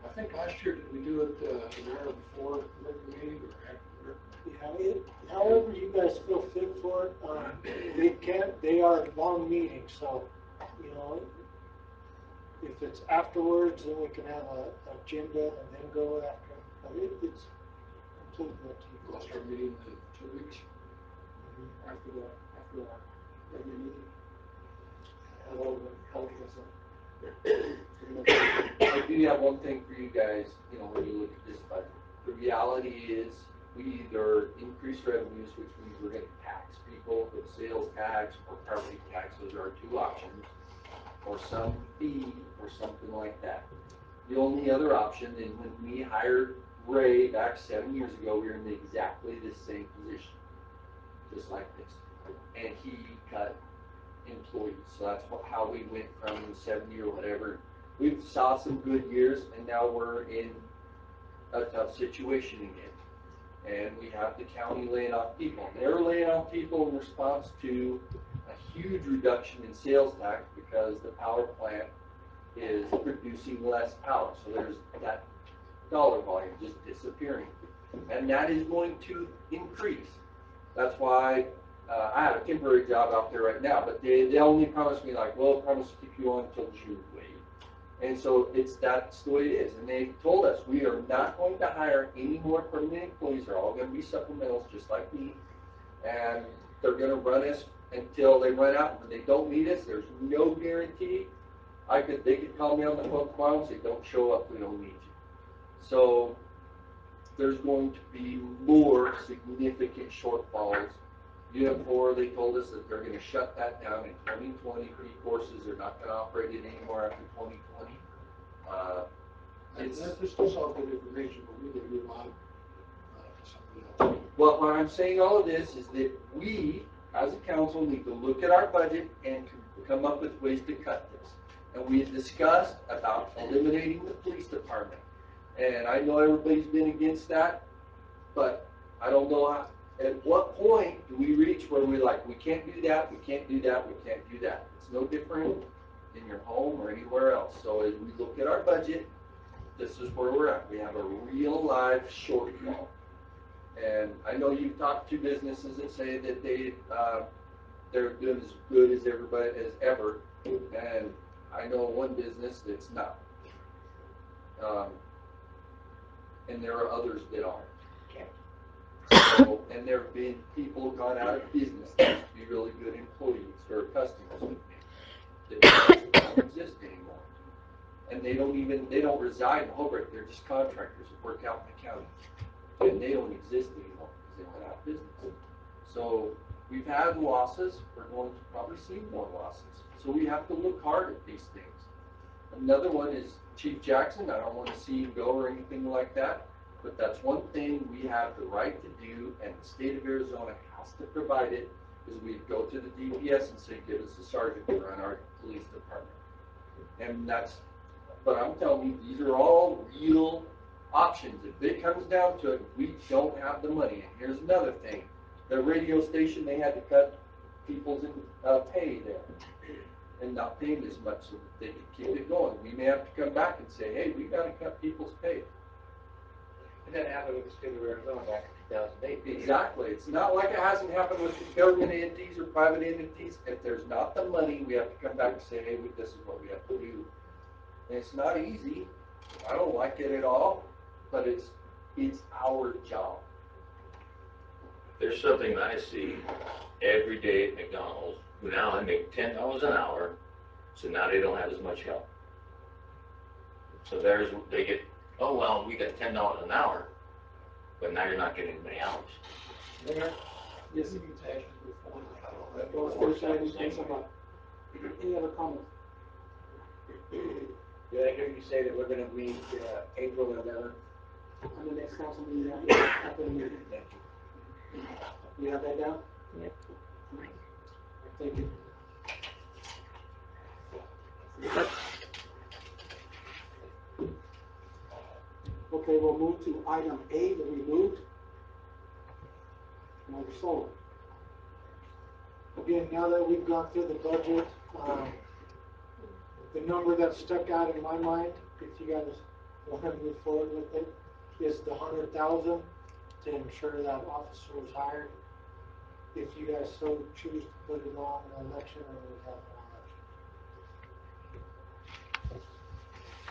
I think last year, did we do it an hour before the regular meeting or after? Yeah, however you guys feel fit for it. They are long meetings, so, you know, if it's afterwards, then we can have an agenda and then go after. But it's completely up to you. We'll start meeting in 2 weeks. After the regular meeting. I do have one thing for you guys, you know, when you look at this budget. The reality is we either increase revenues, which means we're going to tax people with sales tax or property tax. Those are our two options. Or some fee or something like that. The only other option, and when we hired Ray back 7 years ago, we were in exactly the same position, just like this. And he cut employees. So that's how we went from 70 or whatever. We saw some good years, and now we're in a tough situation again. And we have the county laying off people. They're laying off people in response to a huge reduction in sales tax because the power plant is producing less power. So there's that dollar volume just disappearing. and that is going to increase. That's why I have a temporary job out there right now, but they only promised me like, well, promise to keep you on until June. And so that's the way it is. And they told us we are not going to hire any more permanent employees. They're all going to be supplementals just like me. And they're going to run us until they run out. When they don't need us, there's no guarantee. They could call me on the phone tomorrow and say, don't show up, we don't need you. So there's going to be more significant shortfalls. Unit 4, they told us that they're going to shut that down in 2020. P-courses are not going to operate it anymore after 2020. This is all good information, but we can move on to something else. Well, when I'm saying all of this is that we, as a council, need to look at our budget and come up with ways to cut this. And we had discussed about eliminating the police department. And I know everybody's been against that, but I don't know how. At what point do we reach where we're like, we can't do that, we can't do that, we can't do that? It's no different in your home or anywhere else. So as we look at our budget, this is where we're at. We have a real live shortfall. And I know you've talked to businesses that say that they're doing as good as everybody as ever. And I know one business that's not. And there are others that aren't. So, and there have been people gone out of business that used to be really good employees or customers with me that don't exist anymore. And they don't reside in Holbrook, they're just contractors that work out in the county. And they don't exist anymore because they went out of business. So we've had losses, we're going to probably see more losses. So we have to look hard at these things. Another one is Chief Jackson. I don't want to see him go or anything like that. But that's one thing we have the right to do, and the state of Arizona has to provide it, is we go to the DPS and say, give us a sergeant to run our police department. And but I'm telling you, these are all real options. If it comes down to it, we don't have the money. And here's another thing. The radio station, they had to cut people's pay there and not pay them as much so that they could keep it going. We may have to come back and say, hey, we got to cut people's pay. And that happened with the state of Arizona back in 2008. Exactly. It's not like it hasn't happened with government entities or private entities. If there's not the money, we have to come back and say, hey, this is what we have to do. And it's not easy. I don't like it at all, but it's our job. There's something I see every day at McDonald's. Now I make $10 an hour, so now they don't have as much help. So they get, oh, well, we got $10 an hour, but now you're not getting as many hours. Mayor, yes, you can take any other comments? Did I hear you say that we're going to meet April 11th? On the next council meeting after the meeting. You have that down? Yep. Thank you. Okay, we'll move to item A that we moved. Number solar. Again, now that we've gone through the budget, the number that stuck out in my mind, if you guys want to move forward with it, is the 100,000 to ensure that officer was hired. If you guys so choose to put it on the election, or we have an election.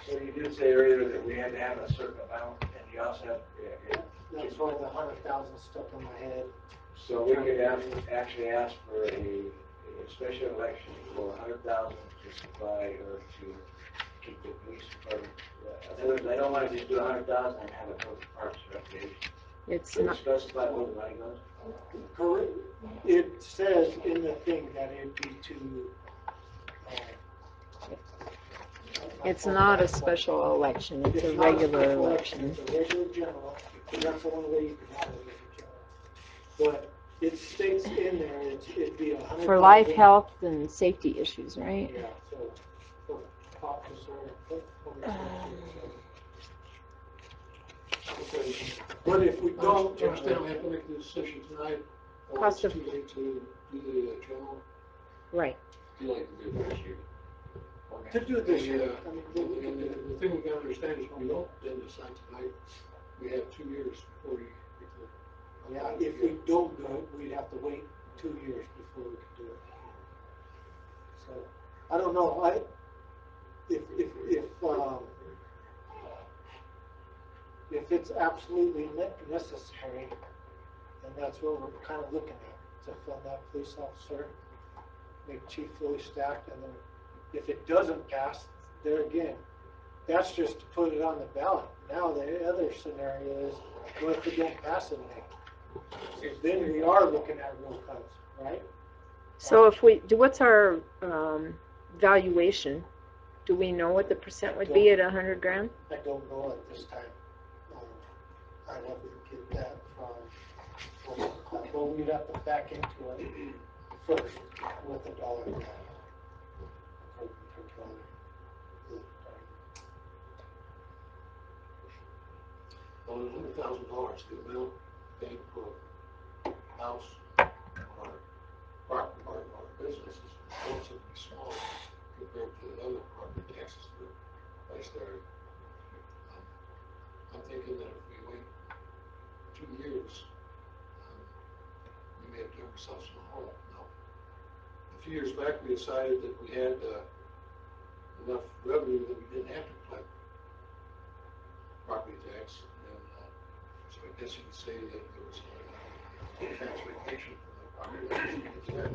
So you did say earlier that we had to have a certain amount, and you also have, That's why the 100,000 stuck in my head. so we could actually ask for a special election for 100,000 to supply or to keep the police department. In other words, I don't want to just do 100,000 and have it go to Parks and Recreation. It's Can we not, specify where the money goes? Correct. It says in the thing that it'd be to, it's not a special election, it's a not regular special election. It's a regular general, and that's the only way you can have it as a general. But it states in there, it'd be 100,000. For life, health, and safety issues, right? Yeah, so, for officer. But if we don't, Judge Stanley, have to make the decision tonight, or Cost it's of- too late to do the general. Right. You like to do it this year. to do this year, The thing we gotta understand is we don't then decide tonight, we have 2 years before you get to. Yeah, if we don't do it, we'd have to wait 2 years before we could do it. So, I don't know, if it's absolutely necessary, then that's what we're kind of looking at, to fund that police officer, make chief fully staffed, and then if it doesn't pass, there again, that's just to put it on the ballot. Now, the other scenario is, what if we don't pass it now? So then we are looking at real cuts, right? So if we, what's our valuation? Do we know what the percent would be at 100 grand? I don't know at this time. I'd have to get that from, well, we'd have to back into it first with the dollar value. Well, $100,000 to build, pay for a house or business is relatively small compared to the other property taxes that are placed there. I'm thinking that if we wait 2 years, we may have dug ourselves in a hole. Now, a few years back, we decided that we had enough revenue that we didn't have to collect property tax, and so I guess you could say that there was a tax vacation from the property tax.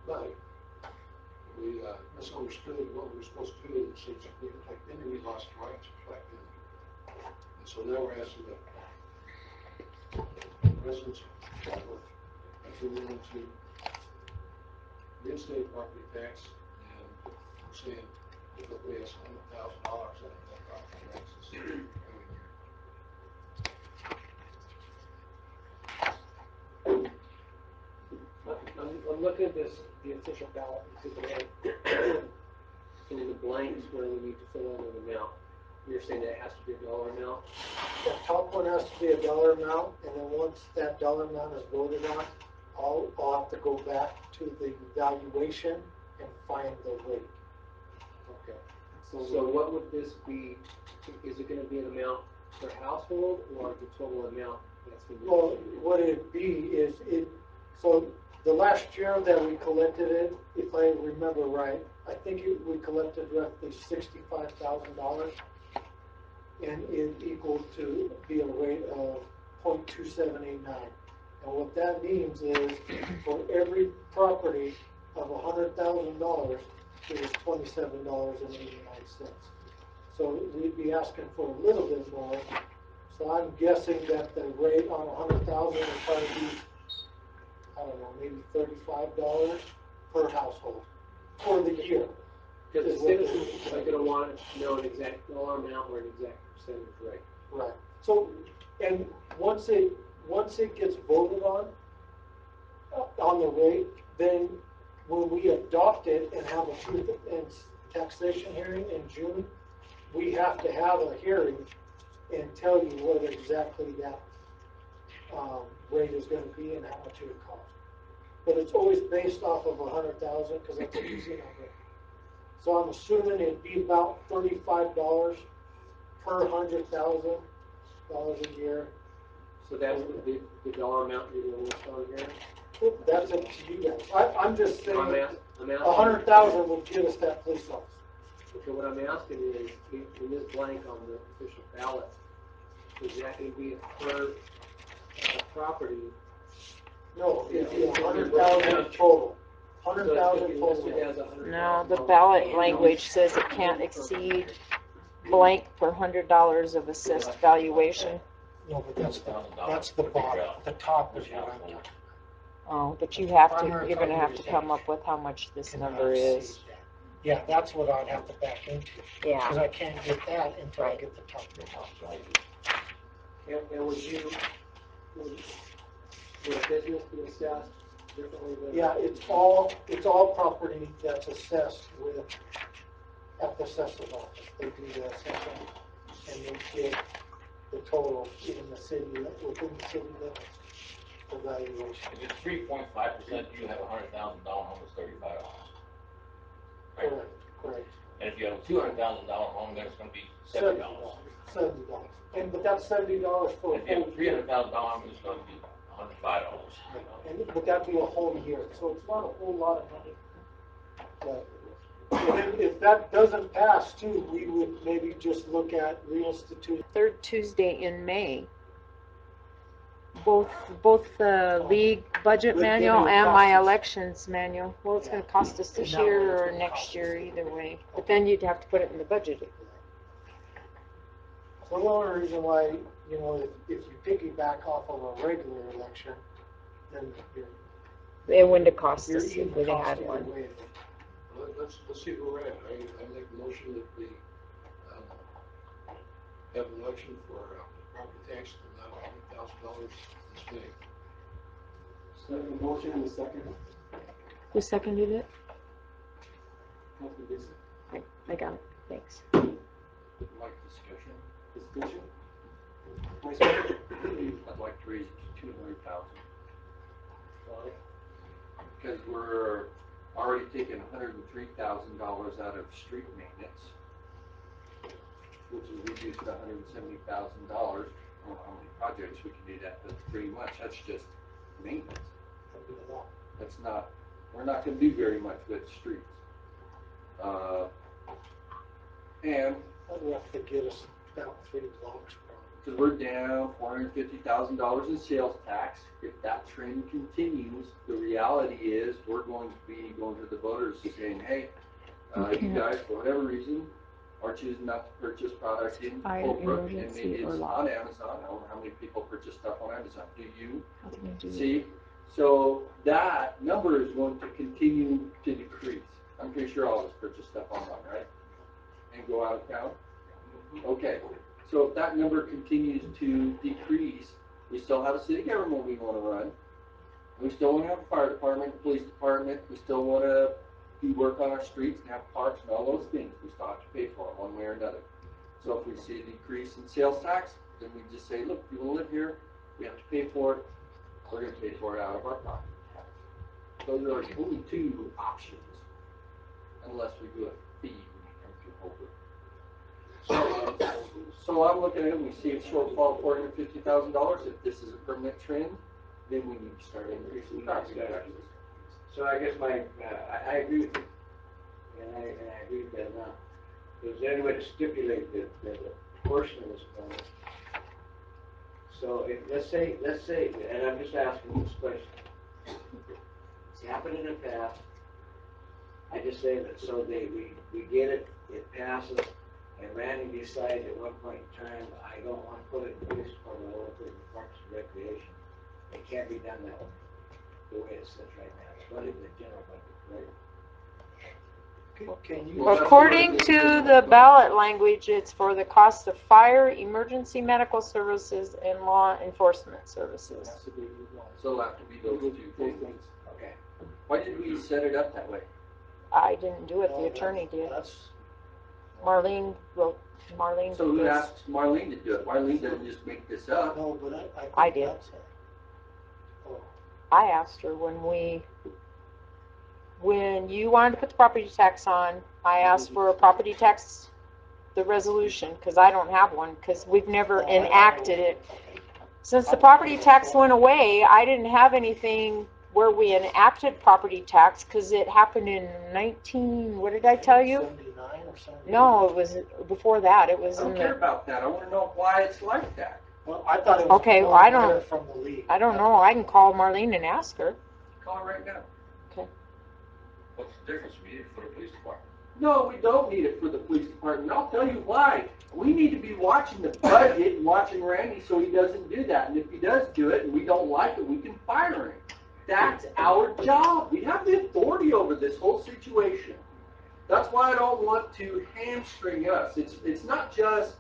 But we misunderstood what we were supposed to do, and since we didn't collect any, we lost the right to collect any. And so now we're asking the residents of Fort if they're willing to reinstate property tax, and we're saying if they'll pay us $100,000 on that property taxes every year. I'm looking at this, the official ballot, and in the blanks where we need to fill in an amount. You're saying that it has to be a dollar amount? The top one has to be a dollar amount, and then once that dollar amount is voted on, I'll have to go back to the valuation and find the rate. Okay. So what would this be? Is it gonna be an amount per household or the total amount that's gonna be? Well, what it'd be is so the last year that we collected it, if I remember right, I think we collected roughly $65,000, and it equaled to be a rate of 0.2789. And what that means is for every property of $100,000, it is $27.89. So we'd be asking for a little bit more. So I'm guessing that the rate on 100,000 would probably be, I don't know, maybe $35 per household for the year. Because the citizens are gonna want to know an exact dollar amount or an exact percentage rate. Right. So, and once it gets voted on the rate, then when we adopt it and have a truth and taxation hearing in June, we have to have a hearing and tell you what exactly that rate is going to be and how much it would cost. But it's always based off of 100,000 because that's an easy number. So I'm assuming it'd be about $35 per $100,000 a year. So that's the dollar amount you're gonna list on here? That's up to you guys. I'm just saying, I'm asking. 100,000 would give us that police officer. Okay, what I'm asking is, in this blank on the official ballot, is that gonna be a per property? No, it'd be 100,000 total. So it's 100,000 gonna be total. listed as $100,000. No, the ballot language says it can't exceed blank per $100 of assessed valuation. No, but that's the bottom. The top is what I'm talking about. Oh, but you have to, you're gonna have to come up with how much this number is. Yeah, that's what I'd have to back into. Yeah. Because I can't get that until I get the top. And would a business be assessed differently than? Yeah, it's all property that's assessed at the assessor's office. They do the assessment and they get the total in the city, within the city limits evaluation. If it's 3.5%, you have $100,000, almost 35. Correct, correct. And if you have a $200,000 home, then it's gonna be $70. $70. And, but that's $70 for a If you have whole a $300,000 home, it's gonna be $105. and, but that'd be a whole year, so it's not a whole lot of money. But, and if that doesn't pass too, we would maybe just look at reinstituting. Third Tuesday in May. Both the league budget But then manual it and my costs us. elections manual. Well, it's gonna cost us this year or next year, either way. But then you'd have to put it in the budget. So the only reason why, you know, if you piggyback off of a regular election, then It wouldn't have cost you're us if even we'd have cost had either one. way. Well, let's see where we're at. I make a motion that we, have an election for, property tax of about $100,000 this May. Second motion and a second. Who seconded it? Councilman Dixon. I got it, thanks. Like discussion, Discussion? My second. I'd like to raise it to 200,000. Because we're already taking $103,000 out of street maintenance, which is reduced to $170,000. I don't know how many projects we can do that, but pretty much that's just maintenance. That's not, we're not gonna do very much with streets. And That would have to get us about $3 probably. because we're down $450,000 in sales tax. If that trend continues, the reality is we're going to be going to the voters saying, hey, you guys, for whatever reason, are choosing not to purchase products in Fire, Holbrook, and emergency, maybe or it's law. on Amazon. I don't know how many people purchase stuff on Amazon. Do you? How can you do that? See? So that number is going to continue to decrease. I'm pretty sure all of us purchase stuff online, right? And go out of town? Okay. So if that number continues to decrease, we still have a city government we want to run. We still want to have a fire department, police department. We still want to do work on our streets and have parks and all those things. We still have to pay for it one way or another. So if we see a decrease in sales tax, then we just say, look, people live here, we have to pay for it. We're going to pay for it out of our property tax. Those are our only two options, unless we do a fee when it comes to Holbrook. So I'm looking at it, we see a shortfall of $450,000. If this is a permanent trend, then we need to start increasing property taxes. So I guess I agree with you, and I agree with that now. Is there any way to stipulate that a portion of this bonus? So if, let's say, and I'm just asking this question. It's happened in the past. I just say that so we get it, it passes, and Randy decides at one point in time, I don't want to put it in the police department, I want to put it in Parks and Recreation. It can't be done that way, the way it sits right now. It's not in the general budget, right? Can you? Well, According to the ballot language, it's for the cost of fire, emergency medical services, and law enforcement services. So it'll have to be those two things. Okay. Why did we set it up that way? I didn't do it, the attorney did. Marlene wrote, Marlene So did who this. asked Marlene to do it? Marlene doesn't just make this up. No, but I think I did. that's it. Oh. I asked her when you wanted to put the property tax on, I asked for a property tax, the resolution, because I don't have one, because we've never enacted it. Since the property tax went away, I didn't have anything where we enacted property tax, because it happened in what did I tell you? 79 or something? No, it was before that, it was I in don't care the, about that. I want to know why it's like that. Well, I thought it was. Okay, well, I more don't- From the league. I don't know, I can call Marlene and ask her. Call her right now. What's the difference? We need it for the police department. No, we don't need it for the police department. I'll tell you why. We need to be watching the budget and watching Randy so he doesn't do that. And if he does do it and we don't like it, we can fire him. That's our job. We have the authority over this whole situation. That's why I don't want to hamstring us. It's not just,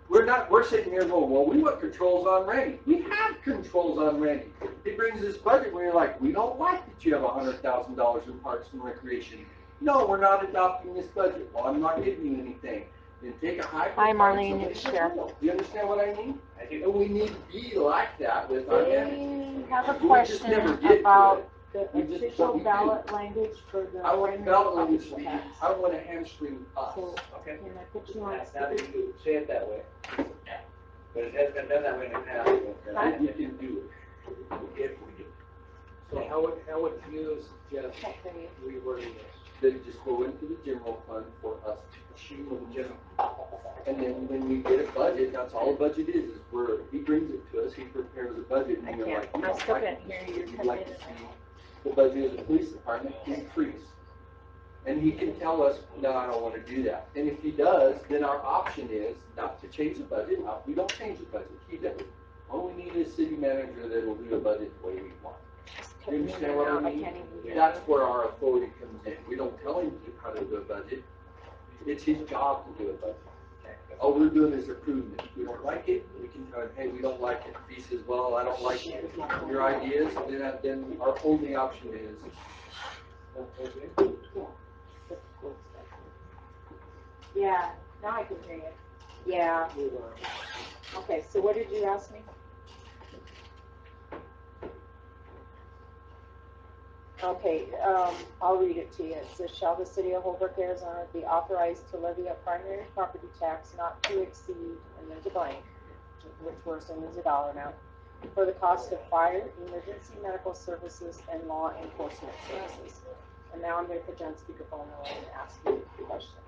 we're sitting here going, well, we want controls on Randy. We have controls on Randy. He brings this budget where you're like, we don't like that you have $100,000 in Parks and Recreation. No, we're not adopting this budget. Well, I'm not giving you anything. Then take a high. Hi, Marlene, it's Sheriff. You understand what I mean? And we need to be like that with our managers. They have a We just never question get to about it. The We just- official what we do. ballot language for the I want primary ballot language to property be, tax. I want to hamstring us. So, Okay. can I put you on Now that speaker? you say it that way, but it has been done that way in the past. If we can do If we do. So how would you suggest Okay. rewording this? Then just go into the general fund for us to chew on the general. And then when we get a budget, that's all a budget is where he brings it to us, he prepares a budget I and we're can't, like, I still can't hear you, you're we'd cutting like in to and see out. the budget of the police department increase. And he can tell us, no, I don't want to do that. And if he does, then our option is not to change the budget. We don't change the budget, he does. All we need is a city manager that will do a budget the way we want. You understand what I mean? can't even hear That's you. where our authority comes in. We don't tell him how to do a budget. It's his job to do a budget. All we're doing is approving it. If we don't like it, we can tell him, hey, we don't like it. If he says, well, I don't like your ideas, then our only option is. Yeah, now I can hear you. Yeah. Okay, so what did you ask me? Okay, I'll read it to you. It says, shall the city of Holbrook, Arizona be authorized to levy a primary property tax not to exceed, and there's a blank, which we're assuming is a dollar amount, for the cost of fire, emergency medical services, and law enforcement services. And now I'm going to put you on speakerphone and I'm going to ask you a question.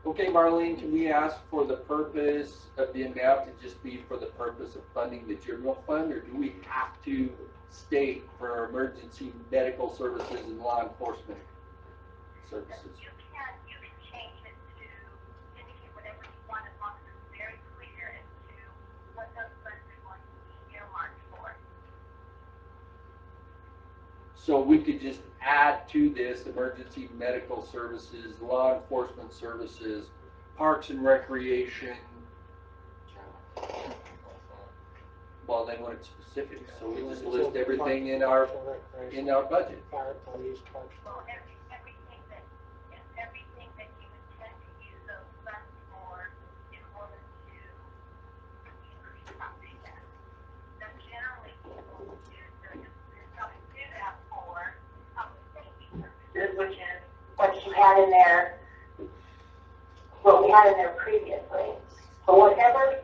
Okay, Marlene, can we ask for the purpose of the amount to just be for the purpose of funding the general fund, or do we have to state for emergency medical services and law enforcement services? You can change it to indicate whatever you want as long as it's very clear as to what those funds are going to be earmarked for. So we could just add to this emergency medical services, law enforcement services, parks and recreation. Well, then when it's specific, so we just list everything in our budget. Fire, police, parks. Well, everything that you intend to use those funds for in order to increase property tax. Now, generally, people probably do that for public safety purposes, which is what you had in there, what we had in there previously. But whatever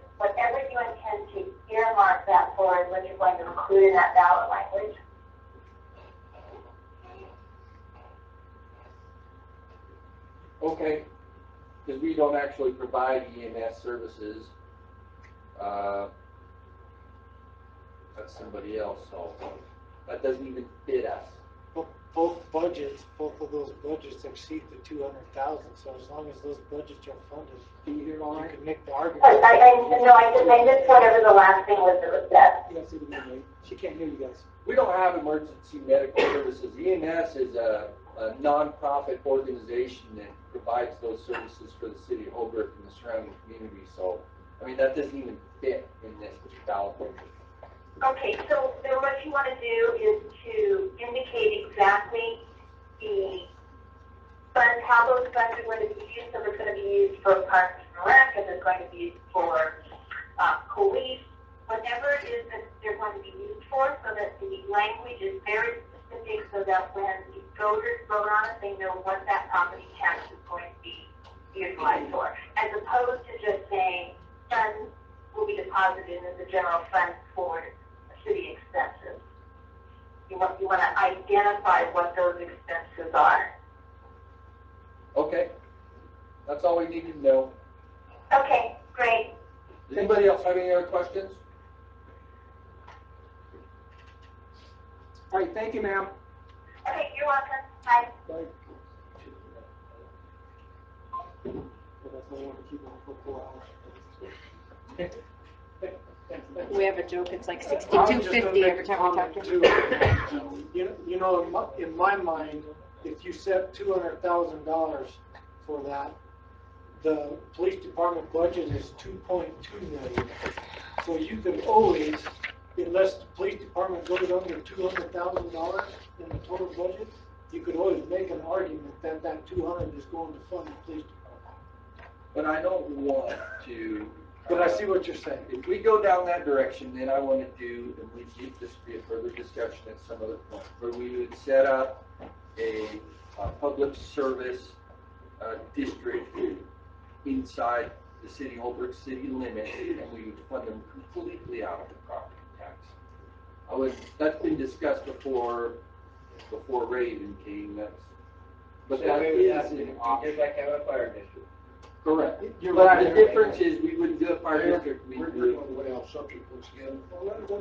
you intend to earmark that for is what you're going to include in that ballot language. Okay, because we don't actually provide EMS services. That's somebody else, so that doesn't even fit us. Both of those budgets exceed the 200,000, so as long as those budgets are funded, you can make the argument. I missed whatever the last thing was that was said. You guys see the movie? She can't hear you guys. We don't have emergency medical services. EMS is a nonprofit organization that provides those services for the city of Holbrook and the surrounding community. So, I mean, that doesn't even fit in this ballot. Okay, so what you want to do is to indicate exactly the funds, how those funds are going to be used. So it's going to be used for Parks and Rec, and it's going to be used for police, whatever it is that they're going to be used for, so that the language is very specific, so that when the voters vote on it, they know what that property tax is going to be utilized for, as opposed to just saying funds will be deposited in the general fund for city expenses. You want to identify what those expenses are. Okay, that's all we need to know. Okay, great. Does anybody else have any other questions? All right, thank you, ma'am. Okay, you're welcome. Bye. Bye. Well, that's why I want to keep on for 4 hours. We have a joke, it's like I was just gonna 62.50 make every a time we talk comment to him. too. You know, in my mind, if you set $200,000 for that, the police department budget is 2.2 million. So you could always, unless the police department goes under $200,000 in the total budget, you could always make an argument that that 200 is going to fund the police department. But I don't want to But I see what you're saying. If we go down that direction, then I want to do, and we need this to be a further discussion at some other point, where we would set up a public service district inside the city, Holbrook city limit, and we would fund them completely out of the property tax. That's been discussed before Ray even came, but that is an option. Just like have a fire district. Correct. You're But right. the difference is we wouldn't do a fire district, we We're would. going way off subject once again.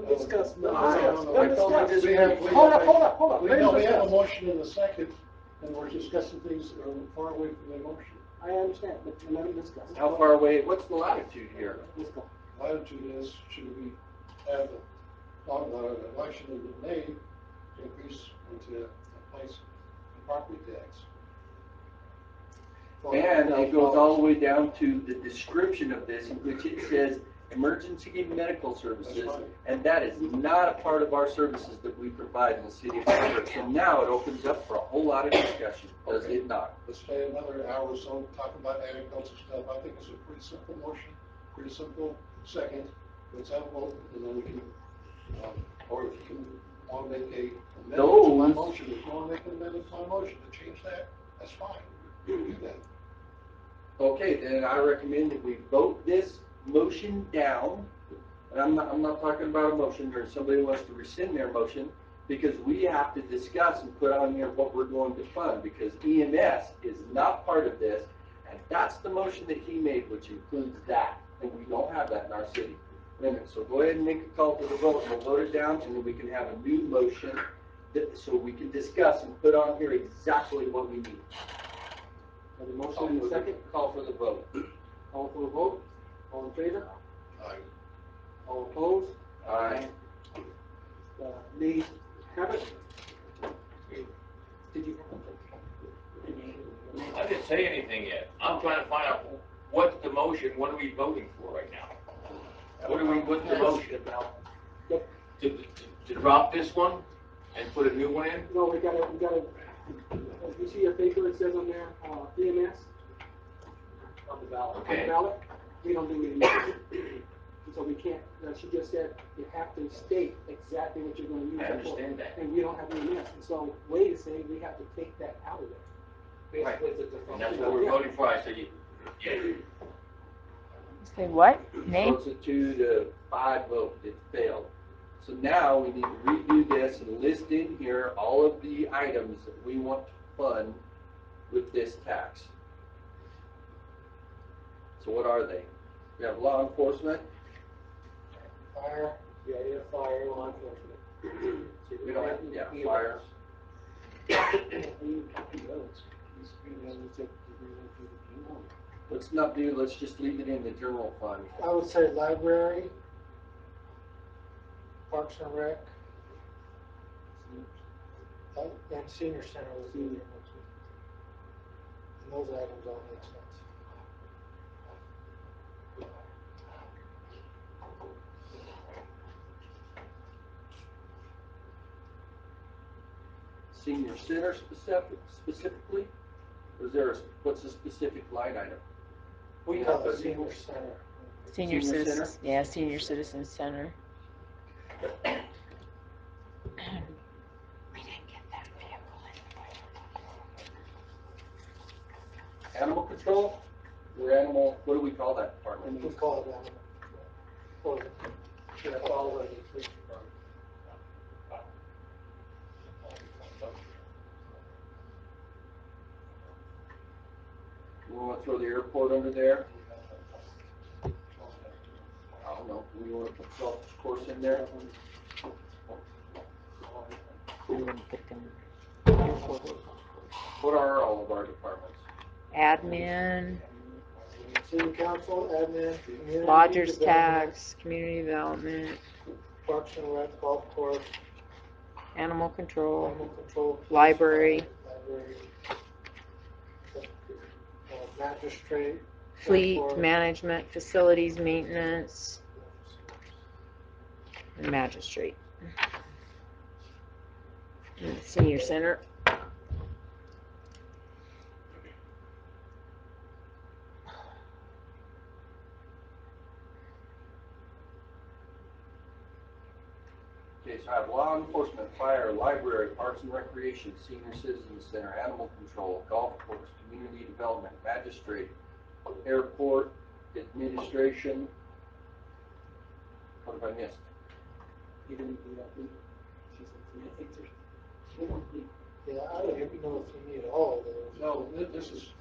Let's discuss. No, Let's discuss. We have- Hold up. We Let know us we have a discuss. motion in a second, and we're discussing things that are far away from the motion. I understand, but let me discuss. How far away, what's the latitude here? Let's go. Latitude is, should we have an election in May to increase into a place in property tax? And it goes all the way down to the description of this, in which it says emergency medical services, That's right. and that is not a part of our services that we provide in the city of Holbrook. So now it opens up for a whole lot of discussion, does it not? Let's stay another hour or so talking about agriculture stuff. I think it's a pretty simple motion, pretty simple second. Let's have a vote, and then we can, or if you can want to make a amendment to my Those- motion, if you want to make an amendment to my motion to change that, that's fine. Do that. Okay, then I recommend that we vote this motion down. And I'm not talking about a motion, or somebody wants to rescind their motion, because we have to discuss and put on here what we're going to fund, because EMS is not part of this, and that's the motion that he made, which includes that, and we don't have that in our city limits. So go ahead and make a call to the vote, and we'll vote it down, and then we can have a new motion, so we can discuss and put on here exactly what we need. Have a motion in a second. Call for the vote. All for the vote? All in favor? Aye. All opposed? Aye. Nays have it? Did you? I didn't say anything yet. I'm trying to find out what's the motion, what are we voting for right now? What's the motion? To drop this one and put a new one in? No, we gotta, you see your paper, it says on there, EMS? On the ballot. On Okay. the ballot, we don't do EMS. So we can't, she just said, you have to state exactly what you're gonna use I it for. understand that. And we don't have EMS, and so Wade is saying we have to take that out of there. Right. Basically, it's a And that's what we're voting for. I said, yeah. Say what? Name? So it's a 2-5 vote, it failed. So now we need to redo this and list in here all of the items that we want to fund with this tax. So what are they? We have law enforcement. Fire. Yeah, you have fire, law enforcement. We don't have, fire. Let's not do, let's just leave it in the general fund. I would say library, Parks and Rec, and senior center would be there. And those items all make sense. Senior center specifically? Or is there, what's the specific line item? We call it senior center. Senior Senior Citizens, yeah, Senior Citizen Center. Animal control? Or animal, what do we call that department? We call it animal. Or, yeah, all of it. Police department. We want to throw the airport under there? I don't know, we want to put golf course in there? What are all of our departments? Admin, City council, admin, community. lodger's development, tax, community development, Parks and Rec, golf course, animal control, animal control. police library, department, library, magistrate. fleet golf course. management, facilities maintenance, and magistrate. And Senior center. Okay, so I have law enforcement, fire, library, parks and recreation, senior citizen center, animal control, golf course, community development, magistrate, airport, administration. What have I missed? Yeah, I don't even know if you need all of those. No, this is,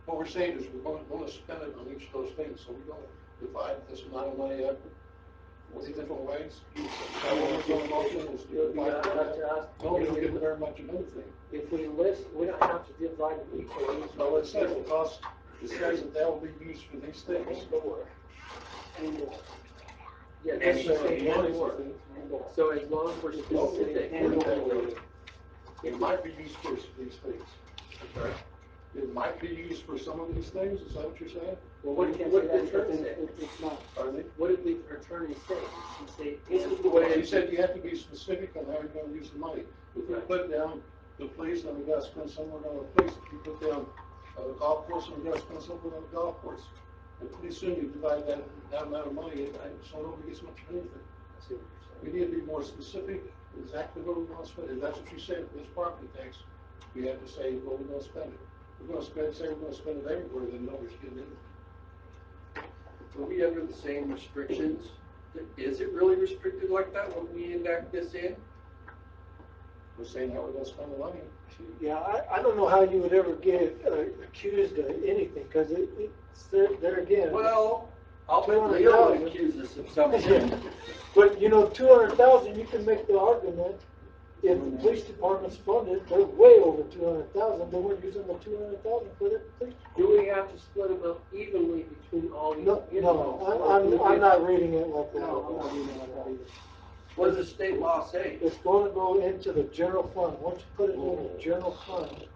what we're saying is we're gonna spend it on each of those things, so we're gonna divide this amount of money up 40 different ways. So what we're going to do is divide it up. No, we don't get very much of anything. If we list, we don't have to divide it equally. No, it says the cost, it says that that will be used for these things. Yeah, And that's so the same one is more. the- So as long as we're specific. It might be used for these things. Okay. It might be used for some of these things, is that what you're saying? Well, what did the attorney say? It's not. Pardon me? What did the attorney say? He say, this is the Well, way. he said you have to be specific on how you're gonna use the money. If you put down the police and we gotta spend somewhere on the police, if you put down the golf course and we gotta spend somewhere on the golf course. And pretty soon you divide that amount of money, so nobody gets much of anything. We need to be more specific, exactly what we want to spend. If that's what you said, this property tax, we have to say, well, we're gonna spend it. We're gonna say we're gonna spend it everywhere, then nobody's getting anything. Are we under the same restrictions? Is it really restricted like that when we enact this in? We're saying how we're gonna spend the money. Yeah, I don't know how you would ever get accused of anything, because it's there again. Well, I'll bet Leo would accuse us of something. But, you know, 200,000, you can make the argument, if the police department's funded, they're way over 200,000, they weren't using the 200,000 for the police. Do we have to split them up evenly between all these? No, I'm not reading it like that. No, I'm not reading it like that either. What does the state law say? It's going to go into the general fund. Once you put it in the general fund,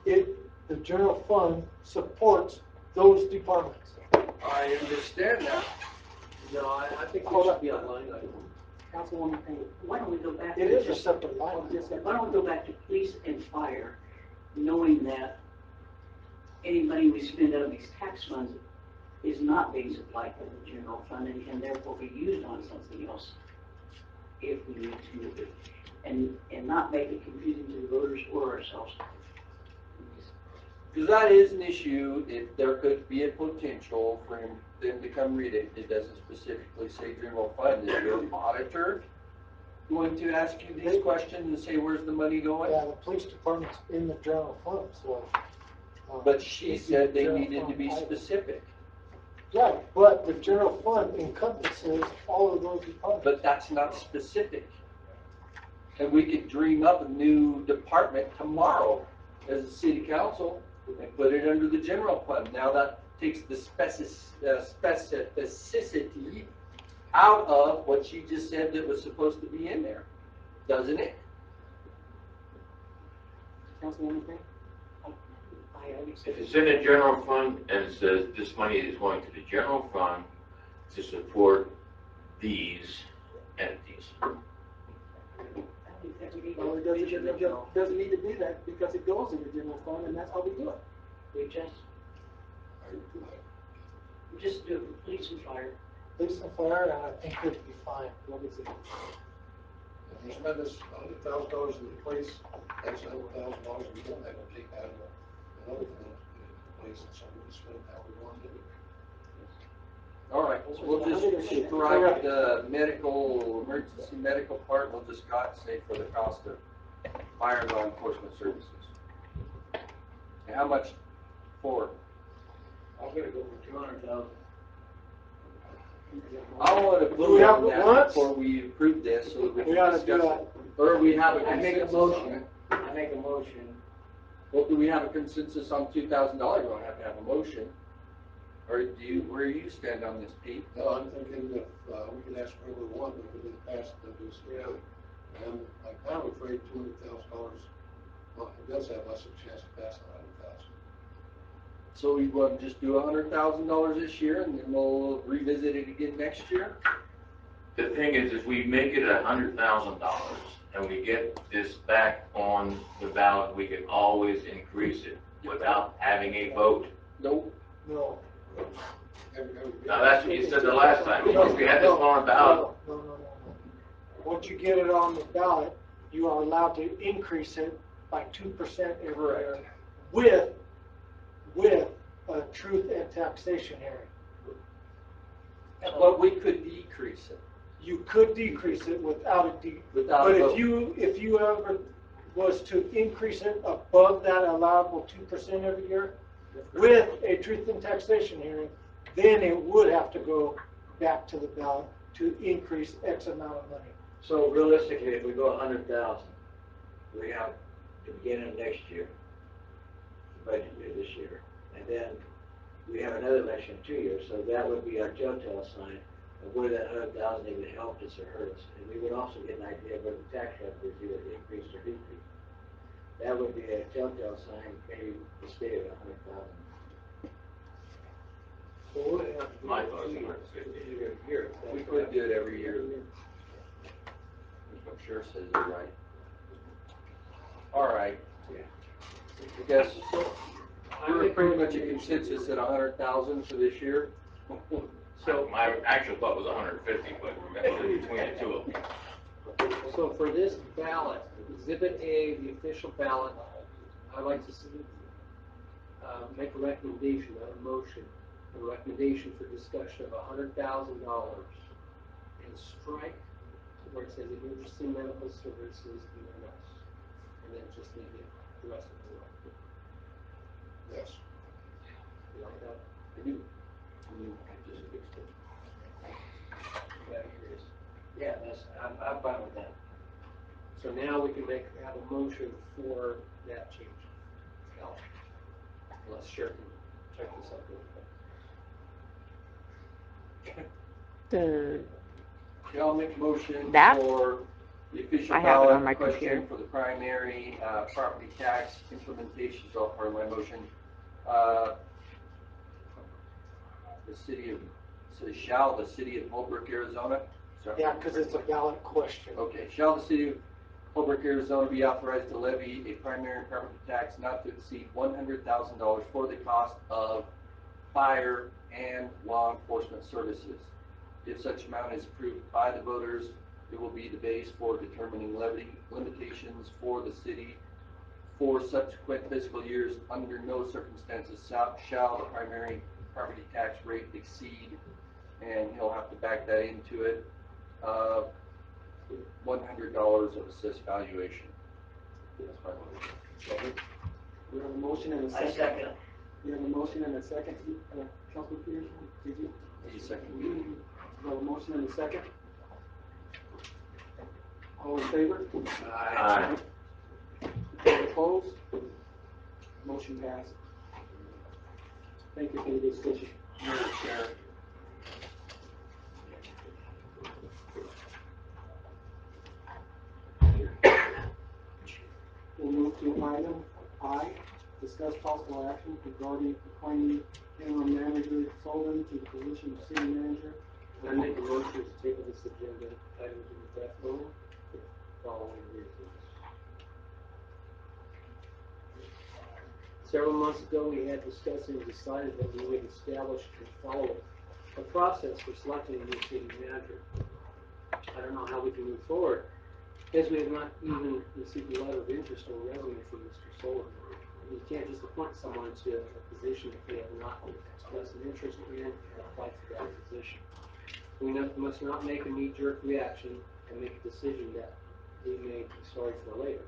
the general fund supports those departments. I understand that. No, I think it should be a line item. Councilwoman Payne, why don't we go back? It to is a just- separate line. Why don't we go back to police and fire, knowing that any money we spend out of these tax funds is not being supplied by the general fund and can therefore be used on something else if we need to, and not make it confusing to the voters or ourselves. Because that is an issue, if there could be a potential for them to come read it, it doesn't specifically say general fund. Is your auditor going to ask you these questions and say, where's the money going? Yeah, the police department's in the general fund, so. But she said they General needed to fund be item. specific, Right, but the general fund encompasses all of those departments. but that's not specific. And we could dream up a new department tomorrow as a city council and put it under the general fund. Now that takes the specificity out of what she just said that was supposed to be in there, doesn't it? Councilwoman Payne? If it's in the general fund and it says this money is going to the general fund to support these entities. Well, it doesn't need to be that, because it goes in the general fund, and that's how we do it. We just do it for police and fire. Police and fire, and I think it'd be fine. What is it? If you spend this $100,000 in the police, that's $100,000 we don't have to take out of another fund in the police, and so we spend it how we want to do it. All right, so we'll just strike the medical, emergency medical part, we'll just say for the cost of fire and law enforcement services. And how much for? I'm gonna go for 200,000. I want to Do we vote have on that what? before we approve this, so that we We can gotta discuss do it. Or we have a I make a consensus on motion. it. I make a motion. Well, do we have a consensus on $2,000? We don't have to have a motion. Or where do you stand on this, Pete? No, I'm thinking if, we can ask whatever we want, but if it passed, that was, and I'm kind of afraid $200,000, well, it does have less of a chance of passing 100,000. So we want to just do $100,000 this year and then we'll revisit it again next year? The thing is we make it $100,000 and we get this back on the ballot, we can always increase it without having a vote. Nope. No. Now, that's what you said the last time, if we had this on a ballot, No. once you get it on the ballot, you are allowed to increase it by 2% every year with a truth and taxation hearing. But we could decrease it. You could decrease it without a Without but a vote. if you ever was to increase it above that allowable 2% every year with a truth and taxation hearing, then it would have to go back to the ballot to increase X amount of money. So realistically, if we go 100,000, we have the beginning of next year, the budget year this year, and then we have another election in 2 years, so that would be our telltale sign of whether that 100,000 even helped us or hurt us. And we would also get an idea of whether the tax revenues either increased or decreased. That would be a telltale sign, maybe the state of 100,000. My thought is 150. We could do it every year. I'm sure says it right. All right. I guess we're pretty much a consensus at 100,000 for this year. So my actual thought was 150, but between the two of them. So for this ballot, Exhibit A, the official ballot, I'd like to make a recommendation, not a motion, a recommendation for discussion of $100,000 and strike where it says emergency medical services EMS, and then just leave it the rest of the way. Yes. You like that? I do. I just fixed it. Yeah, I'm fine with that. So now we can have a motion for that change. Now, unless Sheriff can check this out real quick. Yeah, I'll make a motion That? for the official I have it on ballot my question computer. for the primary property tax implementation, so part of my motion. The city of Holbrook, Arizona. Sorry. Yeah, because it's a ballot question. Okay, shall the city of Holbrook, Arizona be authorized to levy a primary property tax not to exceed $100,000 for the cost of fire and law enforcement services? If such amount is approved by the voters, it will be the base for determining levy limitations for the city for subsequent fiscal years. Under no circumstances shall the primary property tax rate exceed, and he'll have to back that into it, $100 of assessed valuation. That's my motion. We have a motion and a I second. second. We have a motion and a second. Councilman Peterson, did you? Any second? We have a motion and a second. All in favor? Aye. All opposed? Motion passed. Thank you for the discussion. We'll move to item I, discuss possible action regarding appointing interim manager Sullivan to the position of city manager. I make a motion to table this agenda item indefinitely for the following reasons. Several months ago, we had discussed and decided that we would establish and follow a process for selecting a new city manager. I don't know how we can move forward, as we have not even received a letter of interest or resume from Mr. Sullivan. You can't just appoint someone to a position if they have not expressed an interest in and applied for that position. We must not make a knee-jerk reaction and make a decision that we may be sorry for later.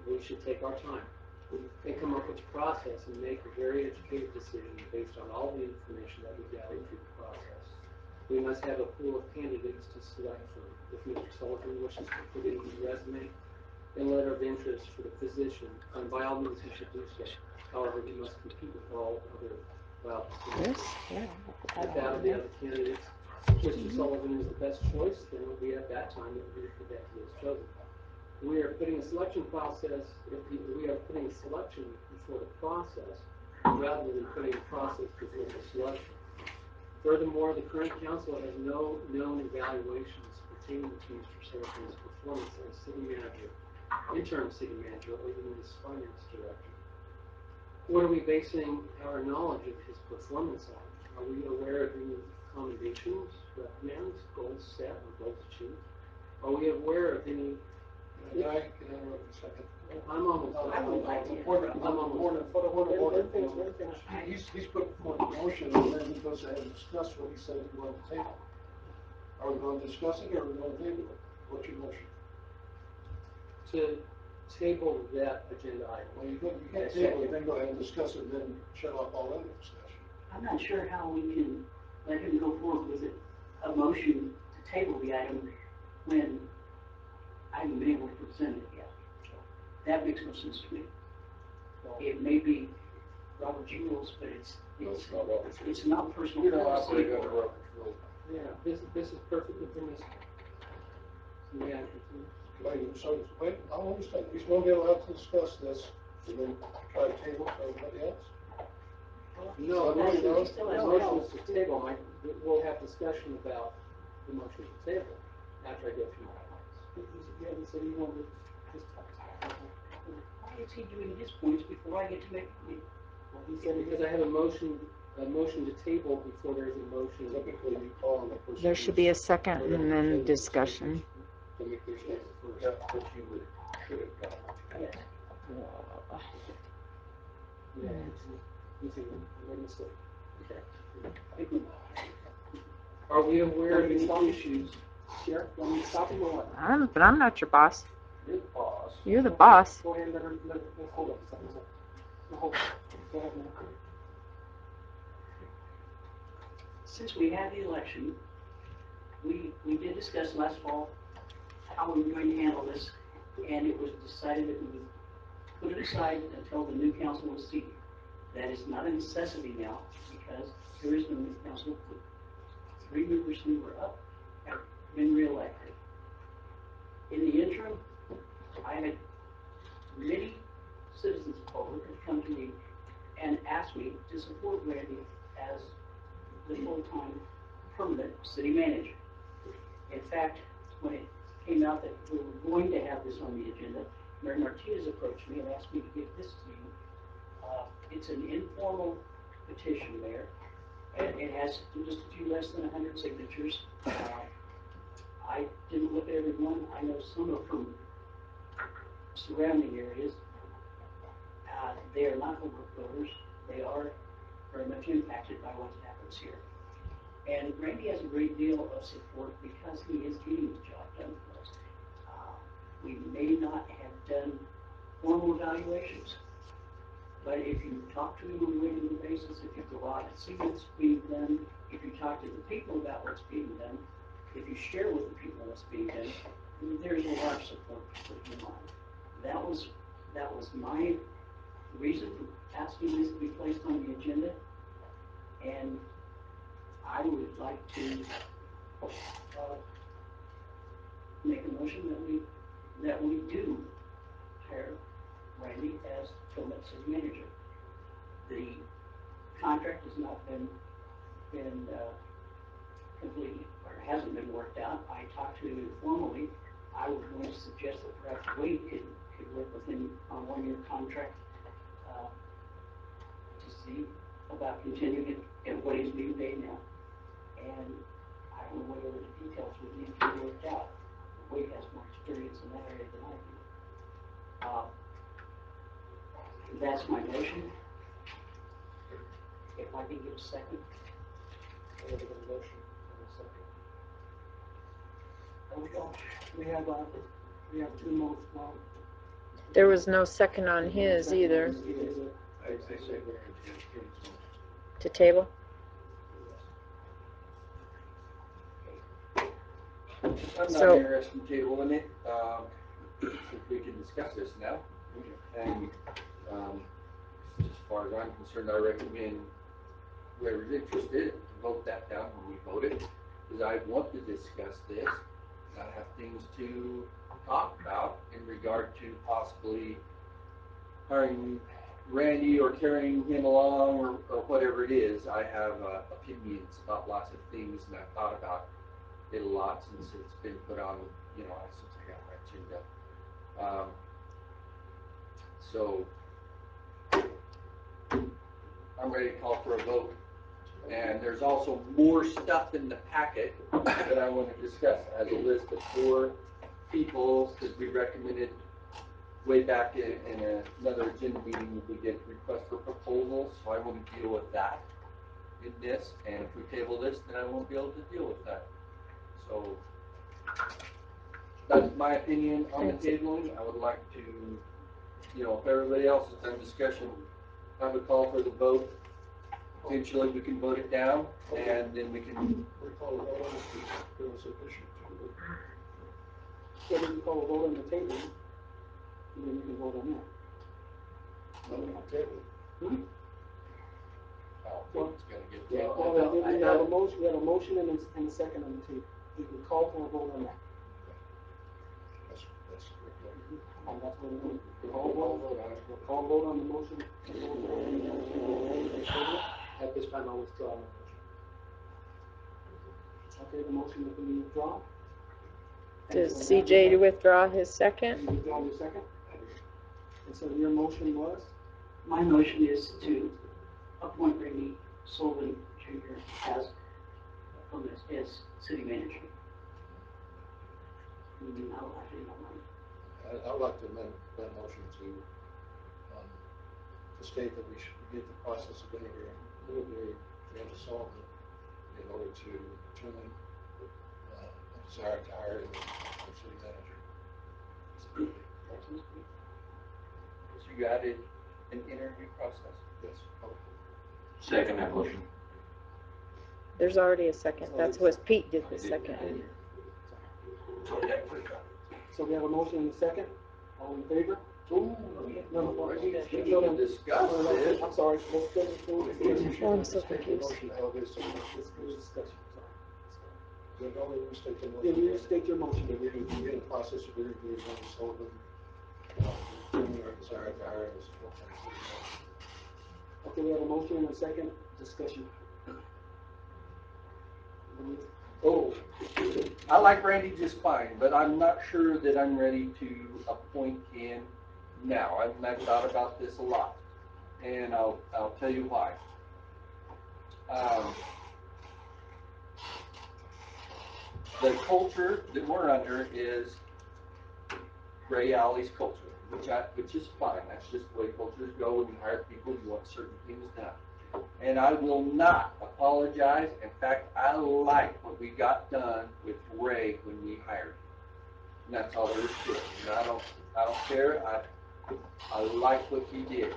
We should take our time and come up with a process and make a very educated decision based on all the information that we gather through the process. We must have a pool of candidates to select from. If Mr. Sullivan wishes to put in his resume and letter of interest for the position, and by all means he should do so. However, he must compete with all other positions. If out of the other candidates, Mr. Sullivan is the best choice, then it will be at that time that he is chosen. We are putting a selection process, we are putting selection before the process rather than putting a process before the selection. Furthermore, the current council has no known evaluations pertaining to Mr. Sullivan's performance as city manager, interim city manager, or even as finance director. What are we basing our knowledge of his performance on? Are we aware of any commendations, reprimands, goals set, or goals achieved? Are we aware of any? Can I interrupt a second? I'm almost. I would like to. He's put forth a motion and then he goes ahead and discuss what he said he wanted to table. Are we going to discuss it or are we going to table it? What's your motion? To table that agenda item. Well, you can't table it, then go ahead and discuss it, then shut off all other discussion. I'm not sure how we can let him go forward with it, a motion to table the item when I haven't been able to present it yet. That makes no sense to me. It may be Robert's rules, but it's not personal. You know, I policy. put it under Robert's rule. Yeah, this is perfectly permissible. May I continue? Wait, I understand, he's going to be allowed to discuss this and then try to table it for everybody else? No, No, the no, motion is to table, we'll have discussion about the motion to table after I go through my points. You haven't said you wanted his points. Why is he doing his points before I get to make mine? Well, he said because I have a motion to table before there's a motion. Typically, you call on the person. There should be a second and then discussion. To make their statement first. Yeah, which you should have done. Yes. Yeah, it's a mistake. Okay. Are we aware of any issues? Sheriff, want me to stop him or what? But I'm not your boss. You're the boss. You're the boss. Go ahead and let her hold up a second. Hold on. Go ahead now. Since we had the election, we did discuss last fall how we were going to handle this, and it was decided that we would put it aside until the new council was seated. That is not a necessity now, because there is no new council. The 3 members who were up have been reelected. In the interim, I had many citizens of Culver come to me and ask me to support Randy as the full-time permanent city manager. In fact, when it came out that we were going to have this on the agenda, Mayor Martinez approached me and asked me to give this to you. It's an informal petition, Mayor, and it has just a few less than 100 signatures. I didn't look at every one. I know some are from surrounding areas. They are not voters. They are very much impacted by what happens here. And Randy has a great deal of support because he is getting the job done for us. We may not have done formal evaluations, but if you talk to him on a regular basis, if you go out and see what's being done, if you talk to the people about what's being done, if you share with the people what's being done, there's a lot of support for him on. That was my reason for asking this to be placed on the agenda, and I would like to make a motion that we do hire Randy as permanent city manager. The contract has not been completely, or hasn't been worked out. I talked to him informally. I was going to suggest that perhaps Wade could work with him on a 1-year contract to see about continuing it and what he's being paid now. And I don't know whether the details would need to be worked out. Wade has more experience in that area than I do. That's my motion. If I can get a second. We have a motion and a second. We have 2 votes now. There was no second on his either. I say we're To table? I'm not So- interested in tabling it, if we can discuss this now. And, as far as I'm concerned, I recommend whoever's interested, vote that down when we vote it, because I want to discuss this. I have things to talk about in regard to possibly hiring Randy or carrying him along or whatever it is. I have opinions about lots of things, and I've thought about it a lot since it's been put on, since I got my agenda. So I'm ready to call for a vote And there's also more stuff in the packet that I want to discuss. I have a list of 4 people that we recommended way back in another agenda meeting. We get requests for proposals, so I want to deal with that in this. And if we table this, then I won't be able to deal with that. So that's my opinion on the tabling. I would like to, if everybody else is done discussion, have a call for the vote. Eventually, we can vote it down, and then we can. What do you call a vote on the table? And then you can vote on that. No, on the table. Well, It's gonna get. we have a motion and a second on the table. You can call for a vote on that. That's correct. And that's what we'll call vote on the motion. At this time, I'll withdraw my motion. Okay, the motion has been withdrawn. Does CJ to withdraw his second? You withdraw your second? And so your motion was? My motion is to appoint Randy Sullivan Jr. as city manager. I'd like to amend that motion to state that we should begin the process of interviewing Randy Sullivan in order to determine a desire to hire him as city manager. So you added an interview process? Yes. Second that motion. There's already a second. That's what Pete did the second. So we have a motion and a second. All in favor? Ooh, we can discuss this. I'm sorry. Let's go to discussion. Oh, I'm so confused. Let's go to discussion. Then don't restate the motion. Yeah, you restate your motion. That we would begin the process of interviewing Randy Sullivan, determining our desire to hire him as full-time city manager. Okay, we have a motion and a second. Discussion. Oh, I like Randy just fine, but I'm not sure that I'm ready to appoint him now. I've thought about this a lot, and I'll tell you why. The culture that we're under is Gray Alley's culture, which is fine. That's just the way cultures go. When you hire people, you want certain things done. And I will not apologize. In fact, I like what we got done with Ray when we hired him. And that's all there is to it. And I don't care. I like what he did.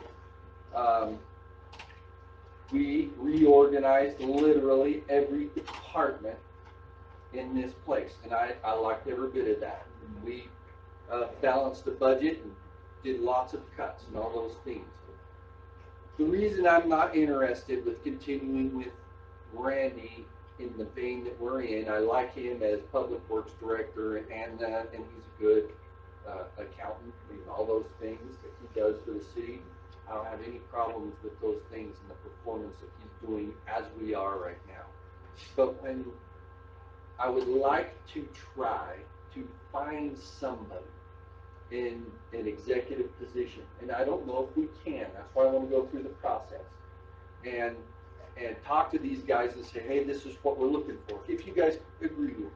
We reorganized literally every department in this place, and I liked every bit of that. We balanced the budget and did lots of cuts and all those things. The reason I'm not interested with continuing with Randy in the vein that we're in, I like him as Public Works Director and he's a good accountant and all those things that he does for the city. I don't have any problems with those things and the performance that he's doing as we are right now. But when I would like to try to find somebody in an executive position, and I don't know if we can. That's why I want to go through the process and talk to these guys and say, hey, this is what we're looking for, if you guys agree with me.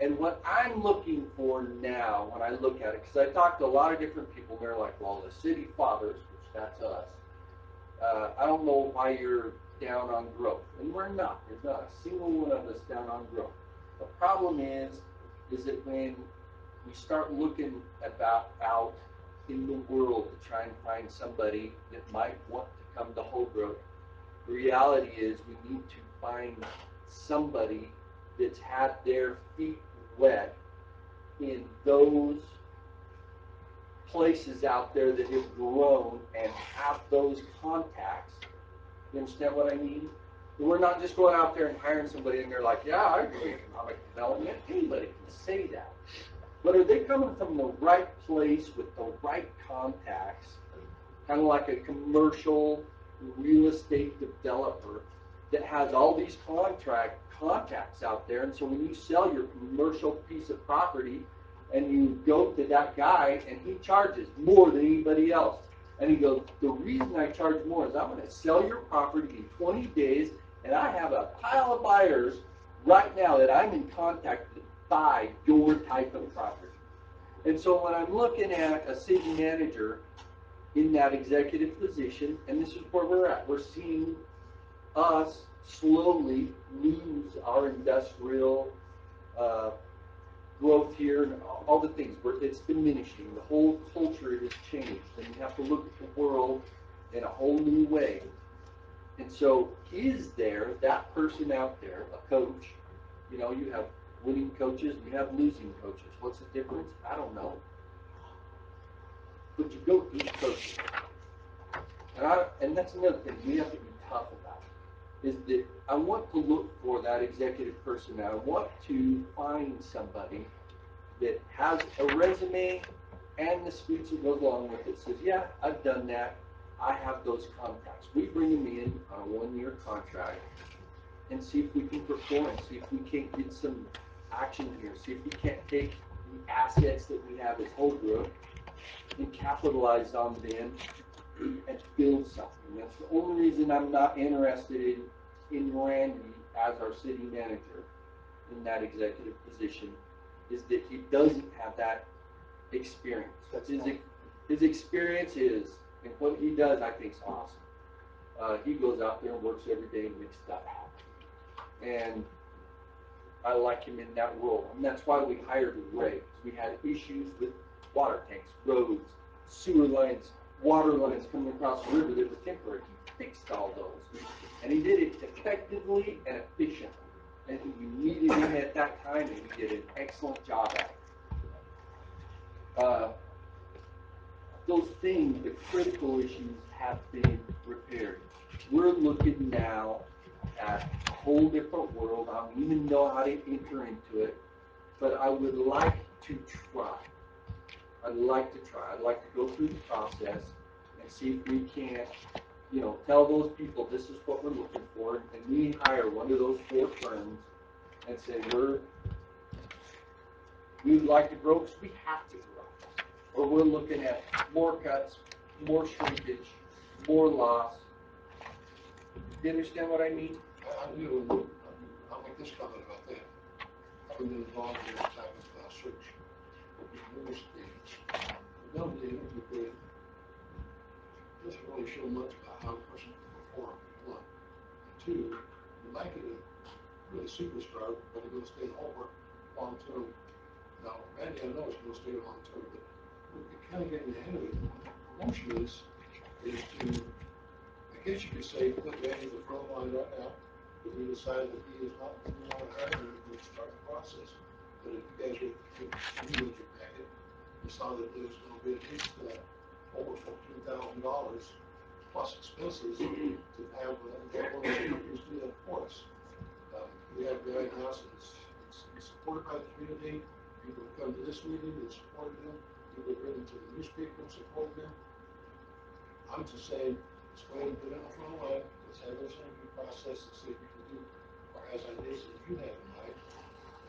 And what I'm looking for now, when I look at it, because I talked to a lot of different people, and they're like, well, the city fathers, which that's us, I don't know why you're down on growth. And we're not. There's not a single one of us down on growth. The problem is that when we start looking out in the world to try and find somebody that might want to come to Holbrook, the reality is we need to find somebody that's had their feet wet in those places out there that have grown and have those contacts. You understand what I mean? We're not just going out there and hiring somebody and they're like, yeah, I agree with economic development. Anybody can say that. But are they coming from the right place with the right contacts? Kind of like a commercial real estate developer that has all these contacts out there. And so when you sell your commercial piece of property and you go to that guy and he charges more than anybody else. And he goes, the reason I charge more is I'm going to sell your property in 20 days And I have a pile of buyers right now that I'm in contact to buy your type of property. And so when I'm looking at a city manager in that executive position, and this is where we're at, we're seeing us slowly lose our industrial growth here and all the things. It's diminishing. The whole culture has changed, and you have to look at the world in a whole new way. And so, is there that person out there, a coach? You know, you have winning coaches and you have losing coaches. What's the difference? I don't know. But you go through coaches. And that's another thing we have to be tough about, is that I want to look for that executive person. I want to find somebody that has a resume and the speech that goes along with it. Says, yeah, I've done that. I have those contacts. We bring them in on a 1-year contract and see if we can perform, see if we can't get some action here, see if we can't take the assets that we have as Holbrook and capitalize on them and build something. That's the only reason I'm not interested in Randy as our city manager in that executive position, is that he doesn't have that experience. His experience is, and what he does, I think, is awesome. He goes out there and works every day and makes stuff happen. And I like him in that role. And that's why we hired Ray. We had issues with water tanks, roads, sewer lines, water lines coming across the river that were temporary. He fixed all those. And he did it effectively and efficiently. And you needed him at that time, and he did an excellent job at it. Those things, the critical issues, have been repaired. We're looking now at a whole different world. I don't even know how to enter into it, but I would like to try. I'd like to go through the process and see if we can't, tell those people this is what we're looking for, and we hire one of those 4 firms and say we'd like to grow because we have to grow. Or we're looking at more cuts, more shrinkage, more loss. Do you understand what I mean? I do. I'll make this comment about that. I've been involved in this type of search in numerous occasions. The number the interview with doesn't really show much about how a person can perform, 1. And 2, you might get a really superstar, but they're going to stay in Holbrook long term. Now, Randy, I know is going to stay long term, but we're kind of getting ahead of it. Promotion is to, I guess you could say, put Randy in the front line right now. If we decide that he is not who we want to hire, we'll start the process. But if you guys would read your packet, you saw that there was going to be at least over $14,000 plus expenses to have one of the companies do that for us. We have a guy now that's supported by the community. People have come to this meeting and supported him. People have written to the newspaper and supported him. I'm just saying, let's go ahead and put it on the front line. Let's have this interview process and see if we can do our as ideas that you have in mind.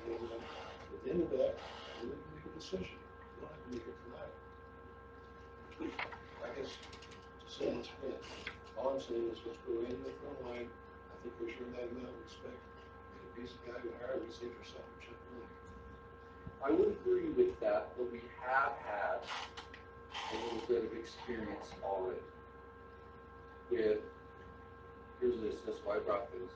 And at the end of that, we can make a decision. We don't have to make it tonight. I guess to say once again, all I'm saying is let's go in the front line. I think we should have that amount of respect. And if he's the guy we hire, we save yourself a check money. I would agree with that, but we have had a little bit of experience already with, that's why I brought those,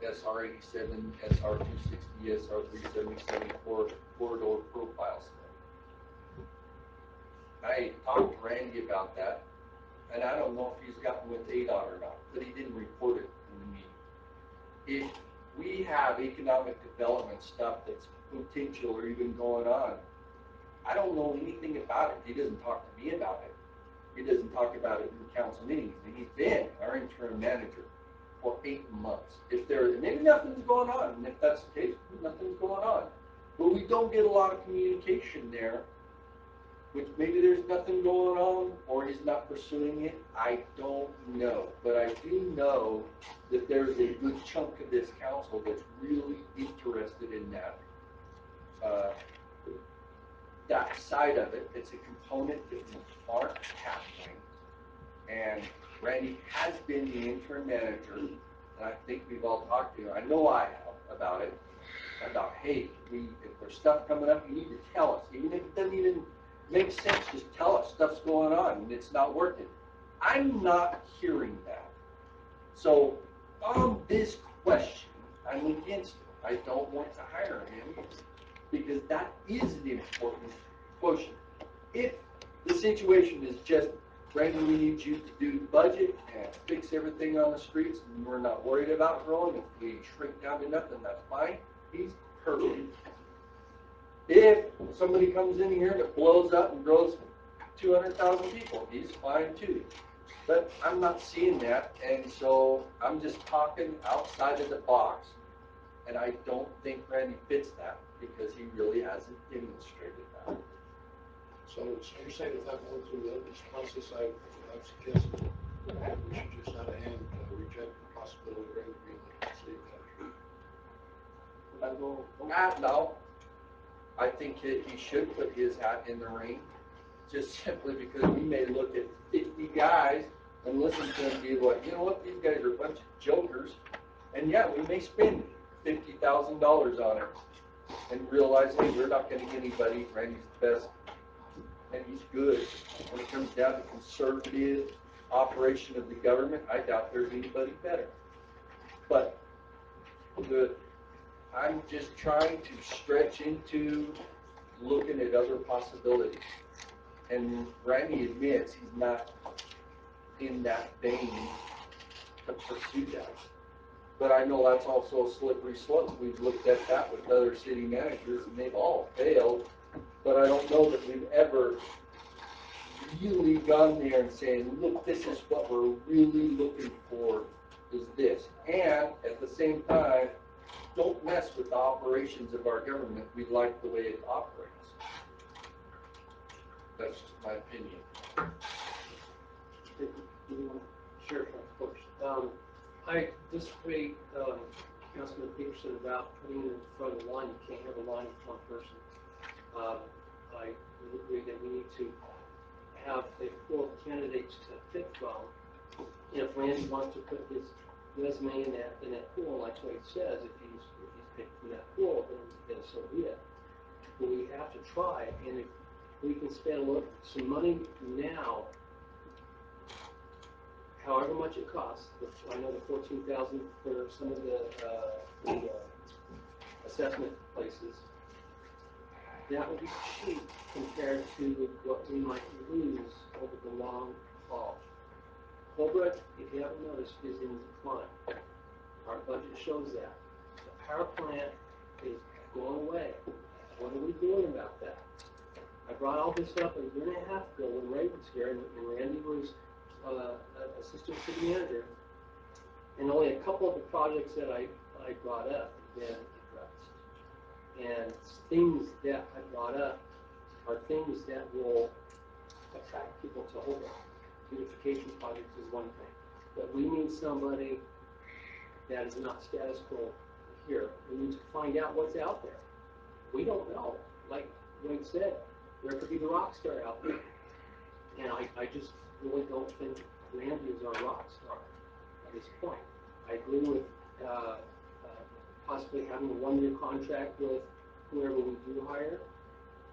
SR87, SR260, SR377 corridor profile study. I talked to Randy about that, and I don't know if he's gotten with ADOT or not, but he didn't report it in the meeting. If we have economic development stuff that's potential or even going on, I don't know anything about it. He doesn't talk to me about it. He doesn't talk about it in council meetings. And he's been our interim manager for 8 months. Maybe nothing's going on, and if that's the case, nothing's going on. But we don't get a lot of communication there, which maybe there's nothing going on, or he's not pursuing it. I don't know. But I do know that there's a good chunk of this council that's really interested in that. That side of it, it's a component that we aren't tackling. And Randy has been the interim manager and I think we've all talked to you, I know I have, about it, about, hey, if there's stuff coming up, you need to tell us. Even if it doesn't even make sense, just tell us stuff's going on and it's not working. I'm not hearing that. So on this question, I'm against it. I don't want to hire him because that is an important question. If the situation is just, Randy, we need you to do the budget and fix everything on the streets, and we're not worried about growing, if we shrink down to nothing, that's fine. He's perfect. If somebody comes in here that blows up and grows 200,000 people, he's fine too. But I'm not seeing that, and so I'm just talking outside of the box, and I don't think Randy fits that because he really hasn't demonstrated that. So you're saying if I'm going through this process, I've suggested that we should just out of hand reject the possibility of Randy being the city manager? No, I think he should put his hat in the ring, just simply because we may look at 50 guys and listen to them be like, you know what, these guys are a bunch of jokers, and yeah, we may spend $50,000 on it and realize, hey, we're not going to get anybody. Randy's the best, and he's good. When it comes down to conservative operation of the government, I doubt there's anybody better. But I'm just trying to stretch into looking at other possibilities. And Randy admits he's not in that vein to pursue that. But I know that's also a slippery slope. We've looked at that with other city managers, and they've all failed. But I don't know that we've ever really gone there and saying, look, this is what we're really looking for, is this. And at the same time, don't mess with the operations of our government. We like the way it operates. That's just my opinion. Sure, of course. I disagree, Councilman Peterson, about putting it in front of the line. You can't have a line with one person. I agree that we need to have a pool of candidates to pick from. If Randy wants to put his resume in that pool, like Wade says, if he's picked from that pool, then so be it. But we have to try, and if we can spend some money now, however much it costs. I know the $14,000 for some of the assessment places. That would be cheap compared to what we might lose over the long haul. Holbrook, if you haven't noticed, is in decline. Our budget shows that. The power plant is going away. What are we doing about that? I brought all this up a year and a half ago when Ray was here and Randy was assistant city manager, and only a couple of the projects that I brought up have been addressed. And things that I brought up are things that will attract people to Holbrook. Beautification projects is one thing, but we need somebody that is not status quo here. We need to find out what's out there. We don't know. Like Wade said, there could be the rock star out there, and I just really don't think Randy is our rock star at this point. I agree with possibly having a one-year contract with whoever we do hire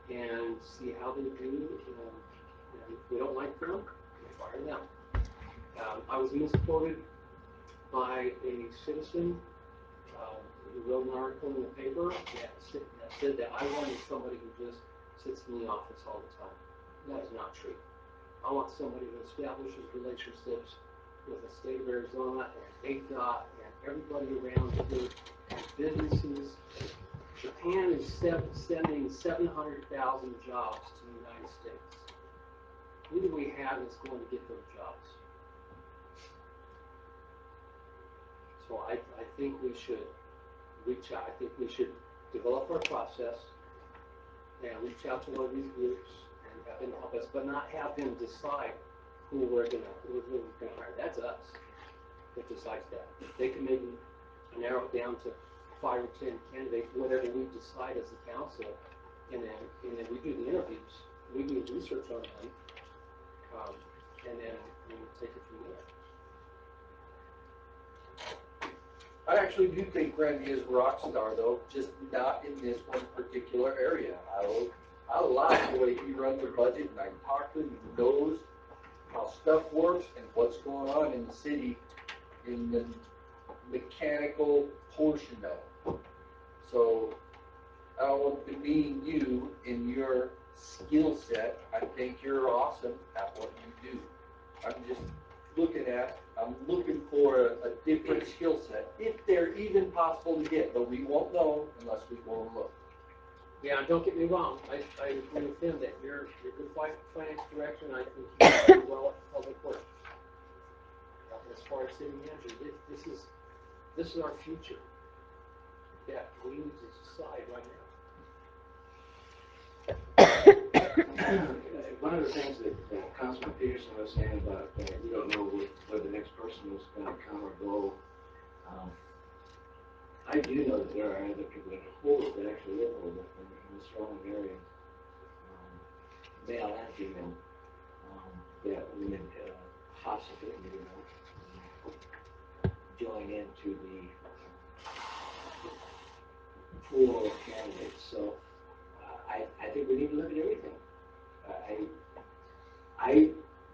and see how they do. And if we don't like them, we fire them. I was misquoted by a citizen who wrote an article in the paper that said that I wanted somebody who just sits in the office all the time. That is not true. I want somebody who establishes relationships with the state of Arizona and ADOT and everybody around here, businesses. Japan is sending 700,000 jobs to the United States. Who do we have that's going to get those jobs? So I think we should reach out. I think we should develop our process and reach out to one of these groups and have them help us, but not have them decide who we're gonna hire. That's us that decides that. They can maybe narrow it down to 5 or 10 candidates, whatever we decide as a council, and then we do the interviews, we do research on them, and then we'll take it from there. I actually do think Randy is a rock star though, just not in this one particular area. I like the way he runs the budget and I can talk to him, he knows how stuff works and what's going on in the city in the mechanical portion of it. So I don't want to demean you in your skill set. I think you're awesome at what you do. I'm looking for a different skill set, if they're even possible to get, but we won't know unless we go and look. Yeah, don't get me wrong, I agree with him that you're good finance direction, I think you do well at public works. As far as city manager, this is our future. Yeah, we need to decide right now. One of the things that Councilman Peterson was saying about we don't know where the next person is going to come or go. I do know that there are other people in Holbrook that actually live over in the surrounding area, male and female, that would possibly, join into the pool of candidates. So I think we need to look at everything.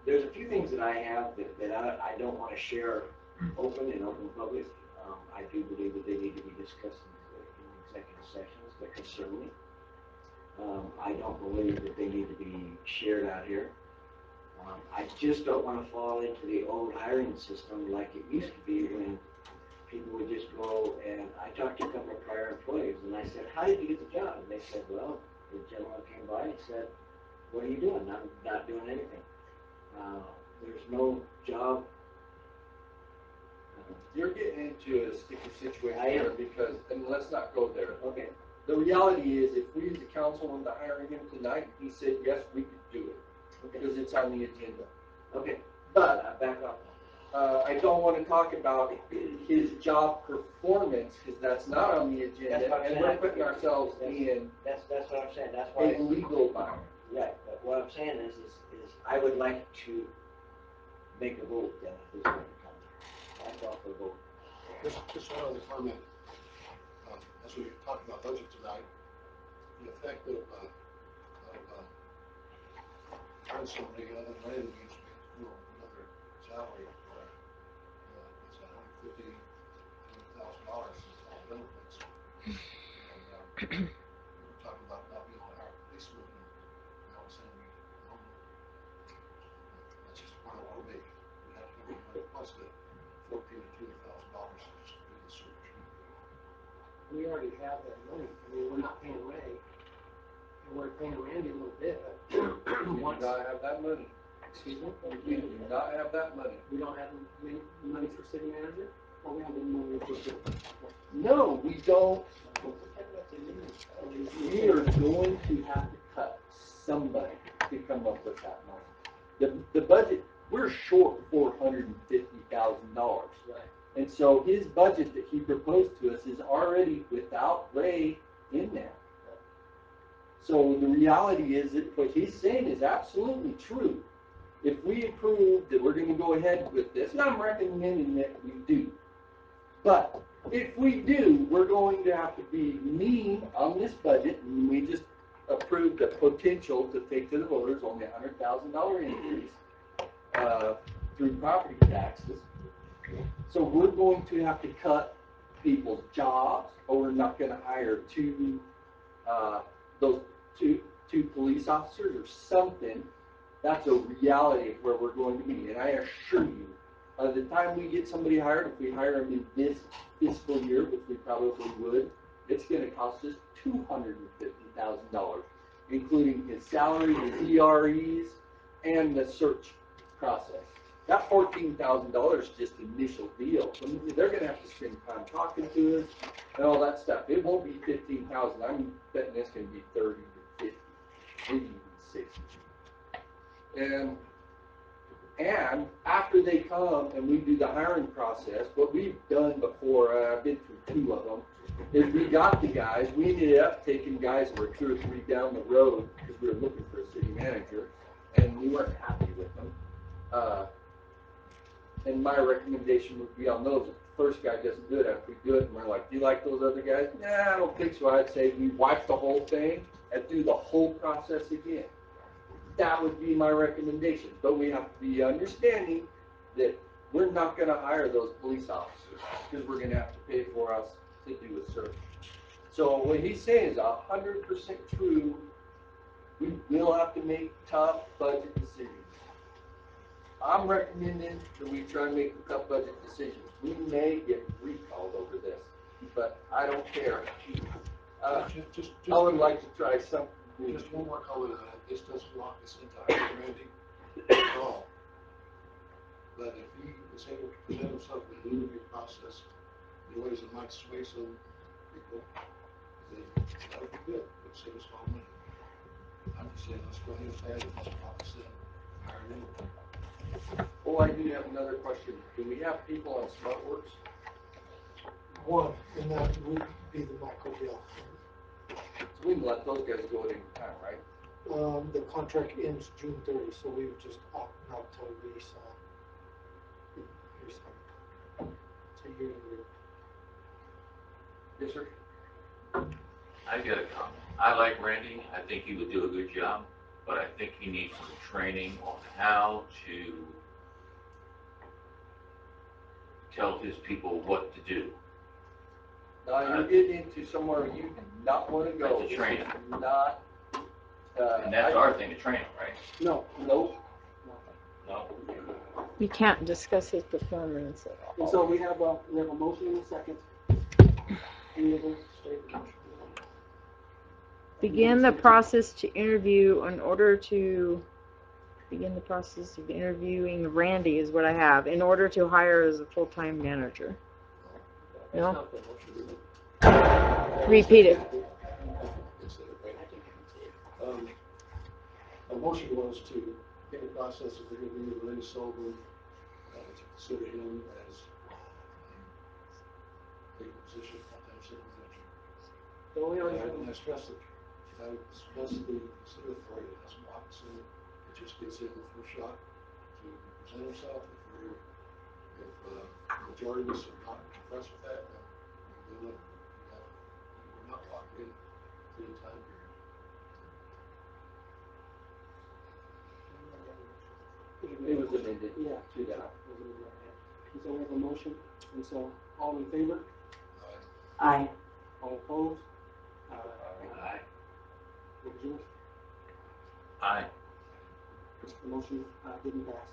There's a few things that I have that I don't want to share open public. I do believe that they need to be discussed in executive sessions that concern me. I don't believe that they need to be shared out here. I just don't want to fall into the old hiring system like it used to be when people would just go, and I talked to a couple of prior employees and I said, how did you get the job? And they said, well, the gentleman came by and said, what are you doing? I'm not doing anything. There's no job. You're getting into a sticky situation here because, and let's not go there. Okay. The reality is, if we as a council wanted to hire him tonight, he said, yes, we could do it. Because it's on the agenda. Okay. But back up. I don't want to talk about his job performance because that's not on the agenda, and we're putting ourselves in. That's what I'm saying. That's why a legal bind. Right. But what I'm saying is I would like to make a vote then at this point in time. I call for a vote. Just one other comment. As we talked about budget tonight, the effect of hiring somebody other than Randy needs to be another salary for it's $150,000 in all benefits. And we're talking about not being able to hire a policeman, and I was saying that's just one I want to make. We have to give money plus the $14,000 to $20,000 just to do the search. We already have that money. I mean, we're not paying Ray, and we're paying Randy a little bit. We do not have that money. Excuse me? We do not have that money. We don't have money for city manager? Or we have the money for city? No, we don't. We are going to have to cut somebody to come up with that money. The budget, we're short $450,000. Right. And so his budget that he proposed to us is already without Ray in there. So the reality is that what he's saying is absolutely true. If we approve that we're going to go ahead with this, and I'm recommending that we do, but if we do, we're going to have to be mean on this budget, and we just approved the potential to take to the voters only $100,000 increase through property taxes. So we're going to have to cut people's jobs, or we're not going to hire those two police officers or something. That's a reality of where we're going to be. And I assure you, by the time we get somebody hired, if we hire them in this fiscal year, which we probably would, it's going to cost us $250,000, including his salary, his EREs, and the search process. That $14,000 is just initial deal. So they're going to have to spend time talking to us and all that stuff. It won't be $15,000. I'm betting it's going to be 30 to 50, maybe even 60. And after they come and we do the hiring process, what we've done before, I've been through 2 of them, is we got the guys. We ended up taking guys that were 2 or 3 down the road because we were looking for a city manager, and we weren't happy with them. And my recommendation would be on those, first guy doesn't do it after we do it, and we're like, do you like those other guys? Nah, I don't think so. I'd say we watch the whole thing and do the whole process again. That would be my recommendation, but we have to be understanding that we're not gonna hire those police officers, because we're gonna have to pay for us to do a search. So what he's saying is 100% true. We will have to make tough budget decisions. I'm recommending that we try to make tough budget decisions. We may get recalled over this, but I don't care. I would like to try something new. Just one more comment on that. This doesn't lock us into hiring Randy at all. But if he is able to present himself in the interview process in ways that might sway some people, then that would be good. It would save us all money. I'm just saying, let's go ahead and pay it. Let's lock us in. Hire him. Oh, I do have another question. Do we have people on SmartWorks? One, and that would be the Michael Dale. So we can let those guys go at any time, right? The contract ends June 30, so we would just opt not to resign. It's a year to year. Yes, sir. I got a comment. I like Randy. I think he would do a good job, but I think he needs some training on how to tell his people what to do. Now you're getting into somewhere you do not want to go. That's a training. This is not. And that's our thing to train him, right? No. Nope. No. You can't discuss his performance at all. And so we have a motion and a second. Any other statement? Begin the process to interview in order to begin the process of interviewing Randy is what I have in order to hire as a full-time manager. No? Repeat it. The motion was to get the process of interviewing Randy Sullivan, to consider him as a position of full-time city manager. And I stress that it's supposed to be considered for you, that's not so it just gets him the first shot to present himself. If the majority of us are not impressed with that, then we're not locked in to the time period. It was amended Yeah. to that. And so we have a motion, and so all in favor? Aye. All opposed? Aye. What was yours? Aye. The motion didn't pass.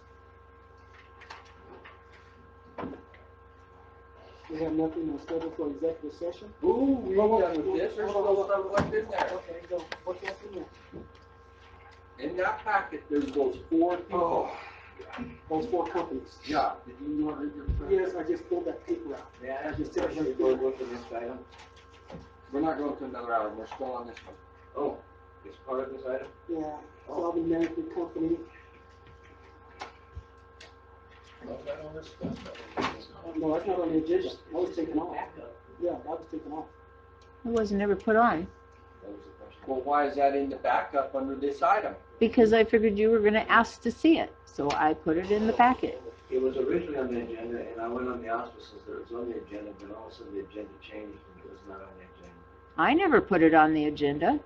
We have nothing on schedule for executive session. Ooh, we all done with this. There's still stuff left in there. Okay, go. What's left in there? In that packet, there's those 4 people. Those 4 companies. Yeah. Did you not read your? Yes, I just pulled that paper out. Yeah, I that's just the said question before we go to the next item. We're not going to another item. We're still on this one. Oh, it's part of this item? Yeah, Solving Management Company. No, that on this, that's not on this. No, that's not on the agenda. That was taken off. Yeah, that was taken off. It wasn't ever put on That was the question. Well, why is that in the backup under this item? because I figured you were going to ask to see it. So I put it in the packet. It was originally on the agenda, and I went on the auspices that it was on the agenda, but all of a sudden the agenda changed and it was not on the agenda. I never put it on the agenda.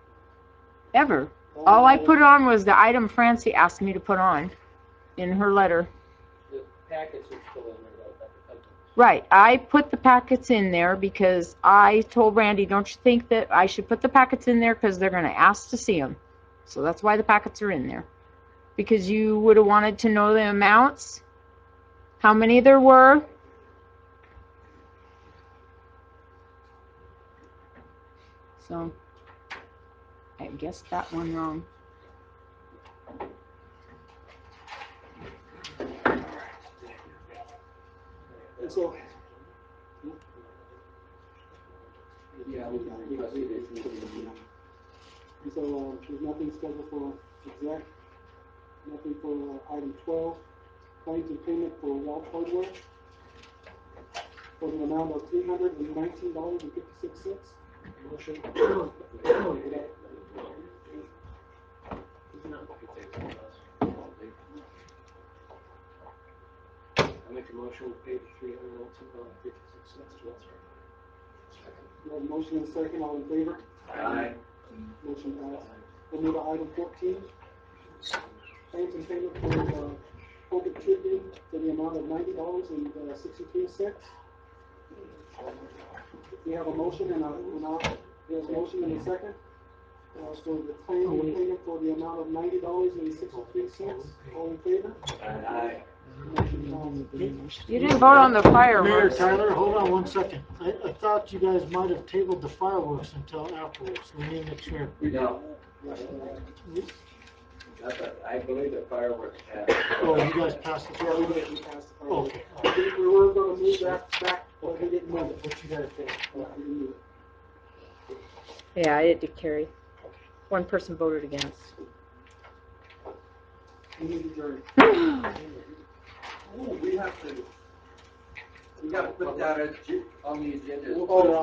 Ever. All I put on was the item Francie asked me to put on in her letter. The packets are still in there though. Right. I put the packets in there because I told Randy, don't you think that I should put the packets in there because they're going to ask to see them. So that's why the packets are in there. Because you would have wanted to know the amounts, how many there were. So I guessed that one wrong. And so, Yeah, we got it. and so there's nothing scheduled for exec, nothing for item 12, claims and payment for Walt Hardware for the amount of $319.56. Motion. I make a motion pay $302.56 to us. We have a motion and a second, all in favor? Aye. Motion passed. We'll move to item 14. Claims and payment for Hobart Tribune for the amount of $90.63. We have a motion and a motion and a second. So the claim and payment for the amount of $90.63. All in favor? Aye. You didn't vote on the Mayor fireworks. Tyler, hold on one second. I thought you guys might have tabled the fireworks until afterwards. We need to make sure. No. I believe the fireworks passed. Oh, you guys passed the Yeah, we fireworks? didn't pass the Okay. fireworks. We were gonna move that back, but we didn't move it. What you guys did? Yeah, we didn't move it. Yeah, it did carry. One person voted against. We need adjourn. We have to, we gotta put that On the agenda. We'll put it on.